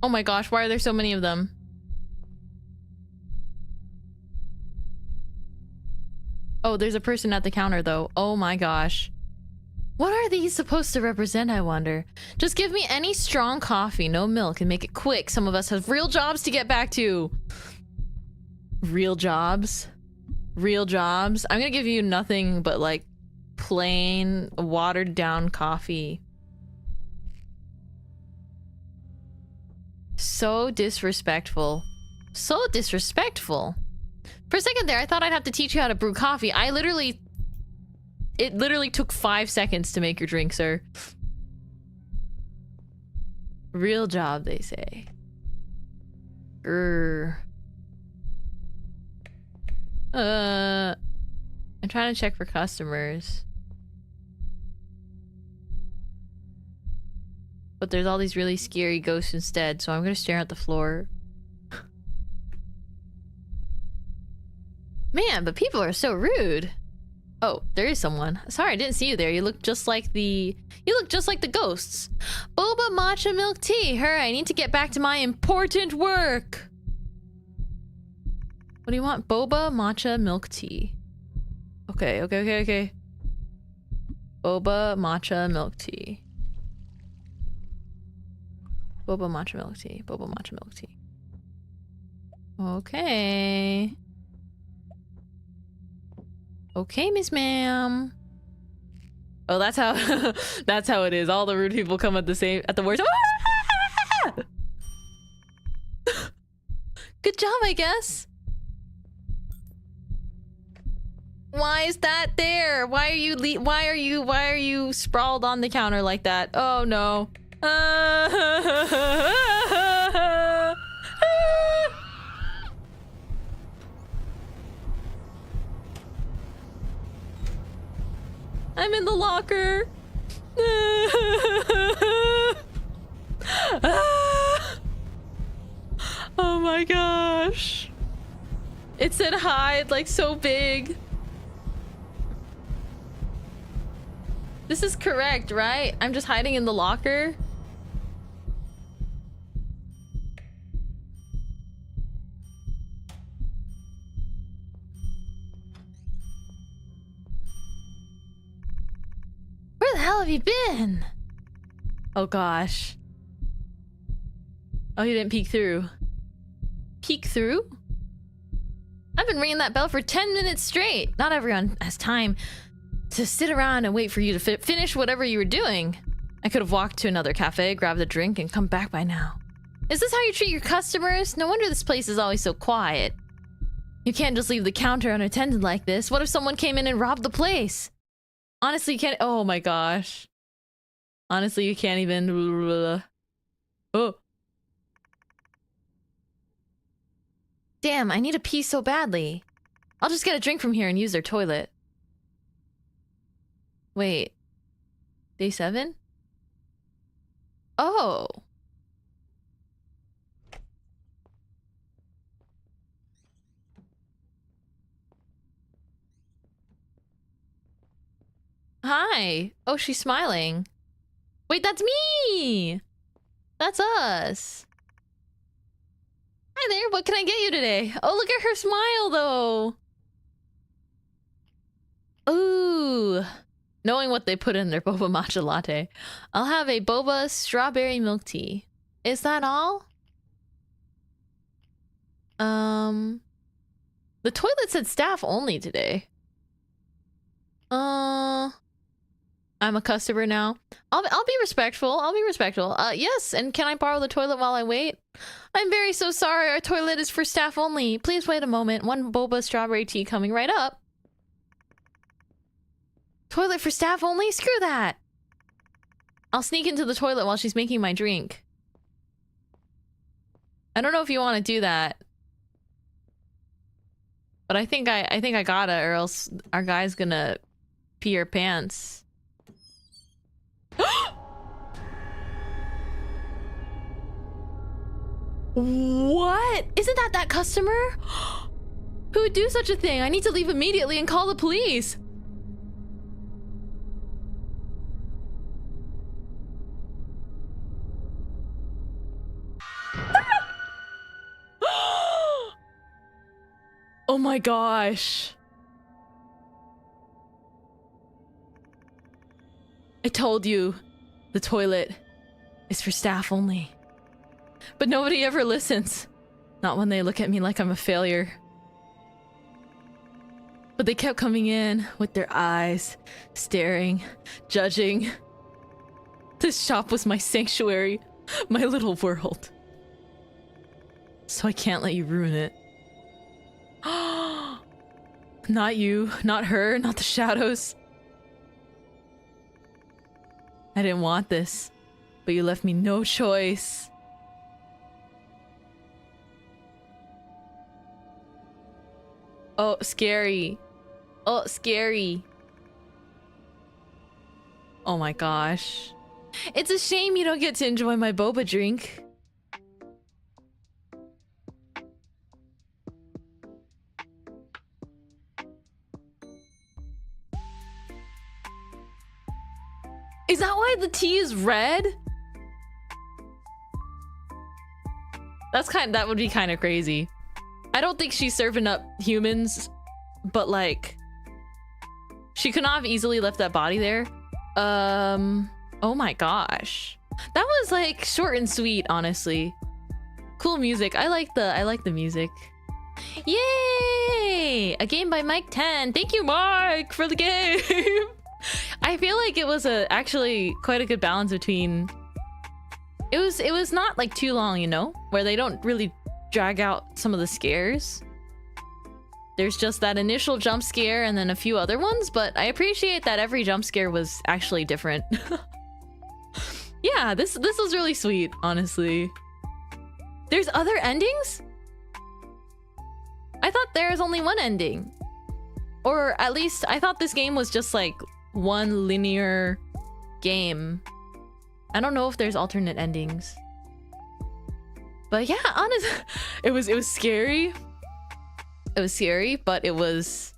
[SPEAKER 2] Oh my gosh, why are there so many of them? Oh, there's a person at the counter though. Oh my gosh. What are these supposed to represent, I wonder? Just give me any strong coffee, no milk, and make it quick. Some of us have real jobs to get back to. Real jobs? Real jobs? I'm gonna give you nothing but like plain watered down coffee. So disrespectful. So disrespectful. For a second there, I thought I'd have to teach you how to brew coffee. It literally took 5 seconds to make your drink, sir. Real job, they say. I'm trying to check for customers. But there's all these really scary ghosts instead, so I'm gonna stare at the floor. Man, but people are so rude. Oh, there is someone. Sorry, I didn't see you there. You look just like the ghosts. Boba matcha milk tea. Hurry, I need to get back to my important work. What do you want? Boba matcha milk tea. Okay, okay, okay, okay. Boba matcha milk tea. Boba matcha milk tea. Boba matcha milk tea. Okay. Okay, Miss Ma'am. Oh, that's how that's how it is. All the rude people come at the worst. Good job, I guess. Why is that there? Why are you sprawled on the counter like that? Oh no. I'm in the locker. Oh my gosh. It said hide like so big. This is correct, right? I'm just hiding in the locker. Where the hell have you been? Oh gosh. Oh, you didn't peek through. Peek through? I've been ringing that bell for 10 minutes straight. Not everyone has time to sit around and wait for you to finish whatever you were doing. I could have walked to another cafe, grabbed a drink, and come back by now. Is this how you treat your customers? No wonder this place is always so quiet. You can't just leave the counter unattended like this. What if someone came in and robbed the place? Honestly, you can't— oh my gosh. Honestly, you can't even— oh. Damn, I need a pee so badly. I'll just get a drink from here and use their toilet. Wait. Day 7? Oh. Hi. Oh, she's smiling. Wait, that's me! That's us. Hi there, what can I get you today? Oh, look at her smile, though. Ooh. Knowing what they put in their boba matcha latte. I'll have a boba strawberry milk tea. Is that all? The toilet said staff only today. I'm a customer now. I'll be respectful. I'll be respectful. Yes, and can I borrow the toilet while I wait? I'm very so sorry. Our toilet is for staff only. Please wait a moment. One boba strawberry tea coming right up. Toilet for staff only? Screw that. I'll sneak into the toilet while she's making my drink. I don't know if you want to do that. But I think I gotta, or else our guy's gonna pee her pants. What? Isn't that customer? Who would do such a thing? I need to leave immediately and call the police. Oh my gosh. I told you, the toilet is for staff only. But nobody ever listens. Not when they look at me like I'm a failure. But they kept coming in with their eyes, staring, judging. This shop was my sanctuary, my little world. So I can't let you ruin it. Not you, not her, not the shadows. I didn't want this, but you left me no choice. Oh, scary. Oh, scary. Oh my gosh. It's a shame you don't get to enjoy my boba drink. Is that why the tea is red? That would be kind of crazy. I don't think she's serving up humans, but like She could not have easily left that body there. Oh my gosh. That was like short and sweet, honestly. Cool music. I like the music. Yay! A game by Mike 10. Thank you, Mike, for the game. I feel like it was actually quite a good balance between. It was not like too long, you know, where they don't really drag out some of the scares. There's just that initial jump scare and then a few other ones, but I appreciate that every jump scare was actually different. Yeah, this was really sweet, honestly. There's other endings? I thought there was only one ending. Or at least I thought this game was just like one linear game. I don't know if there's alternate endings. But yeah, honestly, it was scary. It was scary, but it was...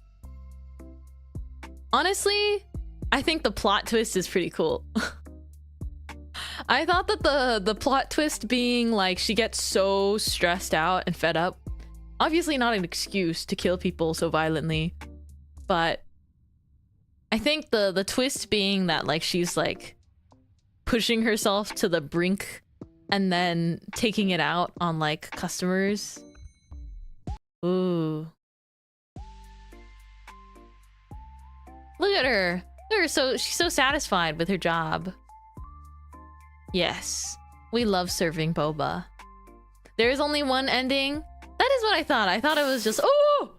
[SPEAKER 2] Honestly, I think the plot twist is pretty cool. I thought that the plot twist being like she gets so stressed out and fed up, obviously not an excuse to kill people so violently, but I think the twist being that like she's like pushing herself to the brink and then taking it out on like customers. Ooh. Look at her. Look at her, she's so satisfied with her job. Yes, we love serving boba. There is only one ending. That is what I thought. I thought it was just, oh!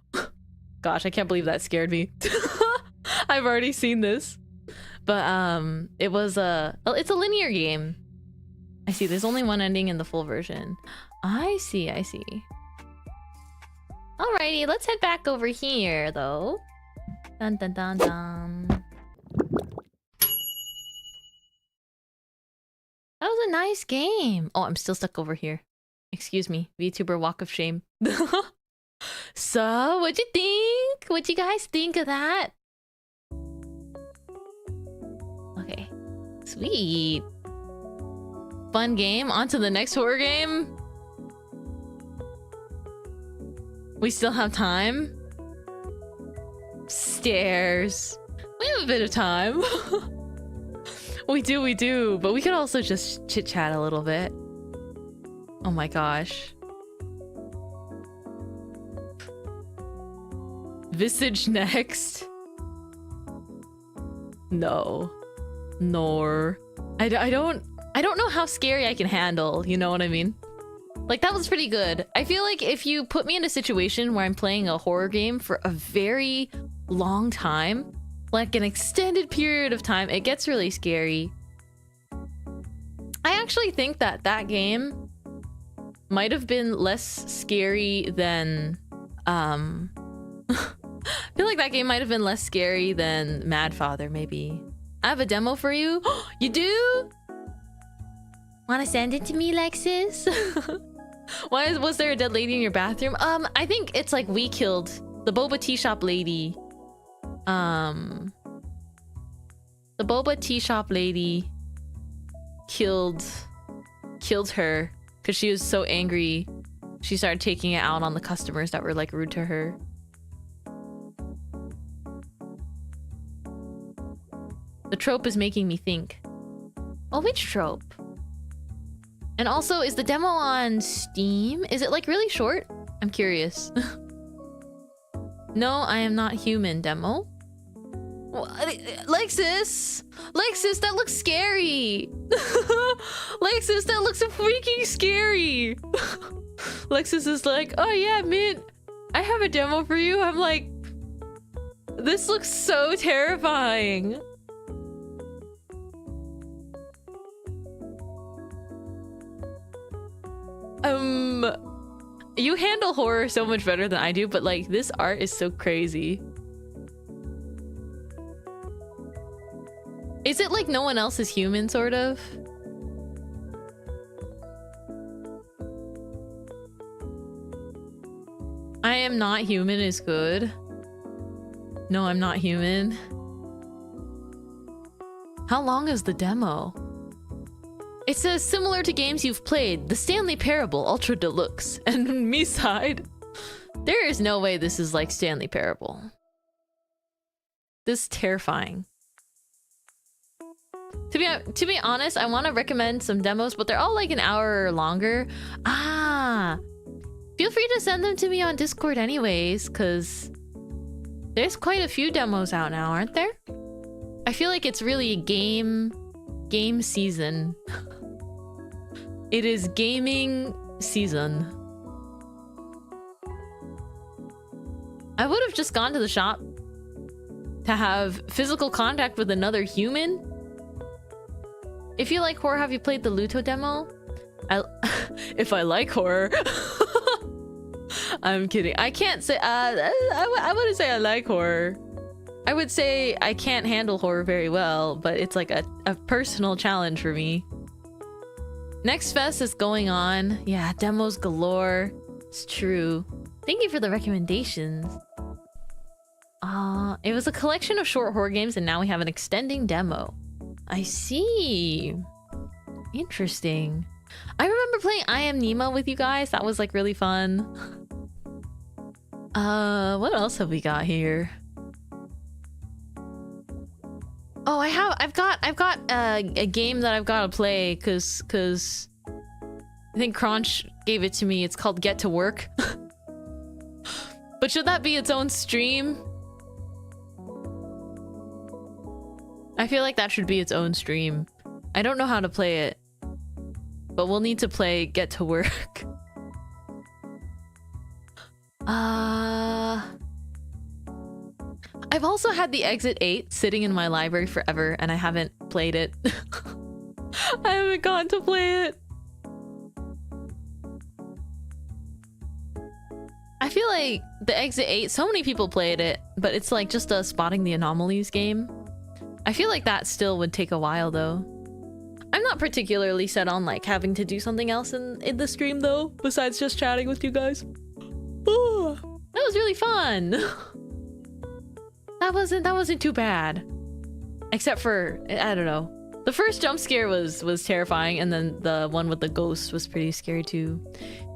[SPEAKER 2] Gosh, I can't believe that scared me. I've already seen this. But it was it's a linear game. I see, there's only one ending in the full version. I see. Alrighty, let's head back over here though. Dun dun dun dun. That was a nice game. Oh, I'm still stuck over here. Excuse me, VTuber walk of shame. So, what'd you think? What'd you guys think of that? Okay, sweet. Fun game. On to the next horror game. We still have time. Stairs. We have a bit of time. We do, but we could also just chit-chat a little bit. Oh my gosh. Visage next? No. Nor. I don't know how scary I can handle, you know what I mean? Like, that was pretty good. I feel like if you put me in a situation where I'm playing a horror game for a very long time, like an extended period of time, it gets really scary. I actually think that that game might have been less scary than I feel like that game might have been less scary than Mad Father, maybe. I have a demo for you. You do? Wanna send it to me, Lexus? Why was there a dead lady in your bathroom? I think it's like we killed the Boba Teashop lady. The Boba Teashop lady killed her because she was so angry. She started taking it out on the customers that were like rude to her. The trope is making me think. Oh, which trope? And also, is the demo on Steam? Is it like really short? I'm curious. No, I am not human demo. Lexus! Lexus, that looks scary! Lexus, that looks freaking scary! Lexus is like, oh yeah, Mint, I have a demo for you. I'm like, this looks so terrifying. You handle horror so much better than I do, but like, this art is so crazy. Is it like no one else is human, sort of? I am not human is good. No, I'm not human. How long is the demo? It says similar to games you've played, The Stanley Parable Ultra Deluxe, and me sighed. There is no way this is like Stanley Parable. This is terrifying. To be honest, I want to recommend some demos, but they're all like an hour or longer. Ah, feel free to send them to me on Discord anyways, because there's quite a few demos out now, aren't there? I feel like it's really game season. It is gaming season. I would have just gone to the shop to have physical contact with another human. If you like horror, have you played the Luto demo? If I like horror. I'm kidding. I can't say I wouldn't say I like horror. I would say I can't handle horror very well, but it's like a personal challenge for me. Next fest is going on. Yeah, demos galore. It's true. Thank you for the recommendations. It was a collection of short horror games, and now we have an extending demo. I see. Interesting. I remember playing I Am Nemo with you guys. That was like really fun. What else have we got here? Oh, I've got a game that I've got to play because I think Crunch gave it to me. It's called Get to Work. But should that be its own stream? I feel like that should be its own stream. I don't know how to play it, but we'll need to play Get to Work. I've also had the Exit 8 sitting in my library forever, and I haven't played it. I haven't gone to play it. I feel like the Exit 8, so many people played it, but it's like just a spotting the anomalies game. I feel like that still would take a while though. I'm not particularly set on like having to do something else in the stream though, besides just chatting with you guys. Oh, that was really fun. That wasn't too bad. Except for, I don't know. The first jump scare was terrifying, and then the one with the ghost was pretty scary too.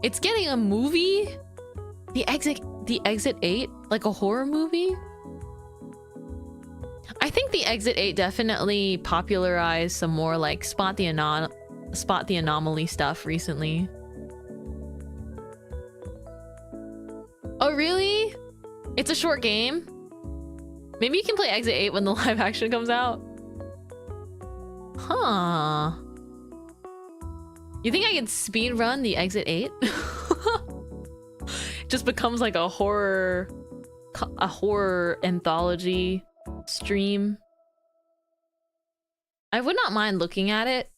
[SPEAKER 2] It's getting a movie? The Exit 8? Like a horror movie? I think the Exit 8 definitely popularized some more like spot the anomaly stuff recently. Oh really? It's a short game? Maybe you can play Exit 8 when the live action comes out. Huh. You think I can speedrun the Exit 8? Just becomes like a horror anthology stream. I would not mind looking at it.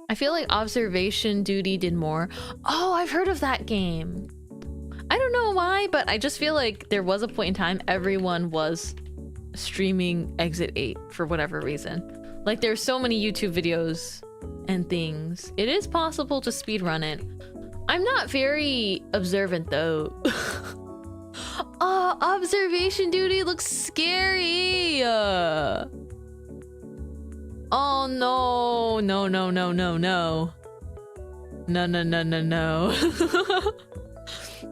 [SPEAKER 2] I feel like Observation Duty did more. Oh, I've heard of that game. I don't know why, but I just feel like there was a point in time everyone was streaming Exit 8 for whatever reason. Like there's so many YouTube videos and things. It is possible to speedrun it. I'm not very observant though. Oh, Observation Duty looks scary. Oh no. No, no, no, no, no. No, no, no, no, no.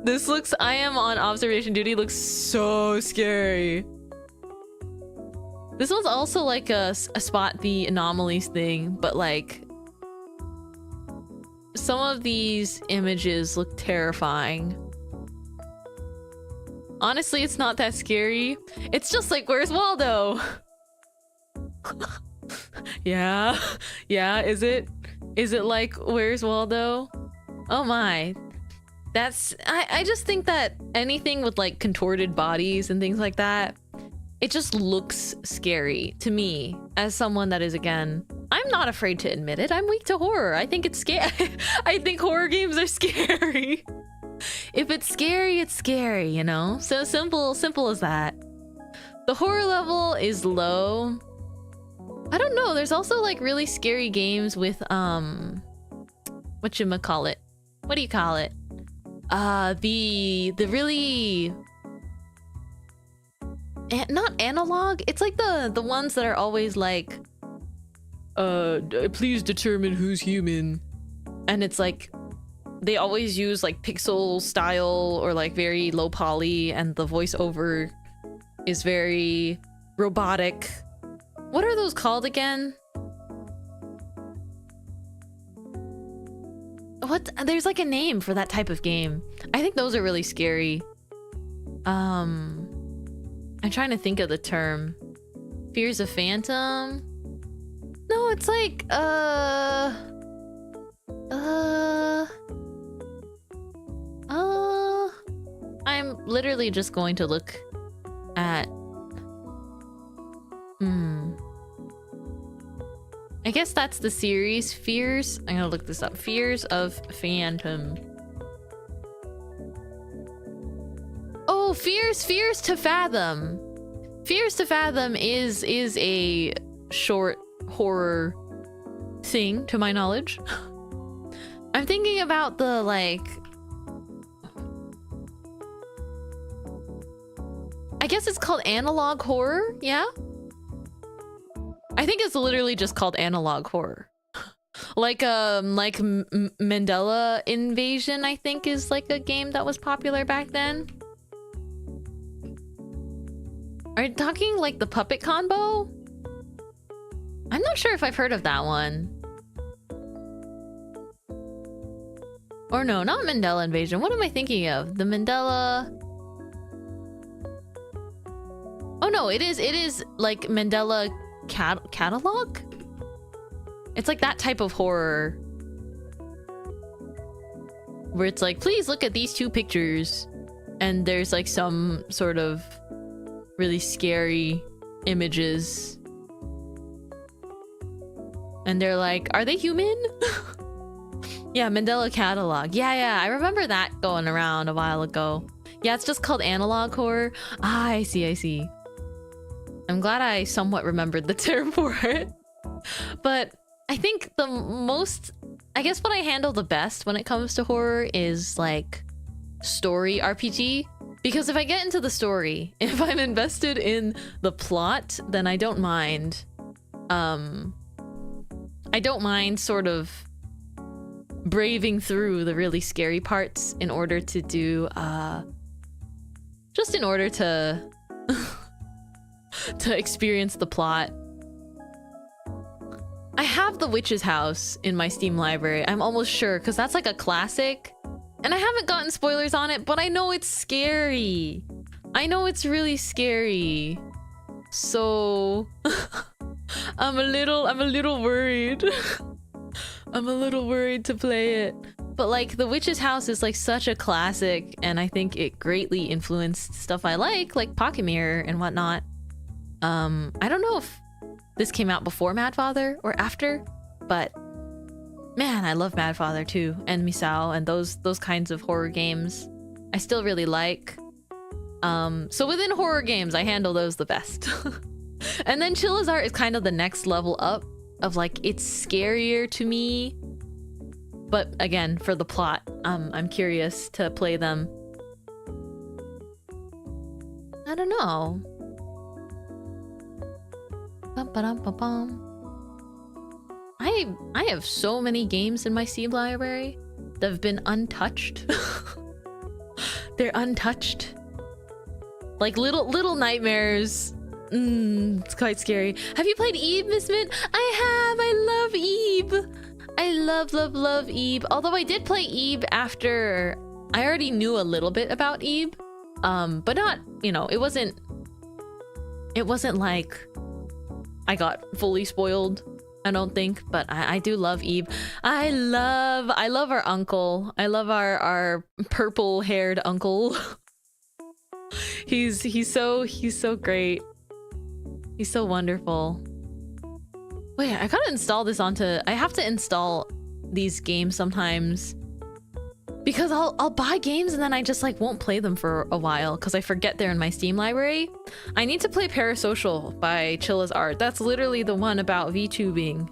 [SPEAKER 2] This looks, I Am on Observation Duty looks so scary. This one's also like a spot the anomalies thing, but like some of these images look terrifying. Honestly, it's not that scary. It's just like, where's Waldo? Yeah. Yeah, is it like, where's Waldo? Oh my. That's, I just think that anything with like contorted bodies and things like that, it just looks scary to me as someone that is, again, I'm not afraid to admit it. I'm weak to horror. I think it's scary. I think horror games are scary. If it's scary, it's scary, you know? So simple as that. The horror level is low. I don't know. There's also like really scary games with, whatchamacallit? What do you call it? The really... not analog. It's like the ones that are always like, please determine who's human. And it's like, they always use like pixel style or like very low poly, and the voiceover is very robotic. What are those called again? What? There's like a name for that type of game. I think those are really scary. I'm trying to think of the term. Fears of Phantom? No, it's like, I'm literally just going to look at... I guess that's the series. Fears... I'm gonna look this up. Fears of Phantom. Oh, Fears to Fathom. Fears to Fathom is a short horror thing, to my knowledge. I'm thinking about the, like... I guess it's called analog horror, yeah? I think it's literally just called analog horror. like Mandela Invasion, I think, is like a game that was popular back then. Are you talking like the puppet combo? I'm not sure if I've heard of that one. Or no, not Mandela Invasion. What am I thinking of? The Mandela... Oh no, it is like Mandela catalog? It's like that type of horror. Where it's like, please look at these two pictures. And there's like some sort of really scary images. And they're like, are they human? Yeah, Mandela catalog. Yeah, I remember that going around a while ago. Yeah, it's just called analog horror. Ah, I see. I'm glad I somewhat remembered the term for it. But I think the most... I guess what I handle the best when it comes to horror is like story RPG. Because if I get into the story, if I'm invested in the plot, then I don't mind. I don't mind sort of braving through the really scary parts in order to do, just in order to to experience the plot. I have The Witch's House in my Steam library. I'm almost sure, because that's like a classic. And I haven't gotten spoilers on it, but I know it's scary. I know it's really scary. So I'm a little worried. I'm a little worried to play it. But like The Witch's House is like such a classic, and I think it greatly influenced stuff I like Pocket Mirror and whatnot. I don't know if this came out before Mad Father or after, but man, I love Mad Father too, and Misao, and those kinds of horror games I still really like. So within horror games, I handle those the best. And then Chilla's Art is kind of the next level up of like, it's scarier to me, but again, for the plot, I'm curious to play them. I don't know. I have so many games in my Steam library that have been untouched. They're untouched. Like little nightmares. It's quite scary. Have you played Eve, Miss Mint? I have. I love Eve. I love Eve. Although I did play Eve after I already knew a little bit about Eve. But not, you know, it wasn't like I got fully spoiled, I don't think, but I do love Eve. I love our uncle. I love our purple-haired uncle. he's so great. He's so wonderful. Wait, I gotta install this onto... I have to install these games sometimes. Because I'll buy games and then I just like won't play them for a while because I forget they're in my Steam library. I need to play Parasocial by Chilla's Art. That's literally the one about VTubing.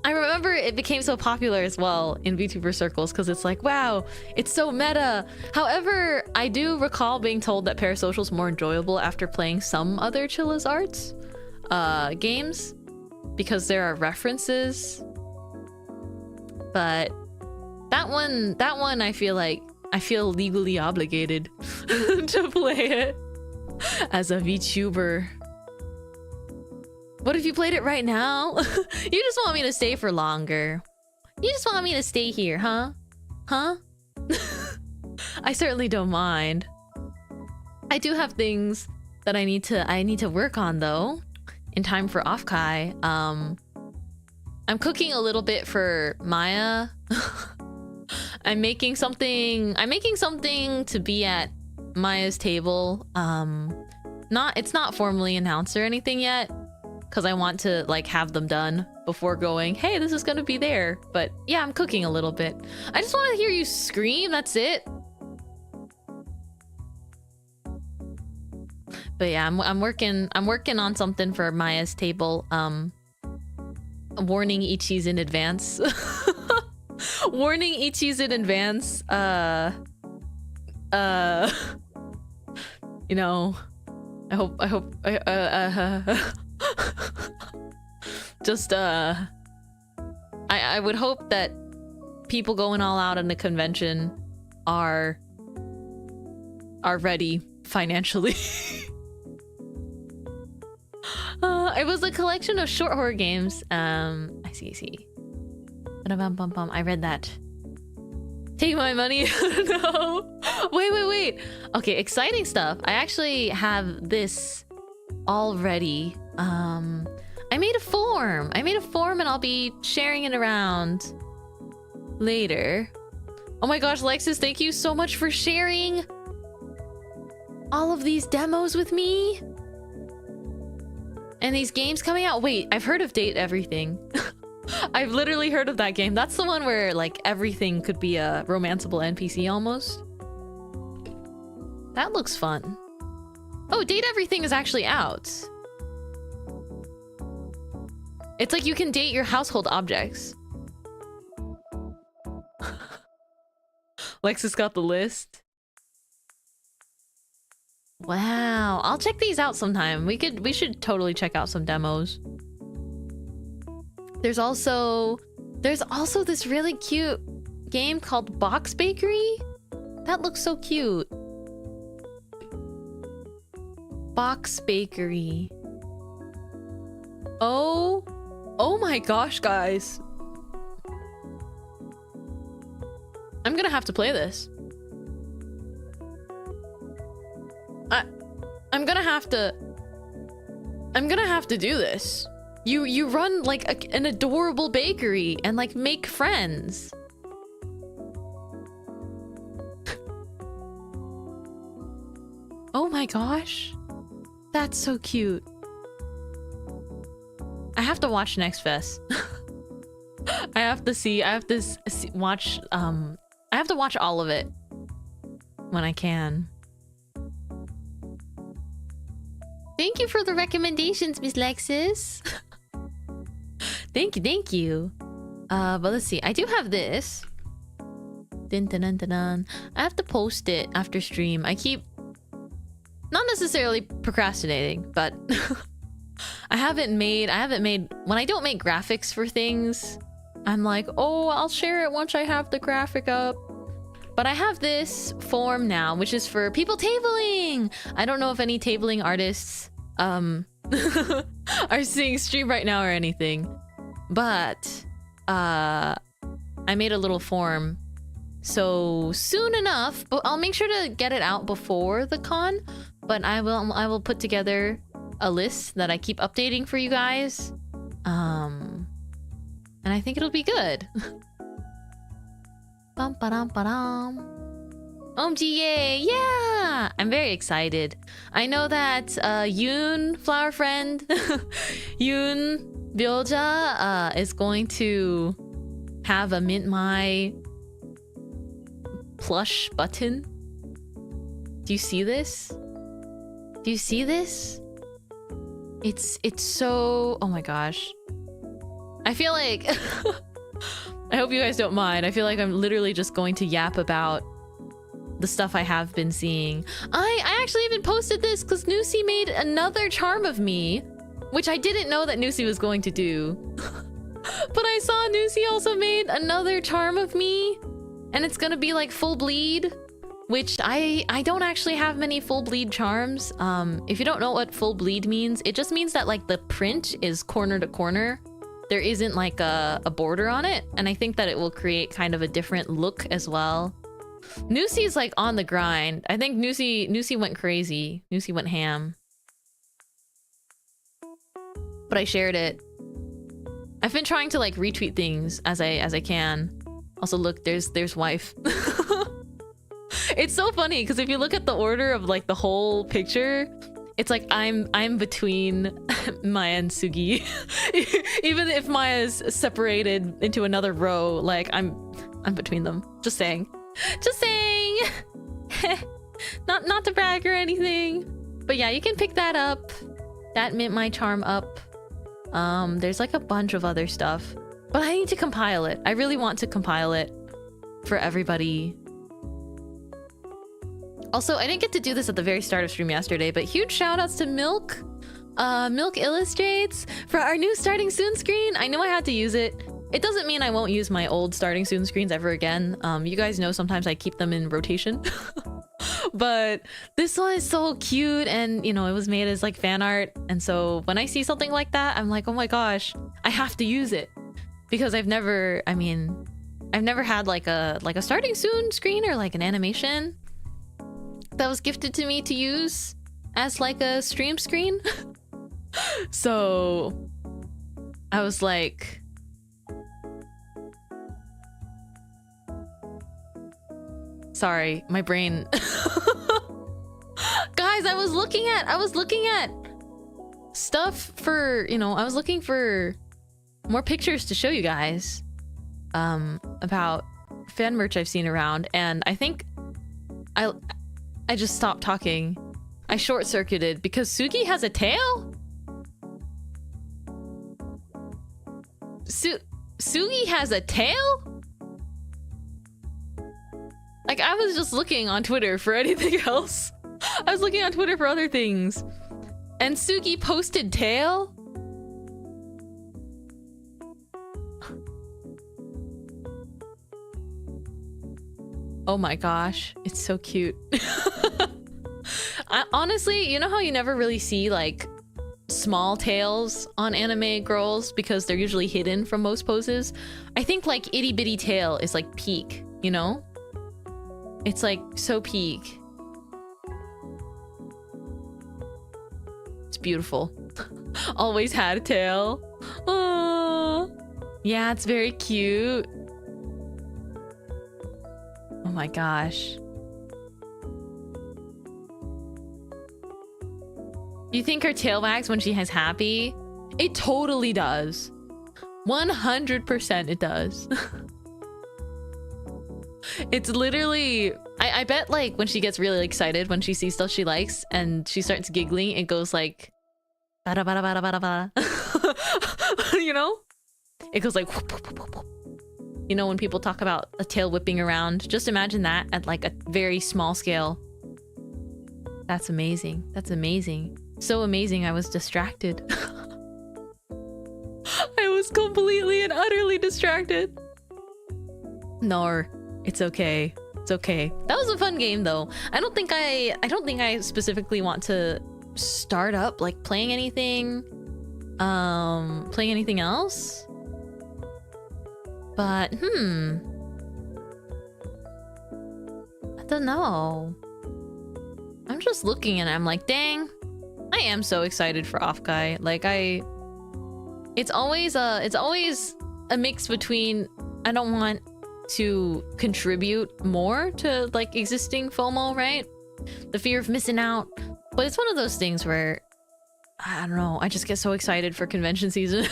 [SPEAKER 2] I remember it became so popular as well in VTuber circles because it's like, wow, it's so meta. However, I do recall being told that Parasocial is more enjoyable after playing some other Chilla's Arts games because there are references. But that one I feel like I feel legally obligated to play it as a VTuber. What if you played it right now? You just want me to stay for longer. You just want me to stay here, huh? Huh? I certainly don't mind. I do have things that I need to work on though, in time for Offkai. I'm cooking a little bit for Maya. I'm making something to be at Maya's table. It's not formally announced or anything yet, because I want to like have them done before going, hey, this is gonna be there. But yeah, I'm cooking a little bit. I just want to hear you scream, that's it. But yeah, I'm working on something for Maya's table. Warning Ichi's in advance. Warning Ichi's in advance. You know, I hope just I would hope that people going all out in the convention are ready financially. It was a collection of short horror games. I see. I read that. Take my money. No. Wait. Okay, exciting stuff. I actually have this already. I made a form and I'll be sharing it around later. Oh my gosh, Lexus, thank you so much for sharing all of these demos with me. And these games coming out. Wait, I've heard of Date Everything. I've literally heard of that game. That's the one where like everything could be a romanceable NPC almost. That looks fun. Oh, Date Everything is actually out. It's like you can date your household objects. Lexus got the list. Wow, I'll check these out sometime. We should totally check out some demos. There's also this really cute game called Box Bakery. That looks so cute. Box Bakery. Oh my gosh, guys. I'm gonna have to play this. I'm gonna have to do this. You run like an adorable bakery and like make friends. Oh my gosh. That's so cute. I have to watch Next Fest. I have to watch all of it when I can. Thank you for the recommendations, Miss Lexus. Thank you. But let's see. I do have this. Dun, dun, dun, dun, dun. I have to post it after stream. I keep not necessarily procrastinating, but I haven't made when I don't make graphics for things, I'm like, oh, I'll share it once I have the graphic up. But I have this form now, which is for people tabling. I don't know if any tabling artists are seeing stream right now or anything, but I made a little form. So soon enough, but I'll make sure to get it out before the con. But I will put together a list that I keep updating for you guys. And I think it'll be good. Bum ba dum ba dum. OMG, yeah! I'm very excited. I know that Yoon, flower friend, Yoon Byoja is going to have a Mintmai plush button. Do you see this? Do you see this? It's so... oh my gosh. I feel like... I hope you guys don't mind. I feel like I'm literally just going to yap about the stuff I have been seeing. I actually even posted this because Nusi made another charm of me, which I didn't know that Nusi was going to do. But I saw Nusi also made another charm of me, and it's gonna be like full bleed. which I don't actually have many full bleed charms. If you don't know what full bleed means, it just means that like the print is corner to corner. There isn't like a border on it, and I think that it will create kind of a different look as well. Nusi's like on the grind. I think Nusi went crazy. Nusi went ham. But I shared it. I've been trying to like retweet things as I can. Also, look, there's wife. It's so funny because if you look at the order of like the whole picture, it's like I'm between Maya and Sugi. Even if Maya's separated into another row, like I'm between them. Just saying. Just saying. Not to brag or anything. But yeah, you can pick that up. That Mintmai charm up. There's like a bunch of other stuff. But I need to compile it. I really want to compile it for everybody. Also, I didn't get to do this at the very start of stream yesterday, but huge shout outs to Milk. Milk Illustrates for our new starting soon screen. I know I had to use it. It doesn't mean I won't use my old starting soon screens ever again. You guys know sometimes I keep them in rotation. But this one is so cute, and you know, it was made as like fan art. And so when I see something like that, I'm like, oh my gosh, I have to use it. Because I've never had like a starting soon screen or like an animation that was gifted to me to use as like a stream screen. So I was like, sorry, my brain. Guys, I was looking at stuff for, you know, I was looking for more pictures to show you guys about fan merch I've seen around, and I think I just stopped talking. I short-circuited because Sugi has a tail? Sugi has a tail? Like, I was just looking on Twitter for anything else. I was looking on Twitter for other things. And Sugi posted tail? Oh my gosh, it's so cute. Honestly, you know how you never really see like small tails on anime girls because they're usually hidden from most poses? I think like itty bitty tail is like peak, you know? It's like so peak. It's beautiful. Always had a tail. Oh, yeah, it's very cute. Oh my gosh. You think her tail wags when she has happy? It totally does. 100% it does. It's literally... I bet like when she gets really excited when she sees stuff she likes and she starts giggling, it goes like... Bada bada bada bada bada. You know? It goes like... Whoop, whoop, whoop, whoop. You know, when people talk about a tail whipping around, just imagine that at like a very small scale. That's amazing. That's amazing. So amazing, I was distracted. I was completely and utterly distracted. No, it's okay. It's okay. That was a fun game though. I don't think I specifically want to start up like playing anything else. But, I don't know. I'm just looking and I'm like, dang, I am so excited for Offguy. Like it's always a mix between I don't want to contribute more to like existing FOMO, right? The fear of missing out. But it's one of those things where, I don't know, I just get so excited for convention season.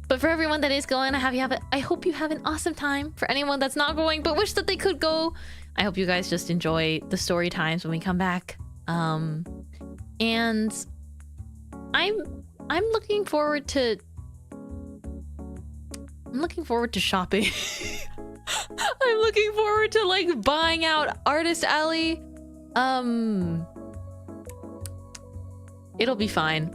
[SPEAKER 2] But for everyone that is going, I hope you have an awesome time. For anyone that's not going but wish that they could go, I hope you guys just enjoy the story times when we come back. And I'm looking forward to shopping. I'm looking forward to like buying out Artist Alley. It'll be fine.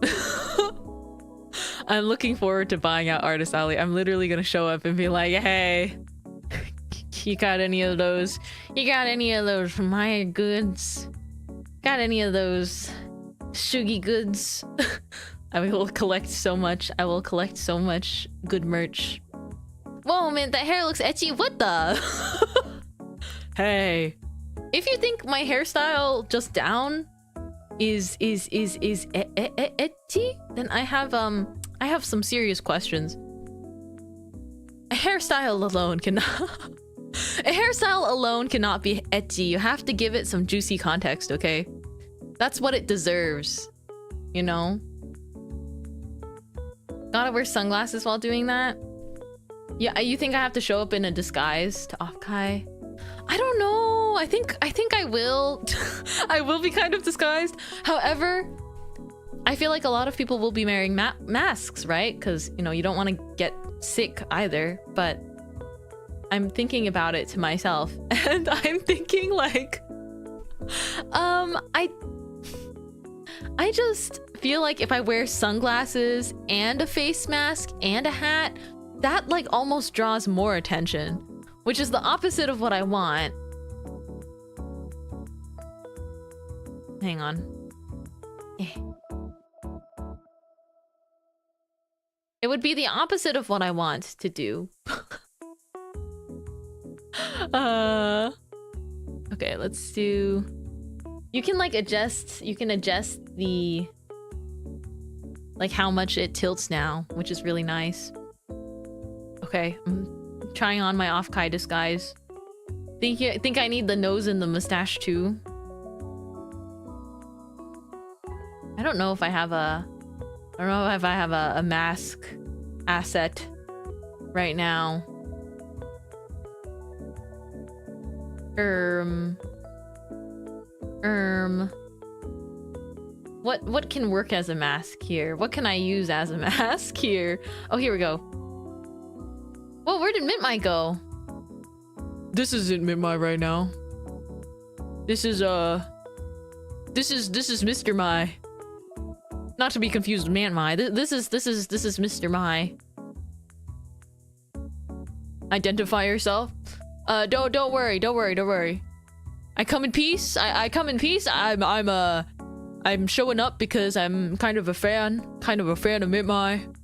[SPEAKER 2] I'm looking forward to buying out Artist Alley. I'm literally gonna show up and be like, hey, You got any of those? You got any of those Maya goods? Got any of those Shugi goods? I will collect so much. I will collect so much good merch. Whoa, man, that hair looks etchy. What the? Hey, if you think my hairstyle just down is etchy, then I have some serious questions. A hairstyle alone cannot be etchy. You have to give it some juicy context, okay? That's what it deserves, you know? Gotta wear sunglasses while doing that? Yeah, you think I have to show up in a disguise to Offkai? I don't know. I think I will. I will be kind of disguised. However, I feel like a lot of people will be wearing masks, right? Because, you know, you don't want to get sick either. But I'm thinking about it to myself, and I'm thinking like, I just feel like if I wear sunglasses and a face mask and a hat, that like almost draws more attention, which is the opposite of what I want. Hang on. It would be the opposite of what I want to do. Okay, let's do... You can like adjust the... like how much it tilts now, which is really nice. Okay, I'm trying on my Offkai disguise. Think I need the nose and the mustache too? I don't know if I have a mask asset right now. What can work as a mask here? What can I use as a mask here? Oh, here we go. Whoa, where did Mintmai go? This isn't Mintmai right now. This is Mr. Mai. Not to be confused with Mintmai. This is Mr. Mai. Identify yourself. Don't worry. I come in peace. I come in peace. I'm showing up because I'm kind of a fan of Mintmai.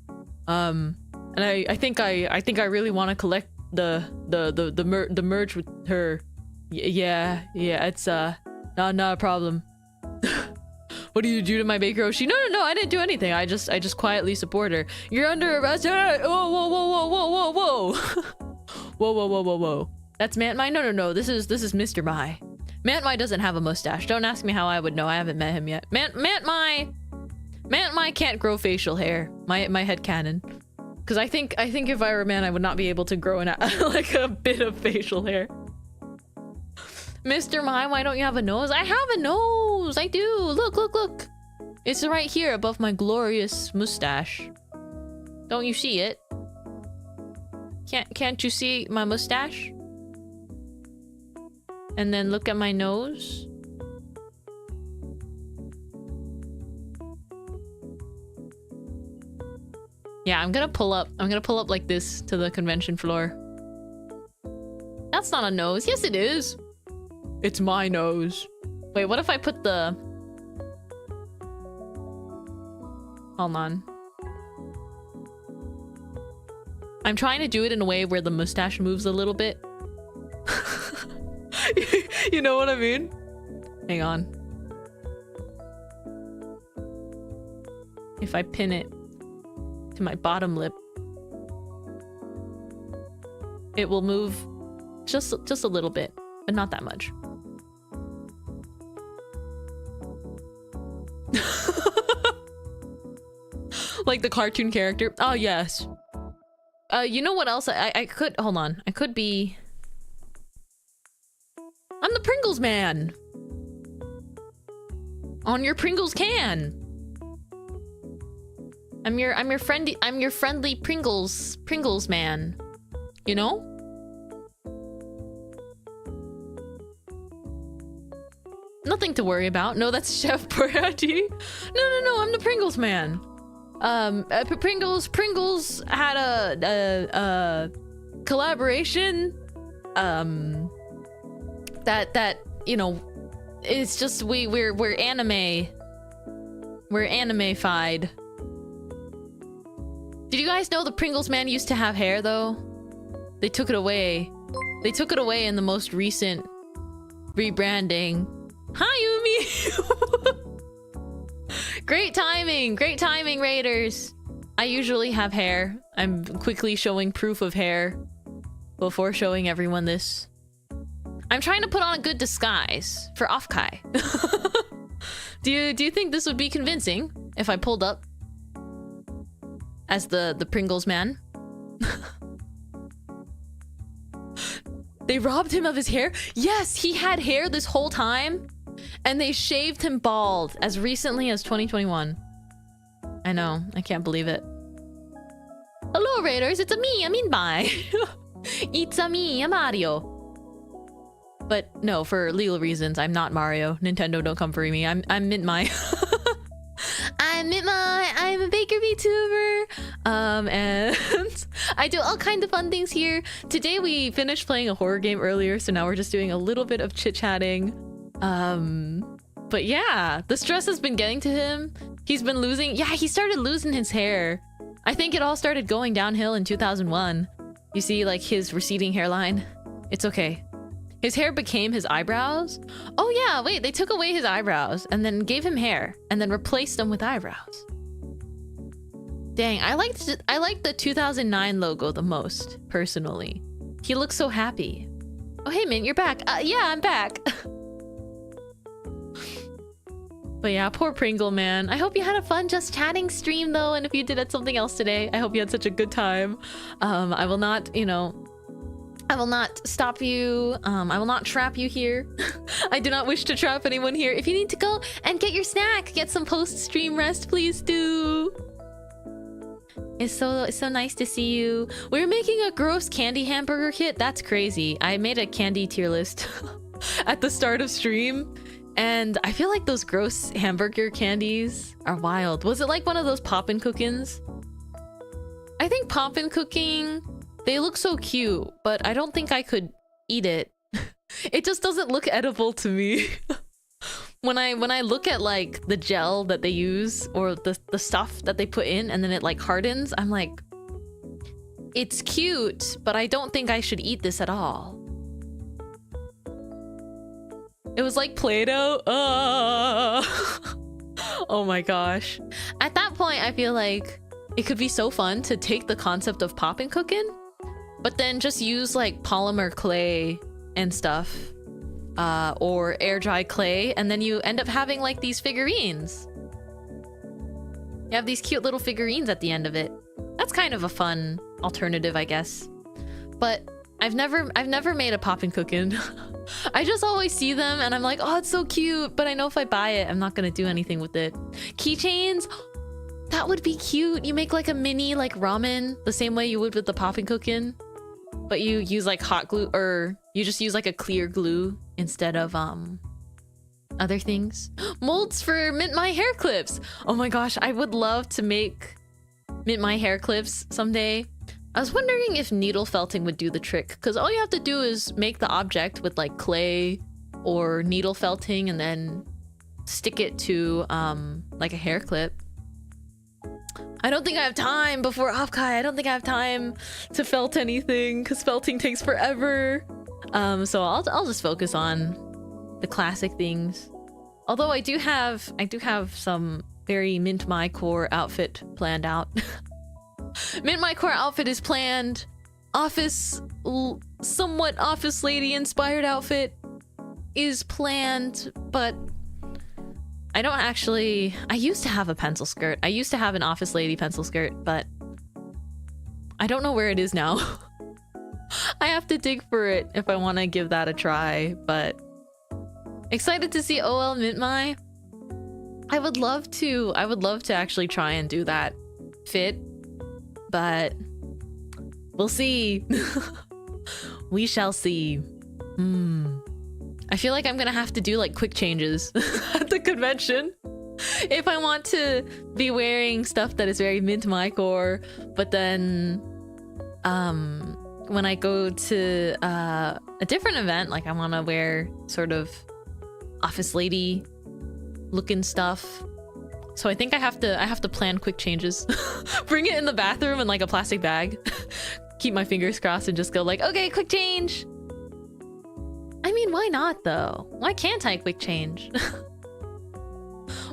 [SPEAKER 2] And I think I really want to collect the merch with her. Yeah, it's not a problem. What do you do to my baker Oshi? No, I didn't do anything. I just quietly support her. You're under arrest. Whoa. Whoa. That's Mintmai? No. This is Mr. Mai. Mintmai doesn't have a mustache. Don't ask me how I would know. I haven't met him yet. Mintmai can't grow facial hair. My headcanon. Because I think if I were a man, I would not be able to grow like a bit of facial hair. Mr. Mai, why don't you have a nose? I have a nose! I do! Look! It's right here above my glorious mustache. Don't you see it? Can't you see my mustache? And then look at my nose. Yeah, I'm gonna pull up like this to the convention floor. That's not a nose. Yes, it is. It's my nose. Wait, what if I put the... Hold on. I'm trying to do it in a way where the mustache moves a little bit. You know what I mean? Hang on. If I pin it to my bottom lip, it will move just a little bit, but not that much. Like the cartoon character. Oh, yes. You know what else? I could... Hold on. I could be... I'm the Pringles man! On your Pringles can! I'm your friendly Pringles man. You know? Nothing to worry about. No, that's Chef Boyardee. No, I'm the Pringles man. Pringles had a collaboration that you know, it's just we're anime. We're anime-fied. Did you guys know the Pringles man used to have hair though? They took it away. They took it away in the most recent rebranding. Hi, Yumi! Great timing, Raiders. I usually have hair. I'm quickly showing proof of hair before showing everyone this. I'm trying to put on a good disguise for Offkai. Do you think this would be convincing if I pulled up as the Pringles man? They robbed him of his hair? Yes, he had hair this whole time, and they shaved him bald as recently as 2021. I know, I can't believe it. Hello, Raiders, it's me, I'm Mintmai. It's me, I'm Mario. But no, for legal reasons, I'm not Mario. Nintendo, don't come for me. I'm Mintmai. I'm Mintmai. I'm a baker VTuber. And I do all kinds of fun things here. Today we finished playing a horror game earlier, so now we're just doing a little bit of chit-chatting. But yeah, the stress has been getting to him. He's been losing... Yeah, he started losing his hair. I think it all started going downhill in 2001. You see, like, his receding hairline? It's okay. His hair became his eyebrows. Oh yeah, wait, they took away his eyebrows and then gave him hair and then replaced them with eyebrows. Dang, I liked the 2009 logo the most, personally. He looks so happy. Oh hey Mint, you're back. Yeah, I'm back. But yeah, poor Pringle man. I hope you had a fun just chatting stream though, and if you did at something else today, I hope you had such a good time. I will not, you know, I will not stop you. I will not trap you here. I do not wish to trap anyone here. If you need to go and get your snack, get some post-stream rest, please do. It's so nice to see you. We were making a gross candy hamburger kit. That's crazy. I made a candy tier list at the start of stream, and I feel like those gross hamburger candies are wild. Was it like one of those poppin' cookins? I think poppin' cooking... They look so cute, but I don't think I could eat it. It just doesn't look edible to me. When I look at like the gel that they use or the stuff that they put in and then it like hardens, I'm like, it's cute, but I don't think I should eat this at all. It was like Play-Doh. Oh my gosh. At that point, I feel like it could be so fun to take the concept of poppin' cooking, but then just use like polymer clay and stuff, or air dry clay, and then you end up having like these figurines. You have these cute little figurines at the end of it. That's kind of a fun alternative, I guess. But I've never made a poppin' cookin'. I just always see them and I'm like, oh, it's so cute, but I know if I buy it, I'm not gonna do anything with it. Keychains? That would be cute. You make like a mini like ramen the same way you would with the poppin' cookin'. But you use like hot glue, or you just use like a clear glue instead of other things. Molds for Mintmai hair clips. Oh my gosh, I would love to make Mintmai hair clips someday. I was wondering if needle felting would do the trick, because all you have to do is make the object with like clay or needle felting and then stick it to like a hair clip. I don't think I have time before Offkai. I don't think I have time to felt anything because felting takes forever. So I'll just focus on the classic things. Although I do have some very Mintmai core outfit planned out. Mintmai core outfit is planned. Somewhat office lady inspired outfit is planned, but I don't actually... I used to have a pencil skirt. I used to have an office lady pencil skirt, but I don't know where it is now. I have to dig for it if I want to give that a try, but excited to see OL Mintmai. I would love to actually try and do that fit, but we'll see. We shall see. I feel like I'm gonna have to do like quick changes at the convention if I want to be wearing stuff that is very Mintmai core, but then when I go to a different event, like I want to wear sort of office lady looking stuff. So I think I have to plan quick changes. Bring it in the bathroom in like a plastic bag. Keep my fingers crossed and just go like, okay, quick change. I mean, why not though? Why can't I quick change?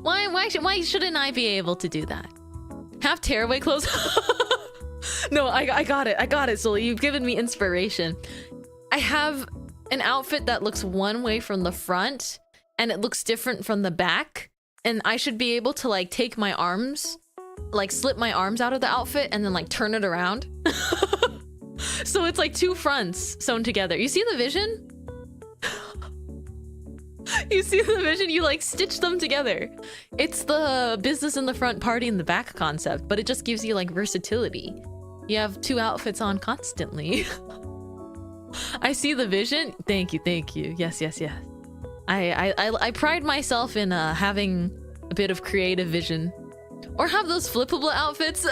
[SPEAKER 2] Why shouldn't I be able to do that? Have tearaway clothes? No, I got it, Sully. You've given me inspiration. I have an outfit that looks one way from the front and it looks different from the back. And I should be able to like take my arms, like slip my arms out of the outfit and then like turn it around. So it's like two fronts sewn together. You see the vision? You see the vision? You like stitch them together. It's the business in the front, party in the back concept, but it just gives you like versatility. You have two outfits on constantly. I see the vision. Thank you, thank you. Yes, yes, yes. I pride myself in having a bit of creative vision. Or have those flippable outfits.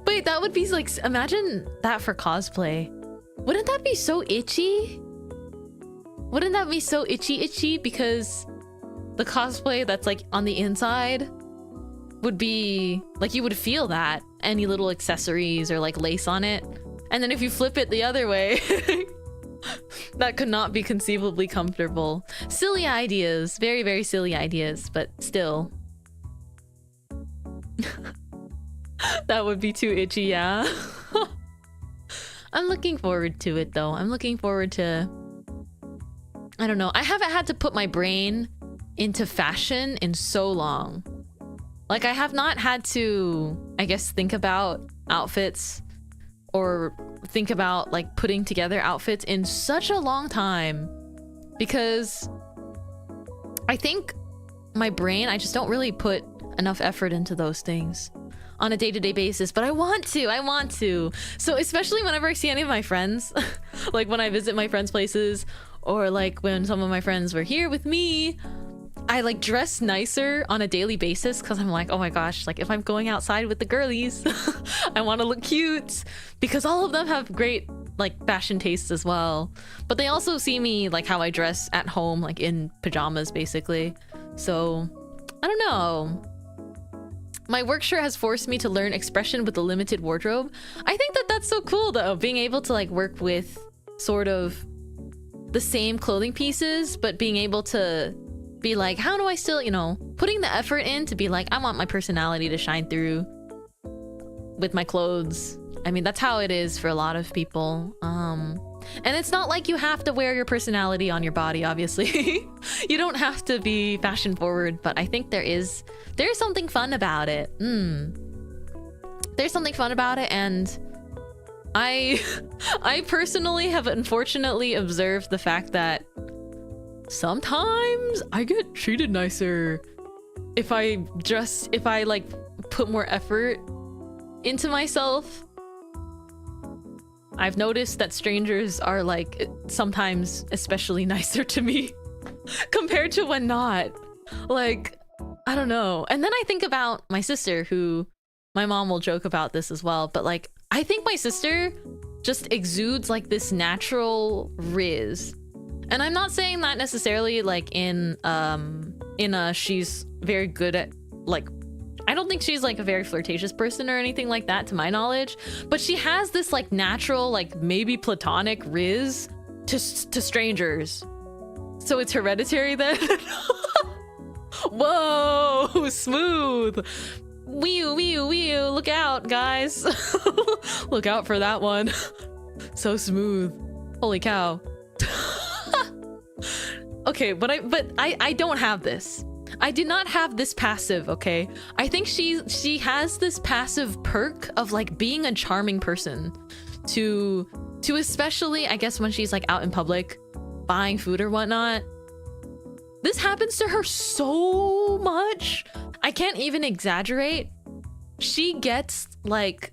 [SPEAKER 2] Wait, that would be like, imagine that for cosplay. Wouldn't that be so itchy? Wouldn't that be so itchy? Because the cosplay that's like on the inside would be like, you would feel that. Any little accessories or like lace on it. And then if you flip it the other way, that could not be conceivably comfortable. Silly ideas, very, very silly ideas, but still. That would be too itchy, yeah. I'm looking forward to it though. I'm looking forward to, I don't know. I haven't had to put my brain into fashion in so long. Like I have not had to, I guess, think about outfits or think about like putting together outfits in such a long time, because I think my brain, I just don't really put enough effort into those things on a day-to-day basis, but I want to. So especially whenever I see any of my friends, like when I visit my friends' places, or like when some of my friends were here with me, I like dress nicer on a daily basis because I'm like, oh my gosh, like if I'm going outside with the girlies, I want to look cute, because all of them have great like fashion tastes as well. But they also see me like how I dress at home, like in pajamas basically. So I don't know. My work shirt has forced me to learn expression with a limited wardrobe. I think that that's so cool though, being able to like work with sort of the same clothing pieces, but being able to be like, how do I still, you know, putting the effort in to be like, I want my personality to shine through with my clothes. I mean, that's how it is for a lot of people. And it's not like you have to wear your personality on your body, obviously. You don't have to be fashion forward, but I think there's something fun about it. There's something fun about it, and I personally have unfortunately observed the fact that sometimes I get treated nicer if I like put more effort into myself. I've noticed that strangers are like sometimes especially nicer to me compared to when not. Like, I don't know. And then I think about my sister, who my mom will joke about this as well, but like I think my sister just exudes like this natural riz. And I'm not saying that necessarily like in a she's very good at like, I don't think she's like a very flirtatious person or anything like that to my knowledge, but she has this like natural, like maybe platonic riz to strangers. So it's hereditary then. Whoa, smooth. Wee look out, guys. Look out for that one. So smooth. Holy cow. Okay, but I don't have this. I did not have this passive, okay? I think she has this passive perk of like being a charming person to especially, I guess, when she's like out in public buying food or whatnot. This happens to her so much. I can't even exaggerate. She gets like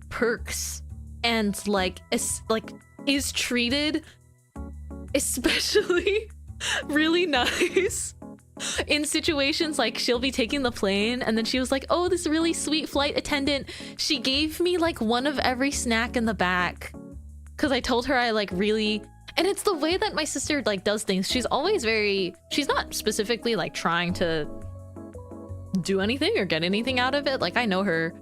[SPEAKER 2] perks and like is treated especially really nice in situations like she'll be taking the plane and then she was like, oh, this really sweet flight attendant, she gave me like one of every snack in the back because I told her I like really, and it's the way that my sister like does things. She's always very, she's not specifically like trying to do anything or get anything out of it. Like I know her,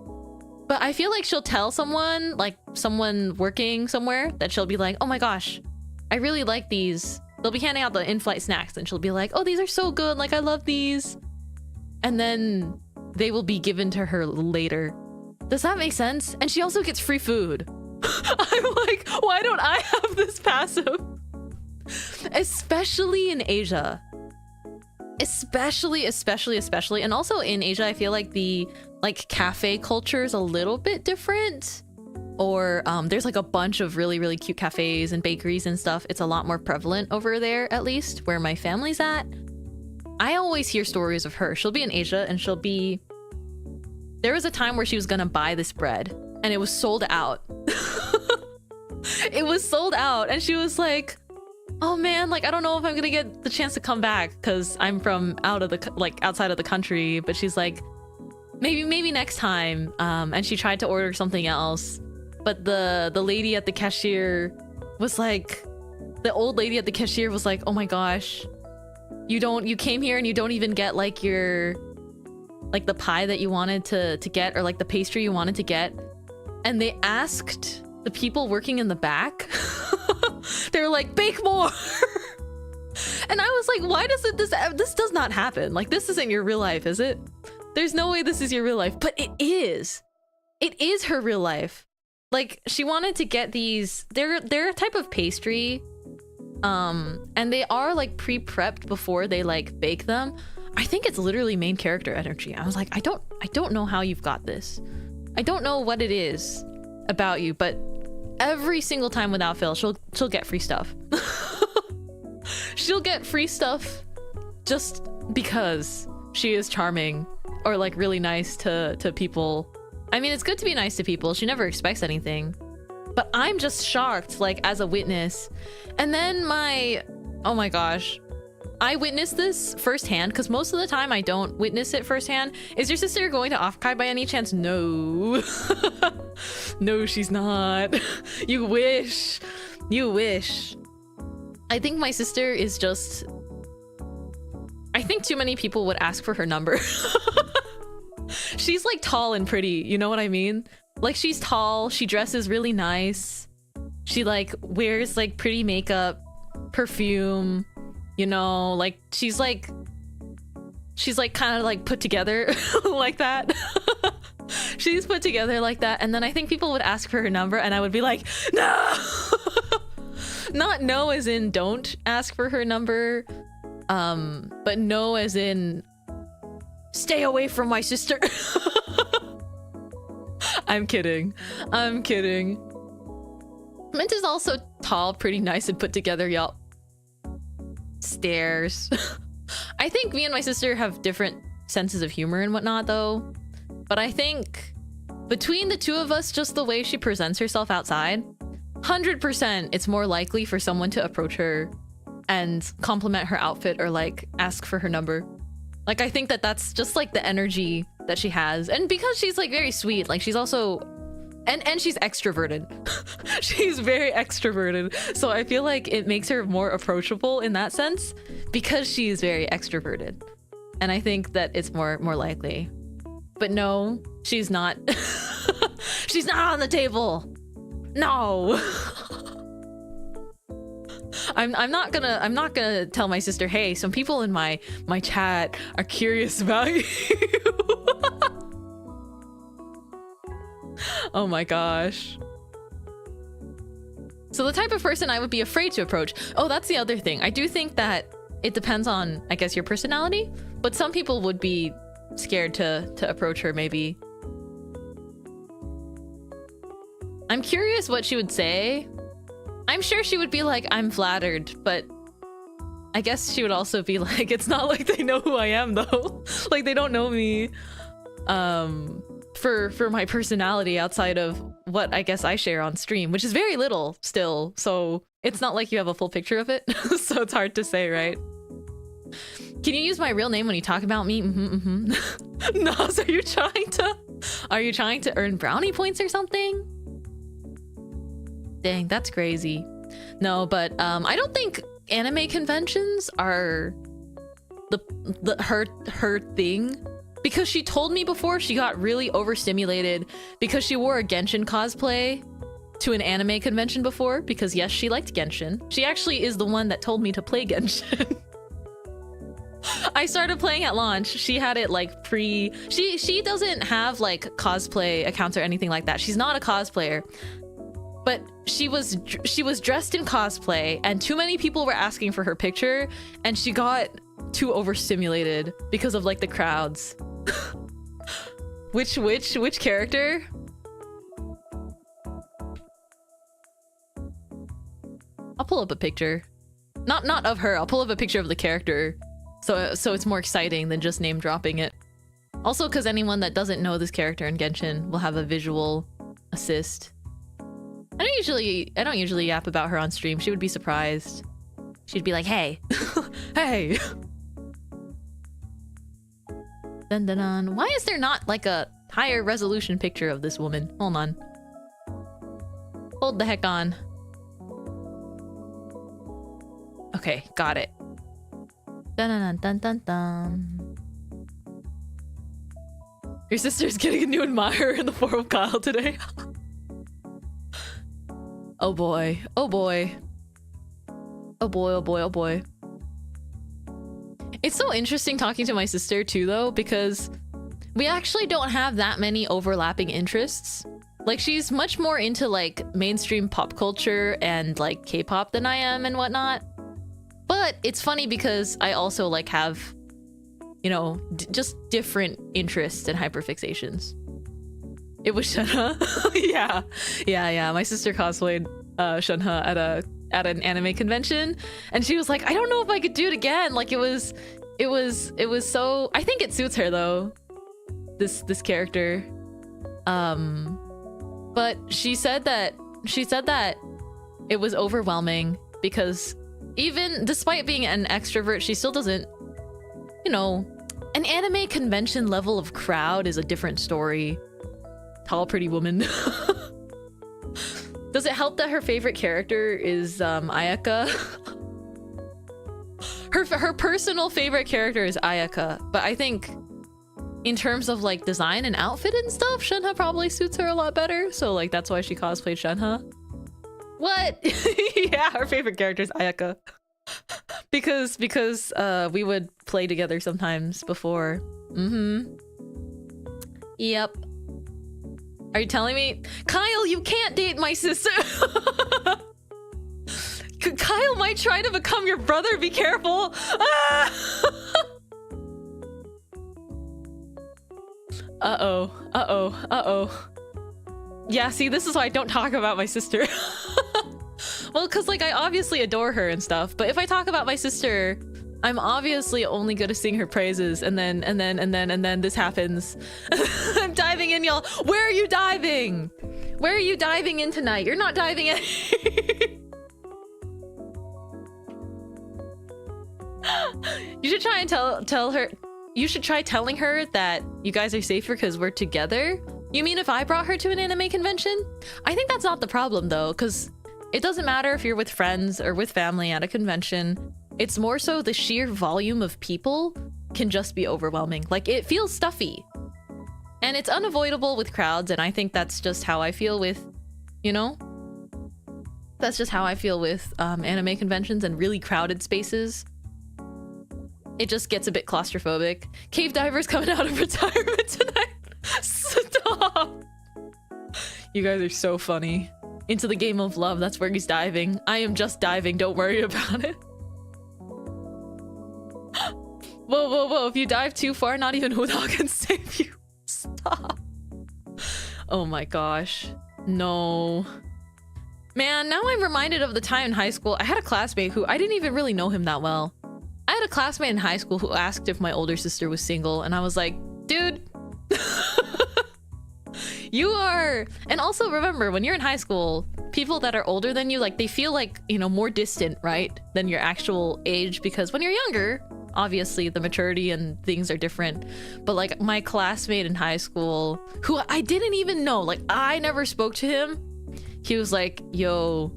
[SPEAKER 2] but I feel like she'll tell someone, like someone working somewhere, that she'll be like, oh my gosh, I really like these. They'll be handing out the in-flight snacks and she'll be like, oh, these are so good, like I love these. And then they will be given to her later. Does that make sense? And she also gets free food. I'm like, why don't I have this passive? Especially in Asia. Especially. And also in Asia, I feel like the like cafe culture is a little bit different. Or there's like a bunch of really cute cafes and bakeries and stuff. It's a lot more prevalent over there, at least where my family's at. I always hear stories of her. She'll be in Asia and she'll be... There was a time where she was gonna buy this bread and it was sold out. It was sold out and she was like, oh man, like I don't know if I'm gonna get the chance to come back because I'm from outside of the country. But she's like, maybe next time. And she tried to order something else. But the lady at the cashier was like, the old lady at the cashier was like, oh my gosh, you came here and you don't even get like your, like the pie that you wanted to get, or like the pastry you wanted to get. And they asked the people working in the back, they were like, bake more. And I was like, why doesn't this does not happen? Like, this isn't your real life, is it? There's no way this is your real life, but it is. It is her real life. Like, she wanted to get these, they're a type of pastry, and they are like pre-prepped before they like bake them. I think it's literally main character energy. I was like, I don't know how you've got this. I don't know what it is about you, but every single time without fail, she'll get free stuff. She'll get free stuff just because she is charming or like really nice to people. I mean, it's good to be nice to people. She never expects anything. But I'm just shocked, like, as a witness. And then oh my gosh. I witnessed this firsthand, because most of the time I don't witness it firsthand. Is your sister going to Off-Kai by any chance? No. No, she's not. You wish. You wish. I think my sister is just... I think too many people would ask for her number. She's like tall and pretty, you know what I mean? Like, she's tall, she dresses really nice. She like wears like pretty makeup, perfume, you know, like she's like kind of like put together like that. She's put together like that. And then I think people would ask for her number and I would be like, no. Not no as in don't ask for her number, but no as in stay away from my sister. I'm kidding. I'm kidding. Mint is also tall, pretty nice, and put together, y'all. Stairs. I think me and my sister have different senses of humor and whatnot, though. But I think between the two of us, just the way she presents herself outside, 100% it's more likely for someone to approach her and compliment her outfit or like ask for her number. Like, I think that's just like the energy that she has. And because she's like very sweet, like she's also, and she's extroverted. She's very extroverted. So I feel like it makes her more approachable in that sense because she's very extroverted. And I think that it's more likely. But no, she's not. She's not on the table. No. I'm not gonna tell my sister, hey, some people in my chat are curious about you. Oh my gosh. So the type of person I would be afraid to approach. Oh, that's the other thing. I do think that it depends on, I guess, your personality, but some people would be scared to approach her, maybe. I'm curious what she would say. I'm sure she would be like, I'm flattered, but I guess she would also be like, it's not like they know who I am though. Like, they don't know me for my personality outside of what I guess I share on stream, which is very little still. So it's not like you have a full picture of it. So it's hard to say, right? Can you use my real name when you talk about me? Nas, are you trying to earn brownie points or something? Dang, that's crazy. No, but I don't think anime conventions are her thing, because she told me before she got really overstimulated because she wore a Genshin cosplay to an anime convention before, because yes, she liked Genshin. She actually is the one that told me to play Genshin. I started playing at launch. She had it like pre... She doesn't have like cosplay accounts or anything like that. She's not a cosplayer. But she was dressed in cosplay, and too many people were asking for her picture, and she got too overstimulated because of like the crowds. Which character? I'll pull up a picture. Not of her. I'll pull up a picture of the character, so it's more exciting than just name dropping it. Also, because anyone that doesn't know this character in Genshin will have a visual assist. I don't usually yap about her on stream. She would be surprised. She'd be like, "Hey, hey." Dun dun dun. Why is there not like a higher resolution picture of this woman? Hold on. Hold the heck on. Okay, got it. Dun dun dun dun dun. Your sister's getting a new admirer in the form of Kyle today. Oh boy. Oh boy. Oh boy, oh boy, oh boy. It's so interesting talking to my sister too, though, because we actually don't have that many overlapping interests. Like, she's much more into like mainstream pop culture and like K-pop than I am and whatnot. But it's funny because I also like have, you know, just different interests and hyperfixations. It was Shenhe. yeah. My sister cosplayed Shenhe at an anime convention, and she was like, I don't know if I could do it again. Like, it was so... I think it suits her though, this character. But she said that it was overwhelming because even despite being an extrovert, she still doesn't, you know, an anime convention level of crowd is a different story. Tall, pretty woman. Does it help that her favorite character is Ayaka? Her personal favorite character is Ayaka, but I think in terms of like design and outfit and stuff, Shenhe probably suits her a lot better. So like that's why she cosplayed Shenhe. What? Yeah, her favorite character is Ayaka. because we would play together sometimes before. Yep. Are you telling me? Kyle, you can't date my sister! Kyle might try to become your brother, be careful! Ah! Uh-oh. Yeah, see, this is why I don't talk about my sister. Well, because like I obviously adore her and stuff, but if I talk about my sister, I'm obviously only gonna sing her praises, and then this happens. I'm diving in, y'all. Where are you diving? Where are you diving in tonight? You're not diving in. You should try and tell her. You should try telling her that you guys are safer because we're together. You mean if I brought her to an anime convention? I think that's not the problem though, because it doesn't matter if you're with friends or with family at a convention. It's more so the sheer volume of people can just be overwhelming. Like, it feels stuffy. And it's unavoidable with crowds, and I think that's just how I feel with, you know? That's just how I feel with anime conventions and really crowded spaces. It just gets a bit claustrophobic. Cave diver's coming out of retirement tonight. Stop! You guys are so funny. Into the game of love, that's where he's diving. I am just diving, don't worry about it. Whoa, if you dive too far, not even Huda can save you. Stop. Oh my gosh. No. Man, now I'm reminded of the time in high school. I had a classmate who, I didn't even really know him that well. I had a classmate in high school who asked if my older sister was single, and I was like, dude. You are... And also remember, when you're in high school, people that are older than you, like, they feel like, you know, more distant, right? Than your actual age, because when you're younger, obviously the maturity and things are different. But like my classmate in high school, who I didn't even know, like I never spoke to him, he was like, yo,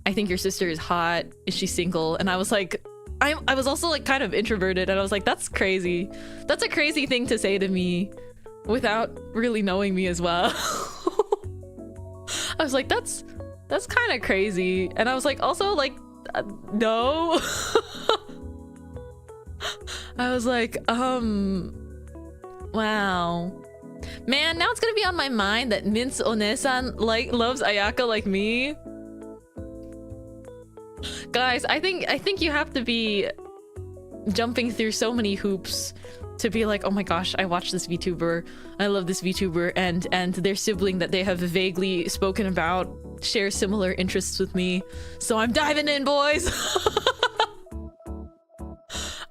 [SPEAKER 2] I think your sister is hot. Is she single? And I was like, I was also like kind of introverted, and I was like, that's crazy. That's a crazy thing to say to me without really knowing me as well. I was like, that's kind of crazy. And I was like, also like, no. I was like, wow. Man, now it's gonna be on my mind that Mint's Onesan loves Ayaka like me. Guys, I think you have to be jumping through so many hoops to be like, oh my gosh, I watched this VTuber, I love this VTuber, and their sibling that they have vaguely spoken about shares similar interests with me, so I'm diving in, boys.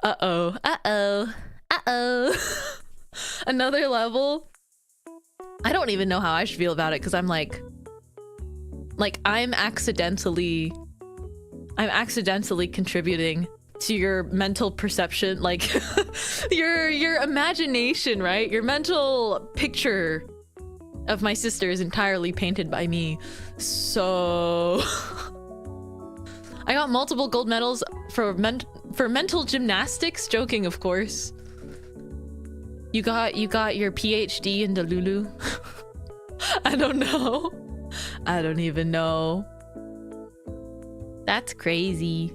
[SPEAKER 2] Uh-oh, uh-oh, uh-oh. Another level. I don't even know how I should feel about it, because I'm like I'm accidentally contributing to your mental perception, like your imagination, right? Your mental picture of my sister is entirely painted by me. So I got multiple gold medals for mental gymnastics, joking of course. You got your PhD in Delulu. I don't know. I don't even know. That's crazy.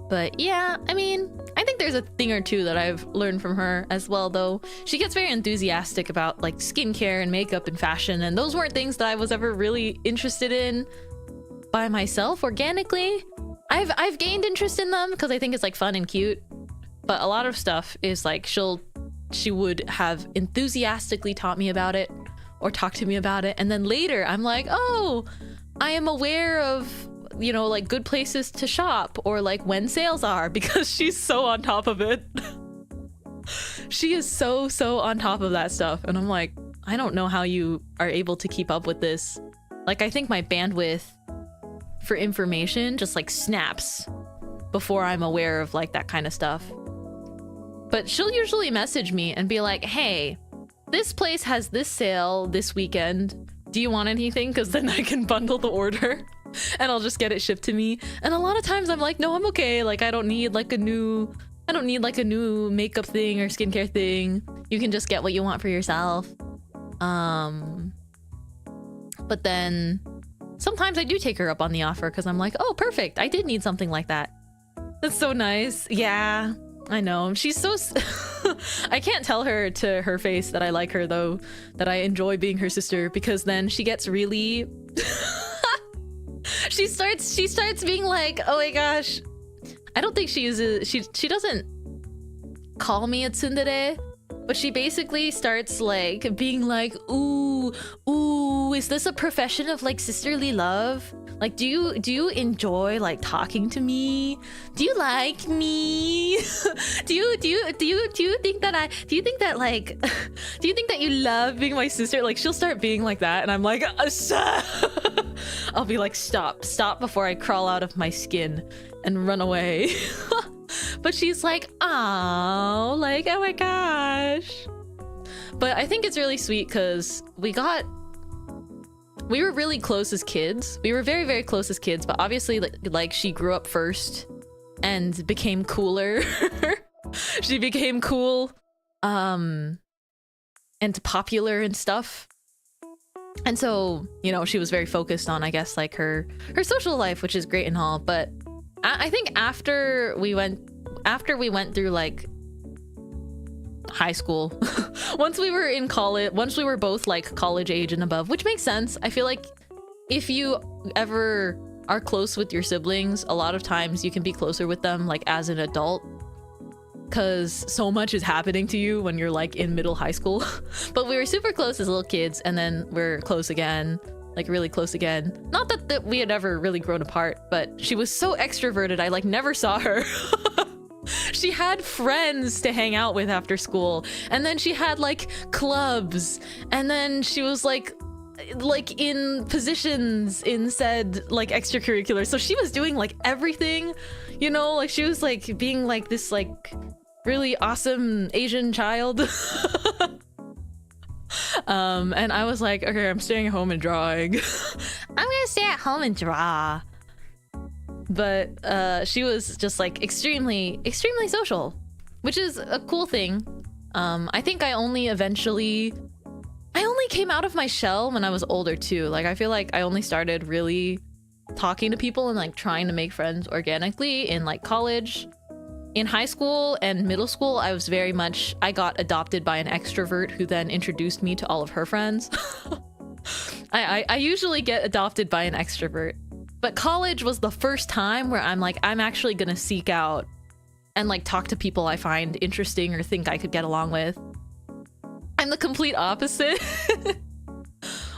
[SPEAKER 2] But yeah, I mean, I think there's a thing or two that I've learned from her as well, though. She gets very enthusiastic about like skincare and makeup and fashion, and those weren't things that I was ever really interested in by myself organically. I've gained interest in them because I think it's like fun and cute, but a lot of stuff is like she would have enthusiastically taught me about it or talked to me about it, and then later I'm like, oh, I am aware of, you know, like good places to shop or like when sales are, because she's so on top of it. She is so on top of that stuff, and I'm like, I don't know how you are able to keep up with this. Like, I think my bandwidth for information just like snaps before I'm aware of like that kind of stuff. But she'll usually message me and be like, hey, this place has this sale this weekend. Do you want anything? Because then I can bundle the order and I'll just get it shipped to me. And a lot of times I'm like, no, I'm okay. Like, I don't need like a new makeup thing or skincare thing. You can just get what you want for yourself. But then sometimes I do take her up on the offer because I'm like, oh, perfect. I did need something like that. That's so nice. Yeah, I know. She's so... I can't tell her to her face that I like her, though, that I enjoy being her sister, because then she gets really... she starts being like, oh my gosh. I don't think she uses... She doesn't call me a tsundere, but she basically starts like being like, ooh, is this a profession of like sisterly love? Like, do you enjoy like talking to me? Do you like me? do you think that you love being my sister? Like, she'll start being like that, and I'm like, I'll be like, stop before I crawl out of my skin and run away. But she's like, oh, like, oh my gosh. But I think it's really sweet because we were really close as kids. We were very, very close as kids, but obviously like she grew up first and became cooler. She became cool and popular and stuff. And so, you know, she was very focused on, I guess, like her social life, which is great and all. But I think after we went through like high school, once we were in college, once we were both like college age and above, which makes sense. I feel like if you ever are close with your siblings, a lot of times you can be closer with them like as an adult, because so much is happening to you when you're like in middle high school. But we were super close as little kids, and then we're close again, like really close again. Not that we had ever really grown apart, but she was so extroverted, I like never saw her. She had friends to hang out with after school, and then she had like clubs, and then she was like in positions in said like extracurricular. So she was doing like everything, you know, like she was like being like this like really awesome Asian child. And I was like, okay, I'm staying home and drawing. I'm gonna stay at home and draw. But she was just like extremely social, which is a cool thing. I think I only came out of my shell when I was older too. Like, I feel like I only started really talking to people and like trying to make friends organically in like college. In high school and middle school, I got adopted by an extrovert who then introduced me to all of her friends. I usually get adopted by an extrovert, but college was the first time where I'm like, I'm actually gonna seek out and like talk to people I find interesting or think I could get along with. I'm the complete opposite.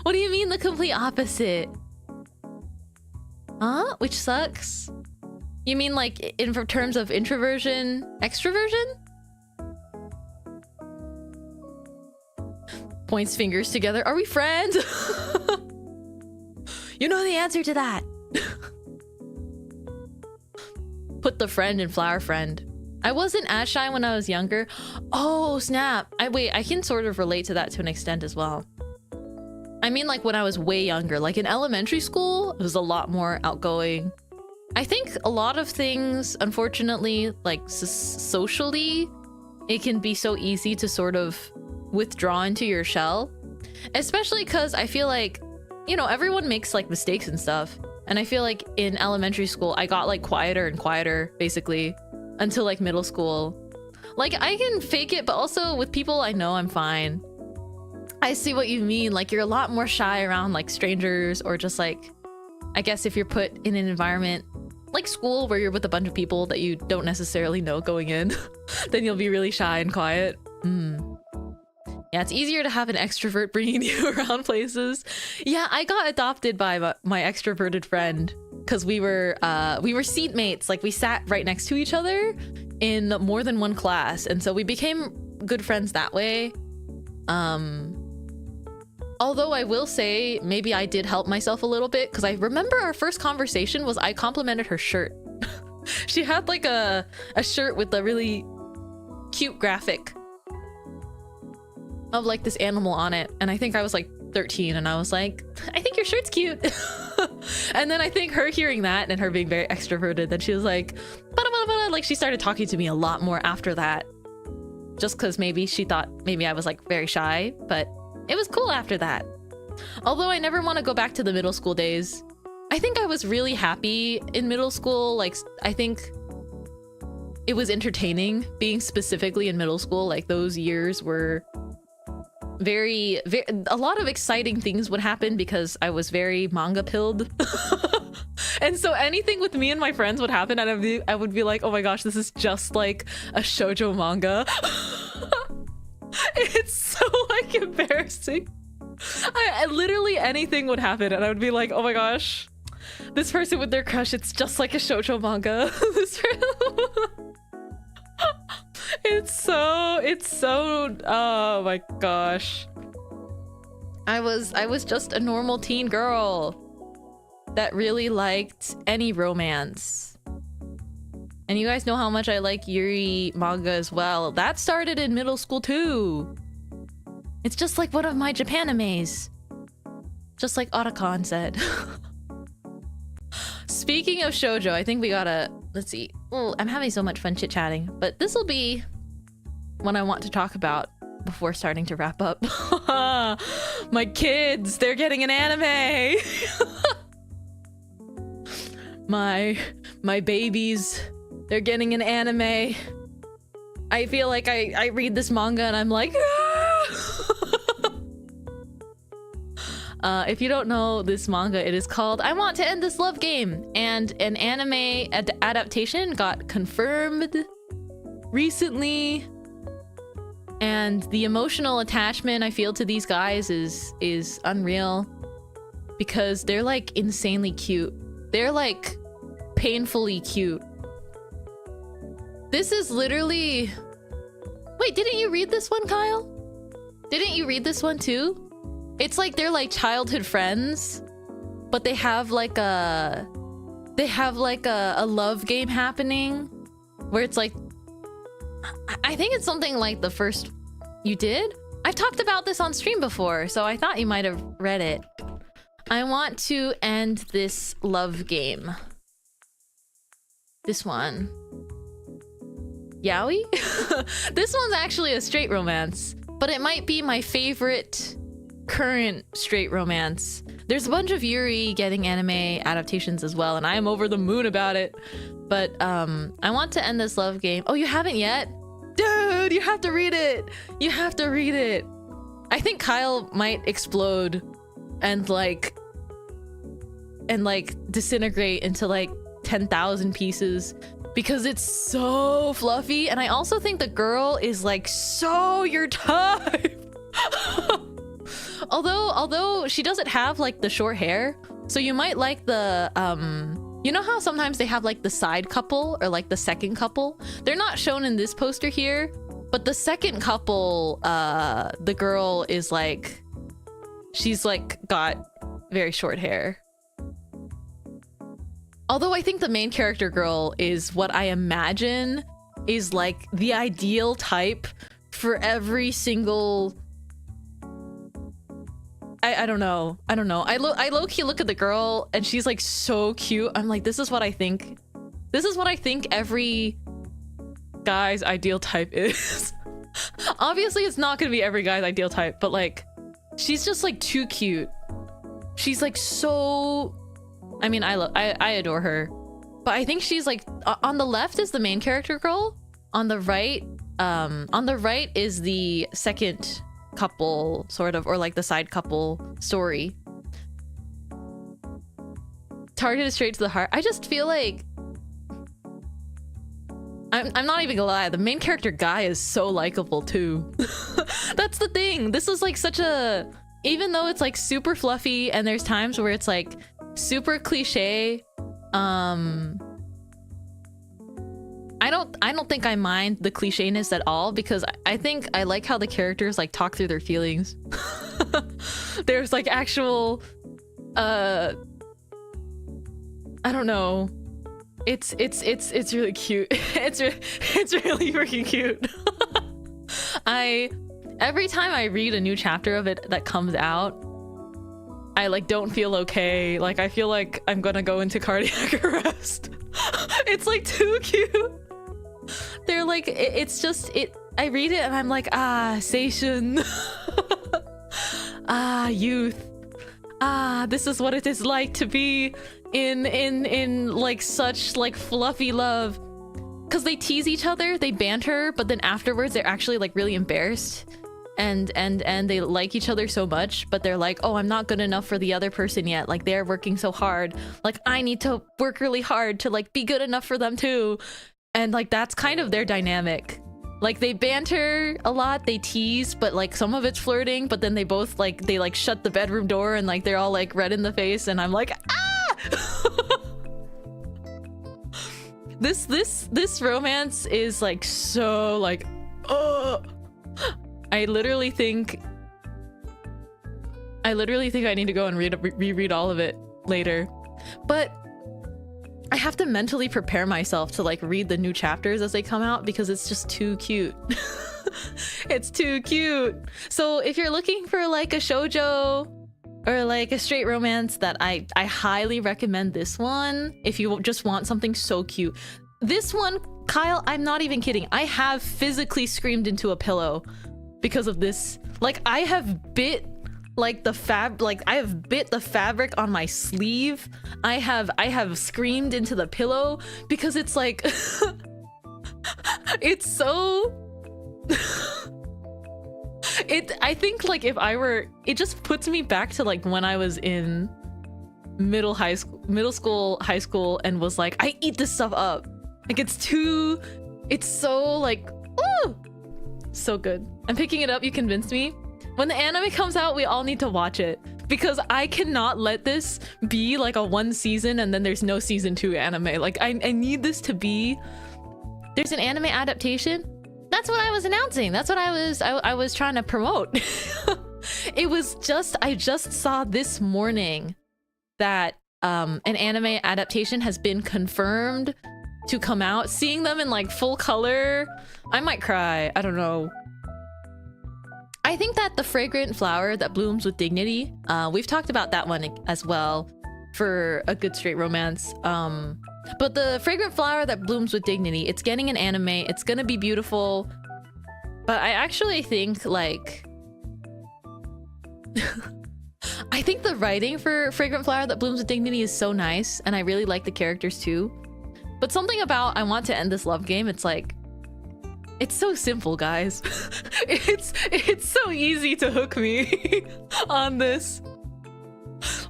[SPEAKER 2] What do you mean the complete opposite? Huh? Which sucks? You mean like in terms of introversion, extroversion? Points fingers together. Are we friends? You know the answer to that. Put the friend in flower friend. I wasn't as shy when I was younger. Oh, snap. I can sort of relate to that to an extent as well. I mean, like when I was way younger, like in elementary school, it was a lot more outgoing. I think a lot of things, unfortunately, like socially, it can be so easy to sort of withdraw into your shell. Especially because I feel like, you know, everyone makes like mistakes and stuff. And I feel like in elementary school, I got like quieter and quieter, basically, until like middle school. Like I can fake it, but also with people I know I'm fine. I see what you mean. Like you're a lot more shy around like strangers or just like, I guess if you're put in an environment like school where you're with a bunch of people that you don't necessarily know going in, then you'll be really shy and quiet. Yeah, it's easier to have an extrovert bringing you around places. Yeah, I got adopted by my extroverted friend because we were seatmates. Like we sat right next to each other in more than one class, and so we became good friends that way. Although I will say maybe I did help myself a little bit because I remember our first conversation was I complimented her shirt. She had like a shirt with a really cute graphic of like this animal on it, and I think I was like 13 and I was like, I think your shirt's cute. And then I think her hearing that and her being very extroverted, then she was like, bada, bada, bada. Like she started talking to me a lot more after that, just because maybe she thought maybe I was like very shy, but it was cool after that. Although I never want to go back to the middle school days. I think I was really happy in middle school. Like I think it was entertaining being specifically in middle school. Like those years were very a lot of exciting things would happen because I was very manga pilled. And so anything with me and my friends would happen and I would be like, oh my gosh, this is just like a shoujo manga. It's so like embarrassing. I literally anything would happen and I would be like, oh my gosh, this person with their crush, it's just like a shoujo manga. It's so oh my gosh. I was just a normal teen girl that really liked any romance. And you guys know how much I like Yuri manga as well. That started in middle school too. It's just like one of my Japanimes. Just like Otacon said. Speaking of shoujo, I think we gotta, let's see. Oh, I'm having so much fun chit-chatting, but this will be what I want to talk about before starting to wrap up. My kids, they're getting an anime. My babies, they're getting an anime. I feel like I read this manga and I'm like, if you don't know this manga, it is called I Want to End This Love Game, and an anime adaptation got confirmed recently, and the emotional attachment I feel to these guys is unreal because they're like insanely cute. They're like painfully cute. This is literally... Wait, didn't you read this one, Kyle? Didn't you read this one too? It's like they're like childhood friends, but they have like a love game happening where it's like, I think it's something like the first... You did? I talked about this on stream before, so I thought you might have read it. I want to end this love game. This one. Yaoi? This one's actually a straight romance, but it might be my favorite current straight romance. There's a bunch of Yuri getting anime adaptations as well, and I am over the moon about it. But I want to end this love game. Oh, you haven't yet? Dude, you have to read it. You have to read it. I think Kyle might explode and like disintegrate into like 10,000 pieces because it's so fluffy. And I also think the girl is like so your type. although she doesn't have like the short hair, so you might like the you know how sometimes they have like the side couple or like the second couple? They're not shown in this poster here, but the second couple, the girl is like, she's like got very short hair. Although I think the main character girl is what I imagine is like the ideal type for every single... I don't know. I low-key look at the girl and she's like so cute. I'm like, this is what I think. This is what I think every guy's ideal type is. Obviously, it's not gonna be every guy's ideal type, but like, she's just like too cute. She's like so... I mean, I adore her, but I think she's like on the left is the main character girl. On the right is the second couple sort of, or like the side couple story. Targeted straight to the heart. I just feel like I'm not even gonna lie, the main character guy is so likable too. That's the thing. This is like such a, even though it's like super fluffy and there's times where it's like super cliche, I don't think I mind the clichéness at all, because I think I like how the characters like talk through their feelings. There's like actual I don't know. It's really cute. it's really freaking cute. Every time I read a new chapter of it that comes out, I like don't feel okay. Like I feel like I'm gonna go into cardiac arrest. It's like too cute. They're like, it's just it. I read it and I'm like, ah, Seishun. Ah, youth. Ah, this is what it is like to be in like such like fluffy love. Cause they tease each other, they banter, but then afterwards they're actually like really embarrassed. And they like each other so much, but they're like, oh, I'm not good enough for the other person yet. Like they're working so hard. Like I need to work really hard to like be good enough for them too. And like that's kind of their dynamic. Like they banter a lot, they tease, but like some of it's flirting, but then they both like, they like shut the bedroom door and like they're all like red in the face and I'm like, ah! This romance is like so like, oh, I literally think I need to go and reread all of it later. But I have to mentally prepare myself to like read the new chapters as they come out because it's just too cute. It's too cute. So if you're looking for like a shoujo or like a straight romance, that I highly recommend this one if you just want something so cute. This one, Kyle, I'm not even kidding. I have physically screamed into a pillow because of this. Like I have bit like the fabric on my sleeve. I have screamed into the pillow because it's like it's so I think like if I were, it just puts me back to like when I was in middle school, high school, and was like, I eat this stuff up. Like it's so like, ooh, so good. I'm picking it up, you convinced me. When the anime comes out, we all need to watch it because I cannot let this be like a one season and then there's no season 2 anime. Like I need this to be, there's an anime adaptation. That's what I was announcing. That's what I was trying to promote. It was just, I just saw this morning that an anime adaptation has been confirmed to come out. Seeing them in like full color, I might cry. I don't know. I think that the fragrant flower that blooms with dignity, we've talked about that one as well for a good straight romance. But the fragrant flower that blooms with dignity, it's getting an anime, it's gonna be beautiful. But I actually think like I think the writing for Fragrant Flower That Blooms with Dignity is so nice, and I really like the characters too. But something about I want to end this love game, it's like, it's so simple, guys. it's so easy to hook me on this.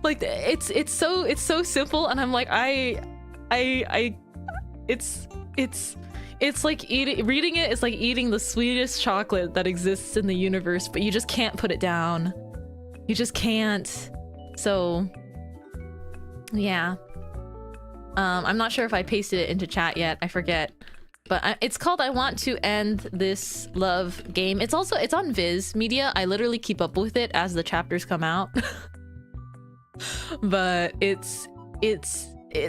[SPEAKER 2] Like it's so simple, and I'm like it's like reading it is like eating the sweetest chocolate that exists in the universe, but you just can't put it down. You just can't. So yeah. I'm not sure if I pasted it into chat yet. I forget. But it's called I Want to End This Love Game. It's on Viz Media. I literally keep up with it as the chapters come out. But it's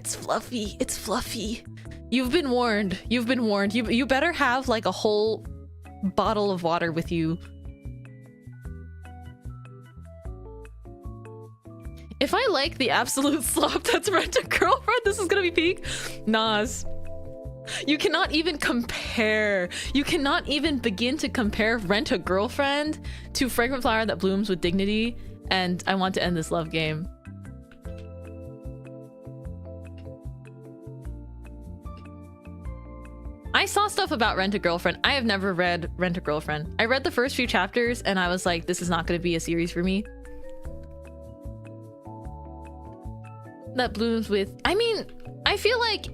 [SPEAKER 2] fluffy. It's fluffy. You've been warned. You've been warned. You better have like a whole bottle of water with you. If I like the absolute slop that's Rent a Girlfriend, this is gonna be peak. Nas. You cannot even compare. You cannot even begin to compare Rent a Girlfriend to Fragrant Flower That Blooms with Dignity and I Want to End This Love Game. I saw stuff about Rent a Girlfriend. I have never read Rent a Girlfriend. I read the first few chapters and I was like, this is not going to be a series for me. That blooms with, I mean, I feel like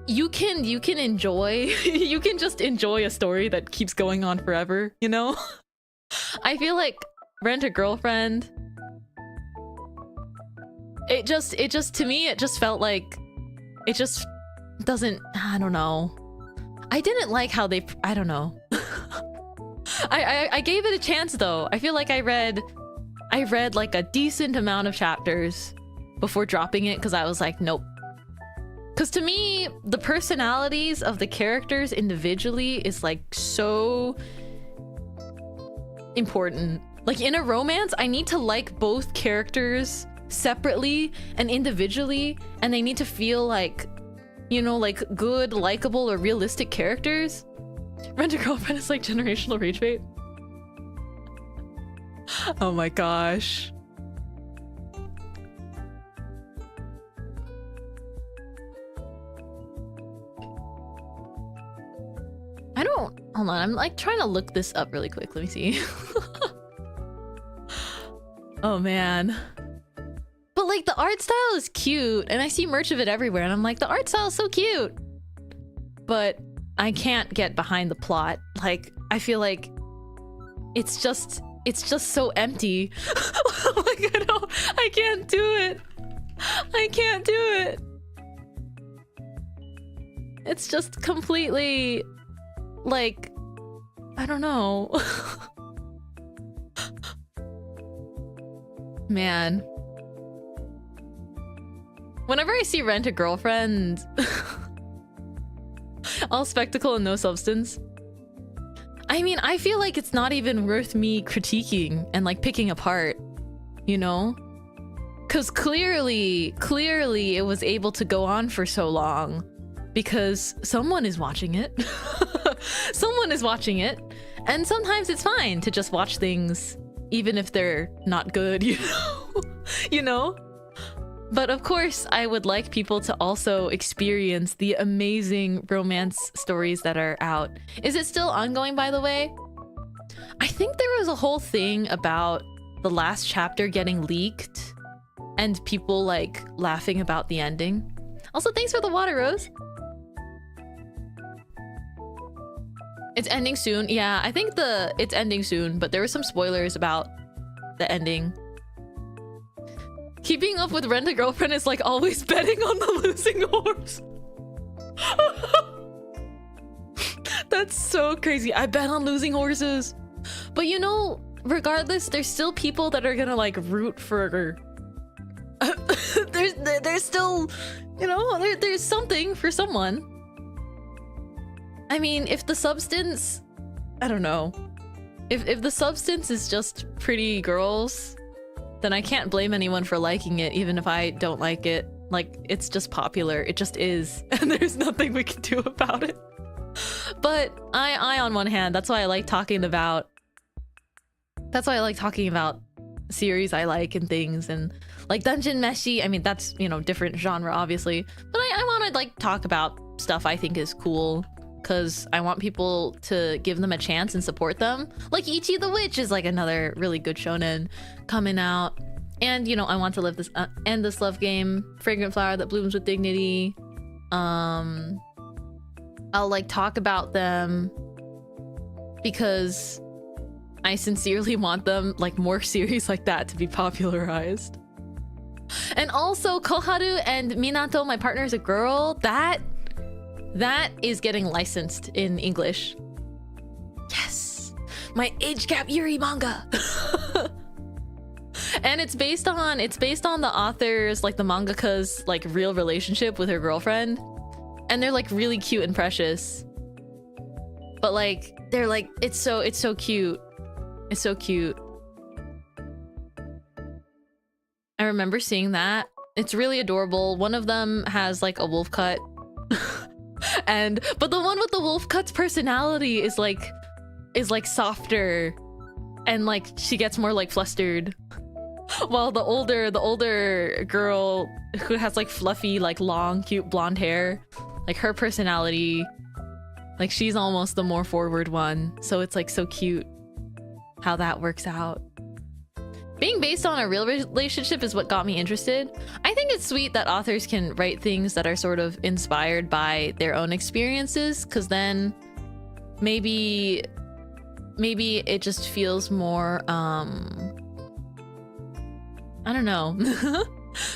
[SPEAKER 2] you can enjoy you can just enjoy a story that keeps going on forever, you know? I feel like Rent a Girlfriend, it just to me it just felt like it just doesn't, I don't know. I didn't like how they, I don't know. I gave it a chance though. I feel like I read like a decent amount of chapters before dropping it because I was like, nope. Because to me, the personalities of the characters individually is like so important. Like in a romance, I need to like both characters separately and individually, and they need to feel like, you know, like good, likable, or realistic characters. Rent a Girlfriend is like generational rage bait. Oh my gosh. I don't, hold on, I'm like trying to look this up really quick. Let me see. Oh man. But like the art style is cute and I see merch of it everywhere and I'm like, the art style is so cute. But I can't get behind the plot. Like, I feel like it's just so empty. Like I can't do it. I can't do it. It's just completely like, I don't know. Man. Whenever I see Rent a Girlfriend, all spectacle and no substance, I mean, I feel like it's not even worth me critiquing and like picking apart, you know? Because clearly it was able to go on for so long because someone is watching it. Someone is watching it, and sometimes it's fine to just watch things even if they're not good, you know? You know? But of course, I would like people to also experience the amazing romance stories that are out. Is it still ongoing, by the way? I think there was a whole thing about the last chapter getting leaked and people like laughing about the ending. Also, thanks for the water, Rose. It's ending soon. Yeah, I think it's ending soon, but there were some spoilers about the ending. Keeping up with Rent a Girlfriend is like always betting on the losing horse. That's so crazy. I bet on losing horses. But you know, regardless, there's still people that are gonna like root for there's still, you know, there's something for someone. I mean, if the substance, I don't know. if the substance is just pretty girls, then I can't blame anyone for liking it, even if I don't like it. Like, it's just popular. It just is, and there's nothing we can do about it. But I on one hand, that's why I like talking about. That's why I like talking about series I like and things, and like Dungeon Meshi. I mean, that's, you know, different genre, obviously. But I want to like talk about stuff I think is cool, because I want people to give them a chance and support them. Like Ichi the Witch is like another really good shonen coming out. And, you know, I want to live this end this love game, Fragrant Flower That Blooms with Dignity. I'll like talk about them because I sincerely want them, like, more series like that to be popularized. And also Koharu and Minato, My Partner is a Girl, that is getting licensed in English. Yes, my age gap Yuri manga. And it's based on the author's, like the mangaka's, like real relationship with her girlfriend, and they're like really cute and precious. But like they're like it's so cute. It's so cute. I remember seeing that. It's really adorable. One of them has like a wolf cut. But the one with the wolf cut's personality is like softer, and like she gets more like flustered. While the older girl who has like fluffy, like long, cute blonde hair, like her personality, like she's almost the more forward one. So it's like so cute how that works out. Being based on a real relationship is what got me interested. I think it's sweet that authors can write things that are sort of inspired by their own experiences, because then maybe it just feels more I don't know.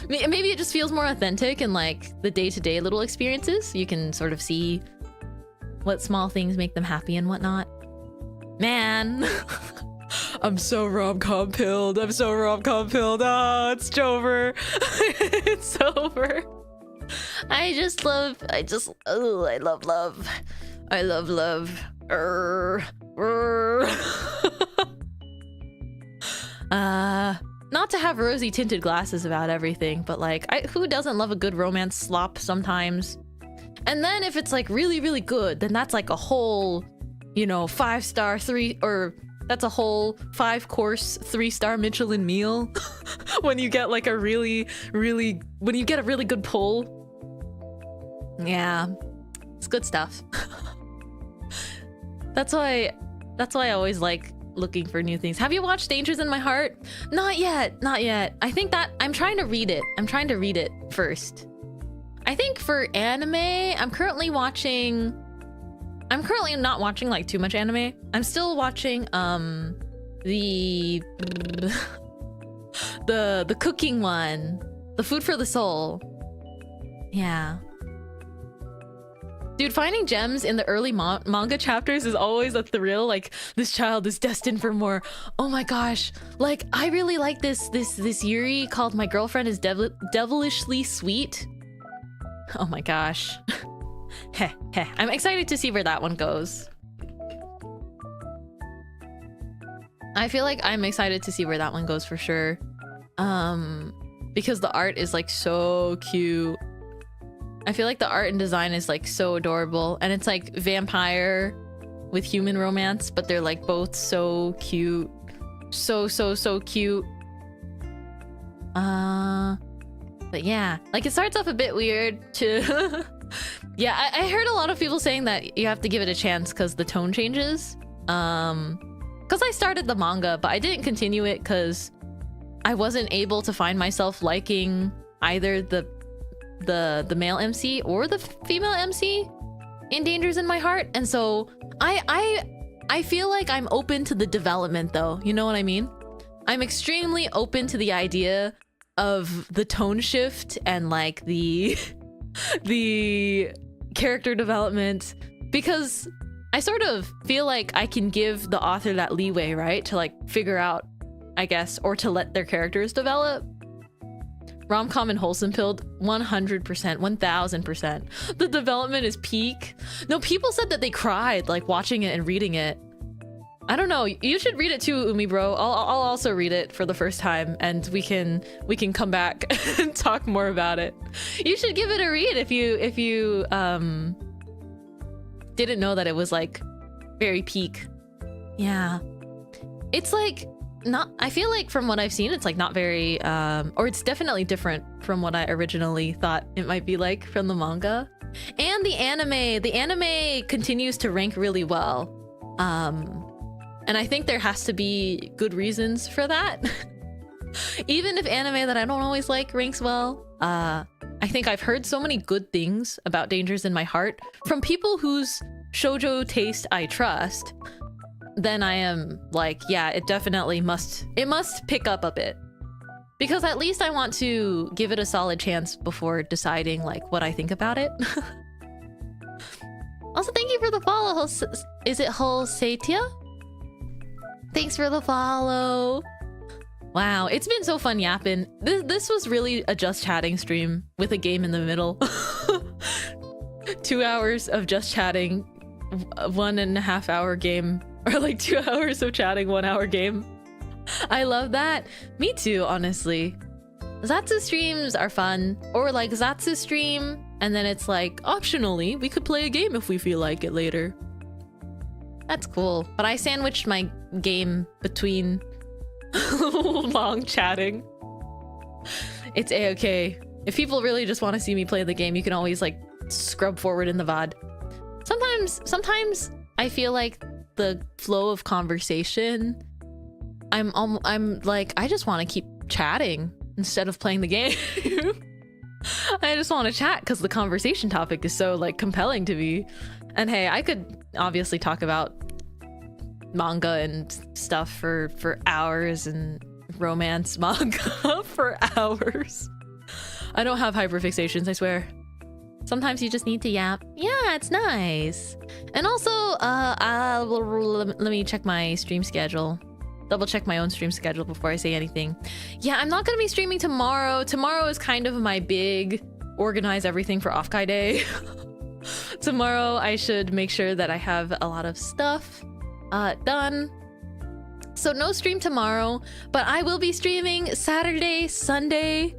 [SPEAKER 2] Maybe it just feels more authentic, and like the day-to-day little experiences, you can sort of see what small things make them happy and whatnot. Man, I'm so rom-com pilled. I'm so rom-com pilled. Oh, it's over. It's over. I love love. I love love. Not to have rosy tinted glasses about everything, but like, who doesn't love a good romance slop sometimes? And then if it's like really, really good, then that's like a whole, you know, 5-star, that's a whole 5-course 3-star Michelin meal. When you get like a really good pull. Yeah, it's good stuff. That's why I always like looking for new things. Have you watched Dangers in My Heart? Not yet. I think that I'm trying to read it first. I think for anime, I'm currently not watching like too much anime. I'm still watching the cooking one, the Food for the Soul. Yeah. Dude, finding gems in the early manga chapters is always a thrill. Like, this child is destined for more. Oh my gosh. Like, I really like this Yuri called My Girlfriend is Devilishly Sweet. Oh my gosh. Heh, heh. I'm excited to see where that one goes. I feel like I'm excited to see where that one goes for sure. Because the art is like so cute. I feel like the art and design is like so adorable, and it's like vampire with human romance, but they're like both so cute. So cute. But yeah, like it starts off a bit weird to yeah, I heard a lot of people saying that you have to give it a chance because the tone changes. Because I started the manga, but I didn't continue it because I wasn't able to find myself liking either the male MC or the female MC in Dangers in My Heart. And so I feel like I'm open to the development though, you know what I mean? I'm extremely open to the idea of the tone shift and like the character development, because I sort of feel like I can give the author that leeway, right, to like figure out, I guess, or to let their characters develop. Rom-com and wholesome pilled 100%, 1000%. The development is peak. No, people said that they cried like watching it and reading it. I don't know. You should read it too, Umi bro. I'll also read it for the first time, and we can come back and talk more about it. You should give it a read if you didn't know that it was like very peak. Yeah, it's like not. I feel like from what I've seen, it's like not very or it's definitely different from what I originally thought it might be like from the manga. And the anime continues to rank really well. And I think there has to be good reasons for that. Even if anime that I don't always like ranks well, I think I've heard so many good things about Dangers in My Heart from people whose shoujo taste I trust, then I am like, yeah, it definitely must pick up a bit. Because at least I want to give it a solid chance before deciding like what I think about it. Also, thank you for the follow. Is it Holsatia? Thanks for the follow. Wow, it's been so fun yapping. This was really a just chatting stream with a game in the middle. 2 hours of just chatting, 1.5 hour game, or like 2 hours of chatting, 1 hour game. I love that. Me too, honestly. Zatsu streams are fun. Or like Zatsu stream, and then it's like, optionally, we could play a game if we feel like it later. That's cool. But I sandwiched my game between long chatting. It's a-okay. If people really just want to see me play the game, you can always like scrub forward in the VOD. Sometimes I feel like the flow of conversation, I'm like, I just want to keep chatting instead of playing the game. I just want to chat because the conversation topic is so like compelling to me. And hey, I could obviously talk about manga and stuff for hours, and romance manga for hours. I don't have hyperfixations, I swear. Sometimes you just need to yap. Yeah, it's nice. And also, let me check my stream schedule. Double check my own stream schedule before I say anything. Yeah, I'm not gonna be streaming tomorrow. Tomorrow is kind of my big organize everything for Off-Kai Day. Tomorrow I should make sure that I have a lot of stuff done. So no stream tomorrow, but I will be streaming Saturday, Sunday,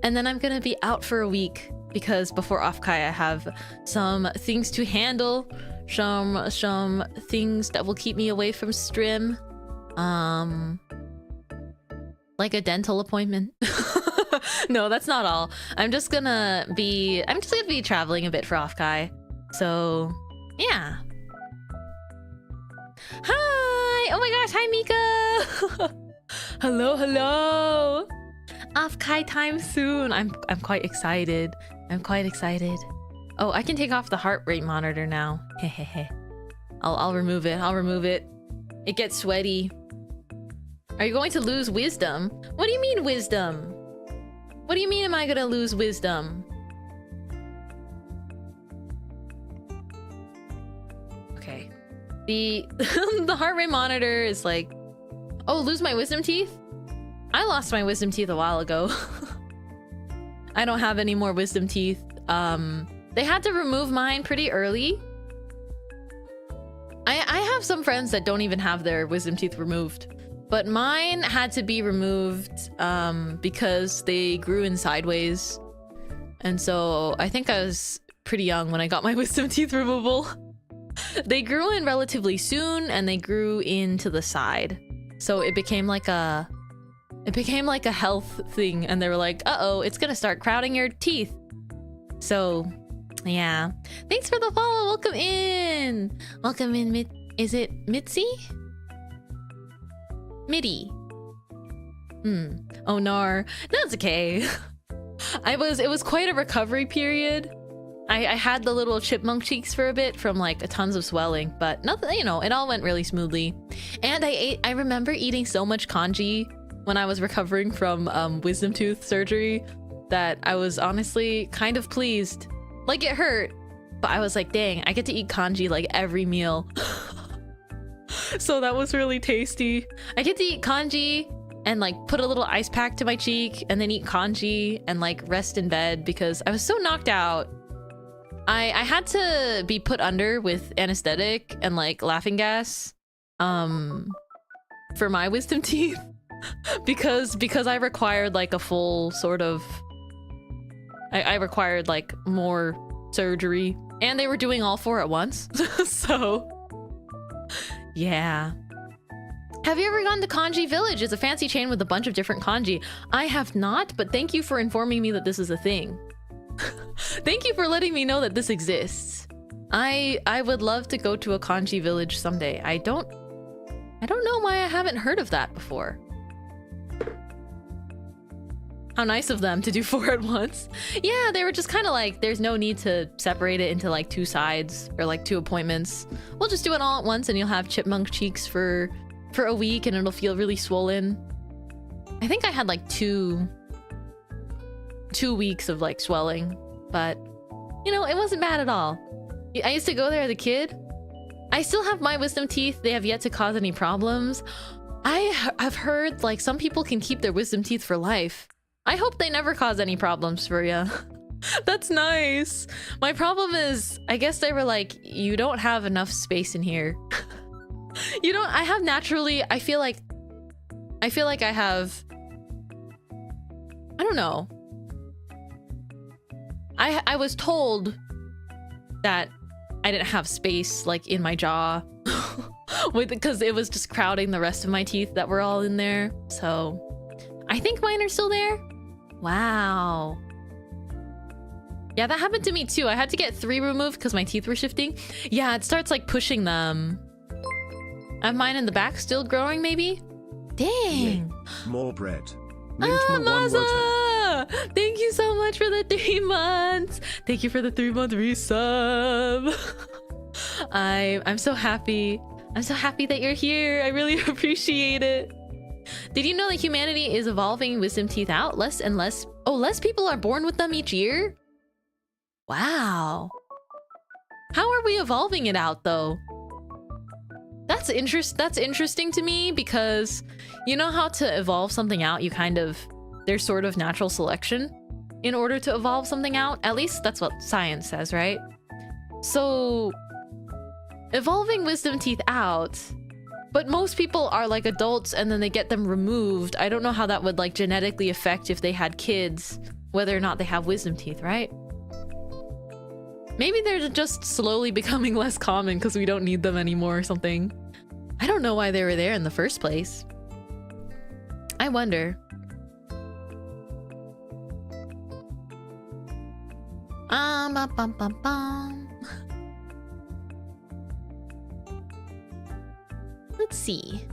[SPEAKER 2] and then I'm gonna be out for a week because before Off-Kai I have some things to handle, some things that will keep me away from stream. Like a dental appointment. No, that's not all. I'm just gonna be traveling a bit for Off-Kai. So yeah. Hi! Oh my gosh, hi Mika! Hello. Off-Kai time soon. I'm quite excited. Oh, I can take off the heart rate monitor now. Hehehe. I'll remove it. It gets sweaty. Are you going to lose wisdom? What do you mean wisdom? What do you mean am I gonna lose wisdom? Okay. The the heart rate monitor is like, oh, lose my wisdom teeth? I lost my wisdom teeth a while ago. I don't have any more wisdom teeth. They had to remove mine pretty early. I have some friends that don't even have their wisdom teeth removed, but mine had to be removed because they grew in sideways. And so I think I was pretty young when I got my wisdom teeth removal. They grew in relatively soon and they grew into the side. So it became like a health thing, and they were like, uh-oh, it's gonna start crowding your teeth. So yeah. Thanks for the follow. Welcome in, is it Mitzi? Mitty. Oh no, that's okay. It was quite a recovery period. I had the little chipmunk cheeks for a bit from like tons of swelling, but nothing, you know, it all went really smoothly. And I remember eating so much kanji when I was recovering from wisdom tooth surgery that I was honestly kind of pleased. Like, it hurt, but I was like, dang, I get to eat kanji like every meal. So that was really tasty. I get to eat kanji and like put a little ice pack to my cheek and then eat kanji and like rest in bed because I was so knocked out. I had to be put under with anesthetic and like laughing gas for my wisdom teeth because I required like a full sort of I required like more surgery, and they were doing all four at once. So yeah. Have you ever gone to Kanji Village? It's a fancy chain with a bunch of different kanji. I have not, but thank you for informing me that this is a thing. Thank you for letting me know that this exists. I would love to go to a kanji village someday. I don't know why I haven't heard of that before. How nice of them to do 4 at once. Yeah, they were just kind of like, there's no need to separate it into like 2 sides or like 2 appointments. We'll just do it all at once and you'll have chipmunk cheeks for a week and it'll feel really swollen. I think I had like 2 weeks of like swelling, but you know, it wasn't bad at all. I used to go there as a kid. I still have my wisdom teeth. They have yet to cause any problems. I've heard like some people can keep their wisdom teeth for life. I hope they never cause any problems for you. That's nice. My problem is, I guess they were like, you don't have enough space in here. You don't, I have naturally, I feel like I have, I don't know. I was told that I didn't have space like in my jaw because it was just crowding the rest of my teeth that were all in there. So I think mine are still there. Wow. Yeah, that happened to me too. I had to get 3 removed because my teeth were shifting. Yeah, it starts like pushing them. I have mine in the back still growing maybe. Dang.
[SPEAKER 1] More bread.
[SPEAKER 2] Maza! Thank you so much for the 3 months. Thank you for the 3-month resub. I'm so happy. I'm so happy that you're here. I really appreciate it. Did you know that humanity is evolving wisdom teeth out? Less and less. Oh, less people are born with them each year? Wow. How are we evolving it out though? That's interesting to me because you know how to evolve something out, you kind of, there's sort of natural selection in order to evolve something out. At least that's what science says, right? So evolving wisdom teeth out, but most people are like adults and then they get them removed. I don't know how that would like genetically affect if they had kids, whether or not they have wisdom teeth, right? Maybe they're just slowly becoming less common because we don't need them anymore or something. I don't know why they were there in the first place. I wonder. Bum, bum, bum. Let's see.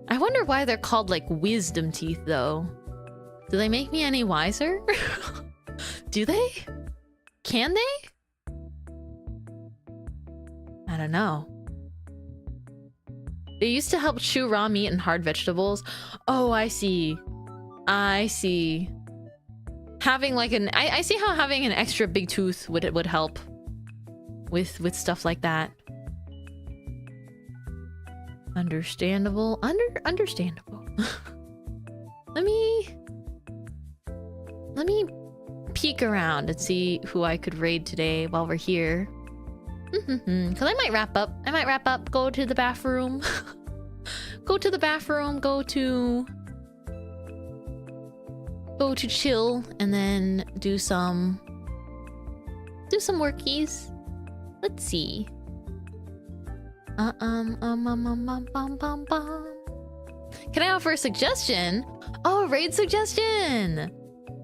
[SPEAKER 2] I wonder why they're called like wisdom teeth though. Do they make me any wiser? Do they? Can they? I don't know. They used to help chew raw meat and hard vegetables. Oh, I see. I see. Having like an... I see how having an extra big tooth would help with stuff like that. Understandable. Understandable. Let me peek around and see who I could raid today while we're here. Because I might wrap up. Go to the bathroom. Go to the bathroom. Go to chill and then do some workies. Let's see. Can I offer a suggestion? Oh, raid suggestion.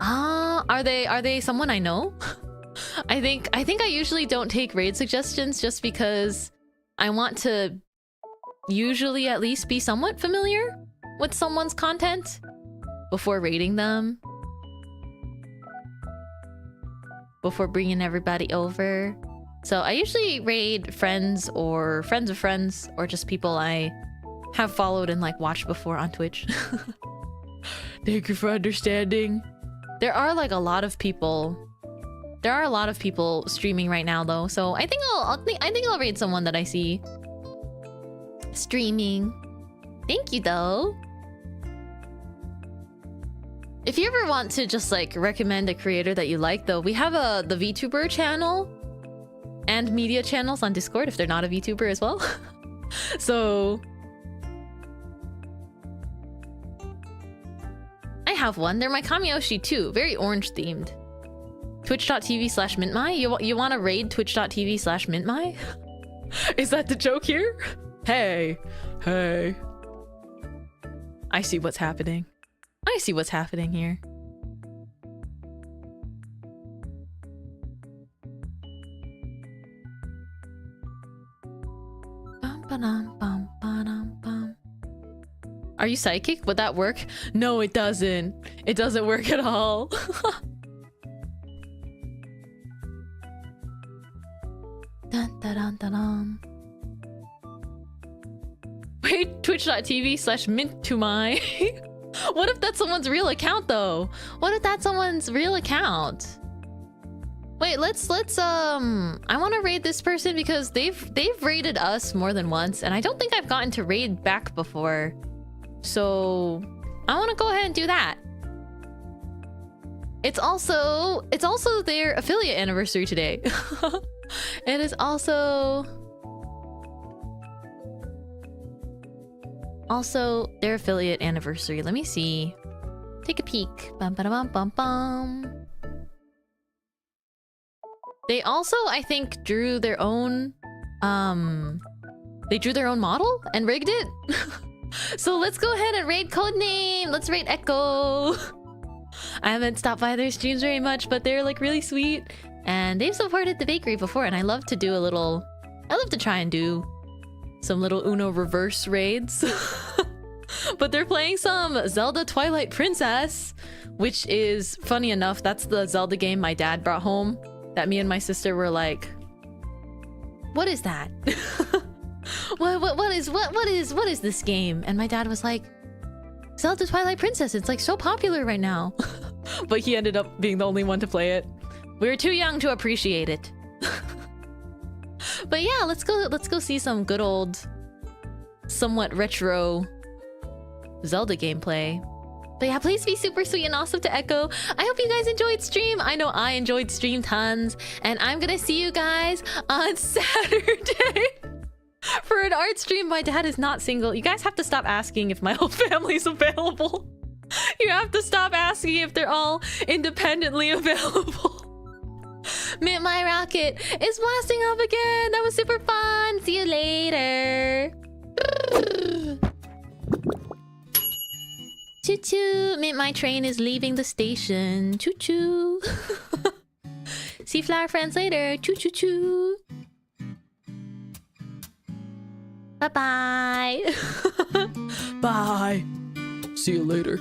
[SPEAKER 2] Are they someone I know? I think I usually don't take raid suggestions just because I want to usually at least be somewhat familiar with someone's content before raiding them. Before bringing everybody over. So I usually raid friends or friends of friends or just people I have followed and like watched before on Twitch. Thank you for understanding. There are like a lot of people. There are a lot of people streaming right now though, so I think I'll raid someone that I see streaming. Thank you though. If you ever want to just like recommend a creator that you like though, we have the VTuber channel and media channels on Discord if they're not a VTuber as well. So I have one. They're my Kamiyoshi too. Very orange themed. Twitch.tv/Mintmai? You want to raid Twitch.tv/Mintmai? Is that the joke here? Hey. Hey. I see what's happening. I see what's happening here. Are you psychic? Would that work? No, it doesn't. It doesn't work at all. Dun, dun, dun, dun, dun. Wait, Twitch.tv/Mintmai. What if that's someone's real account though? What if that's someone's real account? Wait, let's I want to raid this person because they've raided us more than once, and I don't think I've gotten to raid back before. So I want to go ahead and do that. It's also their affiliate anniversary today. It is also their affiliate anniversary. Let me see. Take a peek. Bum, ba, bum, bum, bum. They also, I think, drew their own they drew their own model and rigged it. So let's go ahead and raid Codename. Let's raid Echo. I haven't stopped by their streams very much, but they're like really sweet. And they've supported the bakery before, and I love to try and do some little Uno reverse raids. But they're playing some Zelda Twilight Princess, which is, funny enough, that's the Zelda game my dad brought home that me and my sister were like, what is that? What is this game? And my dad was like, Zelda Twilight Princess, it's like so popular right now. But he ended up being the only one to play it. We were too young to appreciate it. But yeah, let's go see some good old, somewhat retro Zelda gameplay. But yeah, please be super sweet and awesome to Echo. I hope you guys enjoyed stream. I know I enjoyed stream tons. And I'm gonna see you guys on Saturday for an art stream. My dad is not single. You guys have to stop asking if my whole family's available. You have to stop asking if they're all independently available. Mintmai Rocket is blasting off again. That was super fun. See you later. Choo choo. Mintmai train is leaving the station. Choo choo. See flower friends later. Choo choo choo. Bye bye. Bye. See you later.